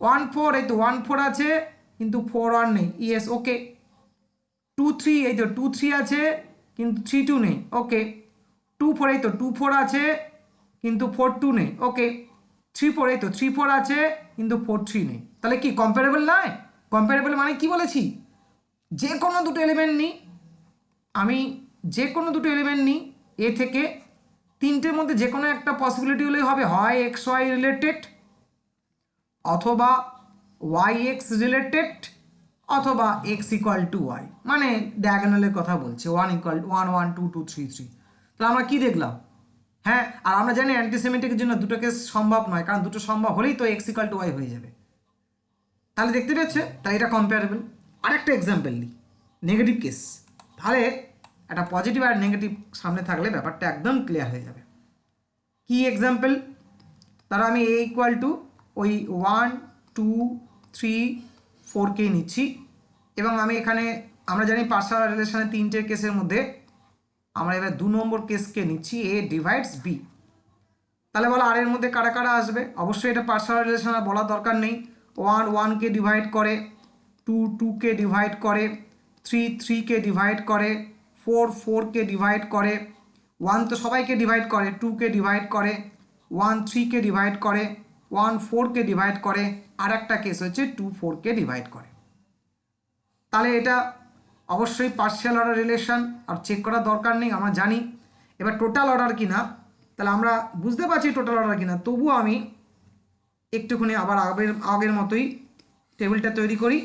1 4, এই তো 1 4 আছে, কিন্তু 4 1 নেই, ইয়েস ওকে। 2 3, এই তো 2 3 আছে, কিন্তু 3 2 নেই, ওকে। 2 4, এই তো 2 4 আছে, কিন্তু 4 2 নেই, ওকে। 3 4, এই তো 3 4 আছে, কিন্তু 4 3 নেই। তাহলে কি কম্পারেবল নয়? কম্পারেবল মানে কি বলেছি, যে কোনো দুটো এলিমেন্ট নিই, আমি যে কোনো দুটো এলিমেন্ট নিই, এ থেকে তিনটের মধ্যে যে কোনো একটা পসিবিলিটি হলেই হবে, হয় এক্স ওয়াই রিলেটেড, অথবা ওয়াই এক্স রিলেটেড, অথবা এক্স ইকুয়াল টু ওয়াই, মানে ডায়াগোনালের কথা বলছে, 1 ইকুয়াল 1 1 2 2 3 3। তাহলে আমরা কি দেখলাম, হ্যাঁ, আর আমরা জানি অ্যান্টিসেমিটিকের জন্য দুটো কেস সম্ভব নয়, কারণ দুটো সম্ভব হলেই তো এক্স ইকুয়াল টু ওয়াই হয়ে যাবে। তাহলে দেখতে পেয়েছে, তাই এটা কম্পারেবল। আরেকটা এক্সাম্পল নিই, নেগেটিভ কেস। তাহলে একটা পজিটিভ আর নেগেটিভ সামনে থাকলে ব্যাপারটা একদম ক্লিয়ার হয়ে যাবে। কি এক্সাম্পল, তারা আমি এ ইকুয়াল টু ওই 1 2 3 4কে নিচ্ছি, এবং আমি এখানে, আমরা জানি পার্সোনাল রিলেশনের তিনটে কেসের মধ্যে আমরা এবার 2 নম্বর কেসকে নিচ্ছি, এ ডিভাইডস বি। তাহলে বলো আর এর মধ্যে কারা কারা আসবে, অবশ্যই এটা পার্সোনাল রিলেশন আর বলার দরকার নেই। 1 1কে ডিভাইড করে, 2 2কে ডিভাইড করে, 3 3কে ডিভাইড করে, 4 4কে ডিভাইড করে, 1 তো সবাইকে ডিভাইড করে, 2কে ডিভাইড করে, 1 3কে ডিভাইড করে, 1 4কে ডিভাইড করে, আর একটা কেস হচ্ছে 2 4কে ডিভাইড করে। তাহলে এটা অবশ্যই পার্শিয়াল অর্ডার রিলেশন, আর চেক করার দরকার নেই, আমরা জানি। এবার টোটাল অর্ডার কিনা, তাহলে আমরা বুঝতে পারছি টোটাল অর্ডার কিনা, তবুও আমি একটুখানি আবার আগের মতোই টেবিলটা তৈরি করি।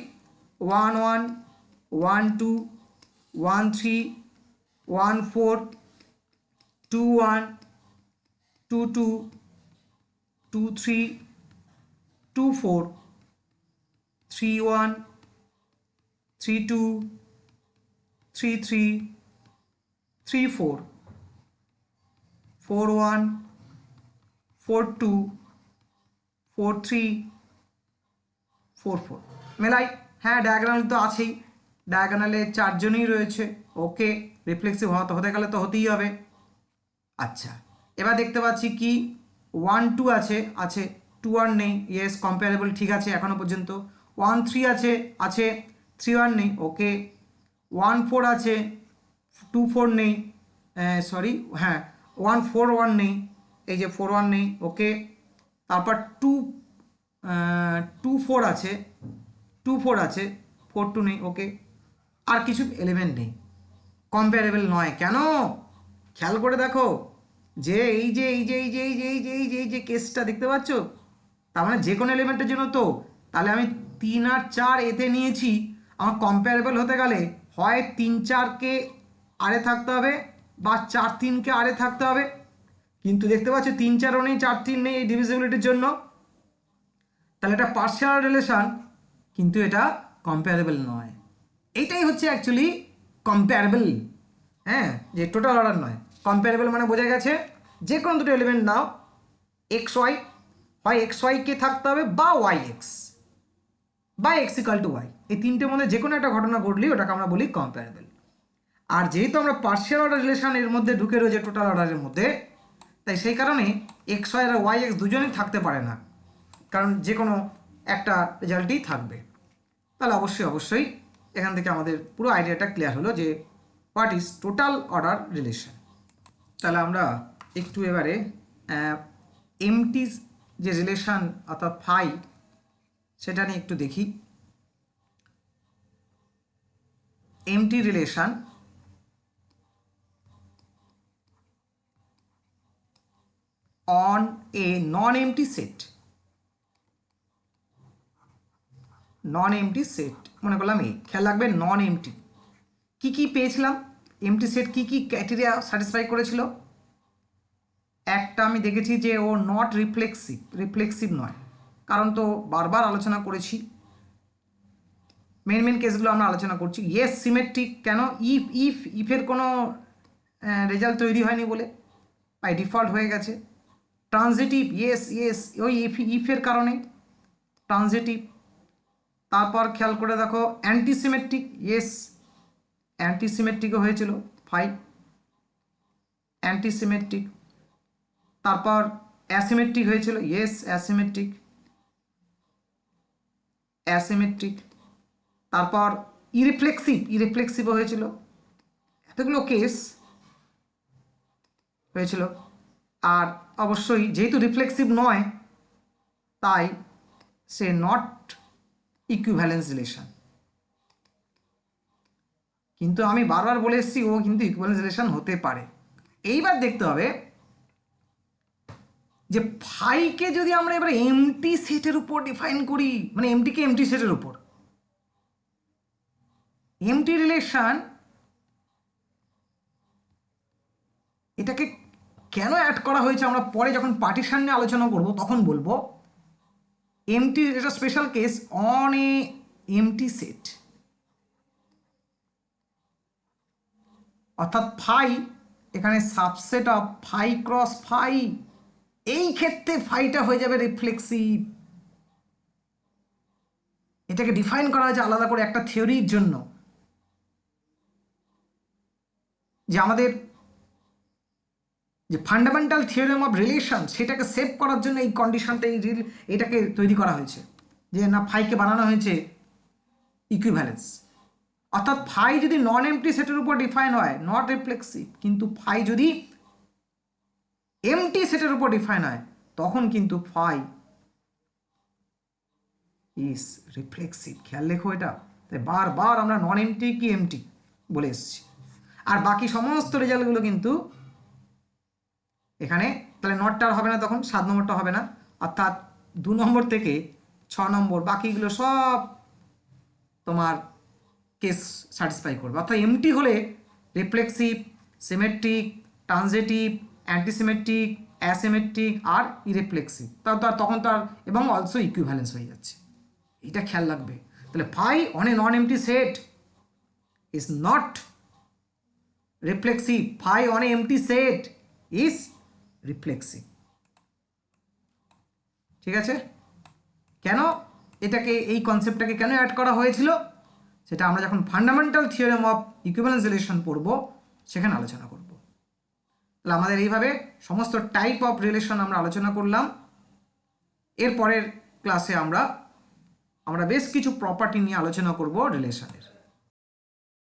1 1 1 2 1 3 1 4 2 1 2 2 2 3 2 4 3 1 3 2 3 3 3 4 4 1 4 2 4 3 4 4। মেলাই, হ্যাঁ ডায়াগোনাল তো আছেই, ডায়াগোনালে চারজনই রয়েছে, ওকে। রিফ্লেক্সিভ হতে গেলে তো হতেই হবে। আচ্ছা, এবার দেখতে পাচ্ছি কি 1 2 আছে, 2 1 নেই, ইয়েস কম্পারেবল, ঠিক আছে এখনো পর্যন্ত। 1 3 আছে, 3 1 নেই, ওকে। 1 4 আছে, 2 4 নেই, সরি হ্যাঁ 1 4 1 নেই, এই যে 4 1 নেই, ওকে। তারপর 2 2 4 আছে, 2 4 আছে, 4 2 নেই, ওকে। আর কিছু এলিমেন্ট নেই, কম্পারেবল নয়। কেন, খেয়াল করে দেখো, যে এই যে এই যে এই যে এই যে এই যে এই যে এই যে কেসটা দেখতে পাচ্ছ, তার মানে যে কোনো এলিমেন্টের জন্য তো, তাহলে আমি 3 আর 4 এতে নিয়েছি, আমার কম্পারেবল হতে গেলে হয় 3 4কে আরে থাকতে হবে, বা 4 3কে আরে থাকতে হবে। কিন্তু দেখতে পাচ্ছ 3 4ও নেই, 4 3 নেই এই ডিভিজিবিলিটির জন্য, তাহলে এটা পার্শিয়াল রিলেশন, কিন্তু এটা কম্পারেবল নয়। এইটাই হচ্ছে অ্যাকচুয়ালি কম্পারেবল, হ্যাঁ, যে টোটাল অর্ডার নয়। কম্পারেবল মানে বোঝা গেছে, যে কোনো দুটো এলিমেন্ট নাও, এক্স ওয়াই, হয় এক্স ওয়াইকে থাকতে হবে, বা ওয়াই এক্স, বা এক্স ইকাল টু ওয়াই, এই তিনটের মধ্যে যে কোনো একটা ঘটনা ঘটলেই ওটাকে আমরা বলি কম্পারেবল। আর যেহেতু আমরা পার্শিয়াল অর্ডার রিলেশন এর মধ্যে ঢুকে রয়েছে টোটাল অর্ডারের মধ্যে, তাই সেই কারণে এক্স ওয়াই আর ওয়াই এক্স দুজনেই থাকতে পারে না, কারণ যে কোনো একটা রেজাল্টই থাকবে। তাহলে অবশ্যই অবশ্যই এখান থেকে আমাদের পুরো আইডিয়াটা ক্লিয়ার হলো যে what is total order relation. তাহলে আমরা একটু এবারে এমটি যে রিলেশন অর্থাৎ ফাই, সেটা নিয়ে একটু দেখি। empty relation on a non-empty set, non-empty set মনে করলাম এই, খেয়াল রাখবে নন এমটি কি কি পেয়েছিলাম, এমটি সেট কি কি ক্রাইটেরিয়া স্যাটিসফাই করেছিল। একটা আমি দেখেছি যে ও নট রিফ্লেক্সিভ, রিফ্লেক্সিভ নয়, কারণ তো বারবার আলোচনা করেছি, মেন কেসগুলো আমরা আলোচনা করছি। ইয়েস সিমেট্রিক, কেন, ইফের কোনো রেজাল্ট তৈরি হয়নি বলে বাই ডিফল্ট হয়ে গেছে। ট্রানজিটিভ, ইয়েস ওই ইফের কারণে ট্রানজিটিভ। তারপর খেয়াল করে দেখো অ্যান্টিসিমেট্রিক, ইয়েস অ্যান্টিসিমেট্রিকও হয়েছিল 5, অ্যান্টিসিমেট্রিক। তারপর অ্যাসিমেট্রিক হয়েছিল, ইয়েস অ্যাসিমেট্রিক, অ্যাসিমেট্রিক। তারপর ইরিফ্লেক্সিভও হয়েছিল। এতগুলো কেস হয়েছিল। আর অবশ্যই যেহেতু রিফ্লেক্সিভ নয় তাই সে নট ইকুইভ্যালেন্স রিলেশন। কিন্তু আমি বারবার বলে এসেছি ও কিন্তু ইকুইভ্যালেন্স রিলেশন হতে পারে। এইবার দেখতে হবে যে ফাইকে যদি আমরা এবার এমটি সেটের উপর ডিফাইন করি, মানে এমটিকে এমটি সেটের উপর, এমটি রিলেশন এটাকে কেন অ্যাড করা হয়েছে আমরা পরে যখন পার্টিশন নিয়ে আলোচনা করব তখন বলবো। এমটি এটা special case on a empty set, অর্থাৎ ফাই এখানে subset of phi cross phi, এই ক্ষেত্রে ফাইটা হয়ে যাবে রিফ্লেক্সিভ। এটাকে ডিফাইন করা হয়েছে আলাদা করে একটা থিওরির জন্য, যে আমাদের যে ফান্ডামেন্টাল থিওরেম অফ রিলেশন সেটাকে সেভ করার জন্য এই কন্ডিশনটা এটাকে তৈরি করা হয়েছে, যে না ফাইকে বানানো হয়েছে ইকুইভ্যালেন্স। অর্থাৎ ফাই যদি নন এমটি সেটের উপর ডিফাইন হয় নট রিফ্লেক্সিভ, কিন্তু ফাই যদি এমটি সেটের উপর ডিফাইন হয় তখন কিন্তু ফাই ইজ রিফ্লেক্সিভ। খেয়াল রেখো এটা, তাই বারবার আমরা নন এমটি কি এমটি বলে এসেছি। আর বাকি সমস্ত রেজাল্টগুলো কিন্তু এখানে তাহলে নটটা হবে না, তখন 7 নম্বরটা হবে না, অর্থাৎ 2 নম্বর থেকে 6 নম্বর বাকিগুলো সব তোমার কেস স্যাটিসফাই করবে। অর্থাৎ এমটি হলে reflexive, symmetric, transitive, antisymmetric, asymmetric আর ইরিফ্লেক্সিভ, তখন তো আর এবং অলসো ইকুইভ্যালেন্স হয়ে যাচ্ছে। এটা খেয়াল রাখবে। তাহলে phi on a non empty set is not reflexive, phi on a empty set is reflexive. ঠিক আছে? কেন এটাকে, এই কনসেপ্টটাকে কেন অ্যাড করা হয়েছিল সেটা আমরা যখন fundamental theorem of equivalence relation পড়ব সেখানে আলোচনা করব। তাহলে আমাদের এইভাবে সমস্ত টাইপ অফ রিলেশন আমরা আলোচনা করলাম। এর পরের ক্লাসে আমরা বেশ কিছু প্রপার্টি নিয়ে আলোচনা করব রিলেশনের।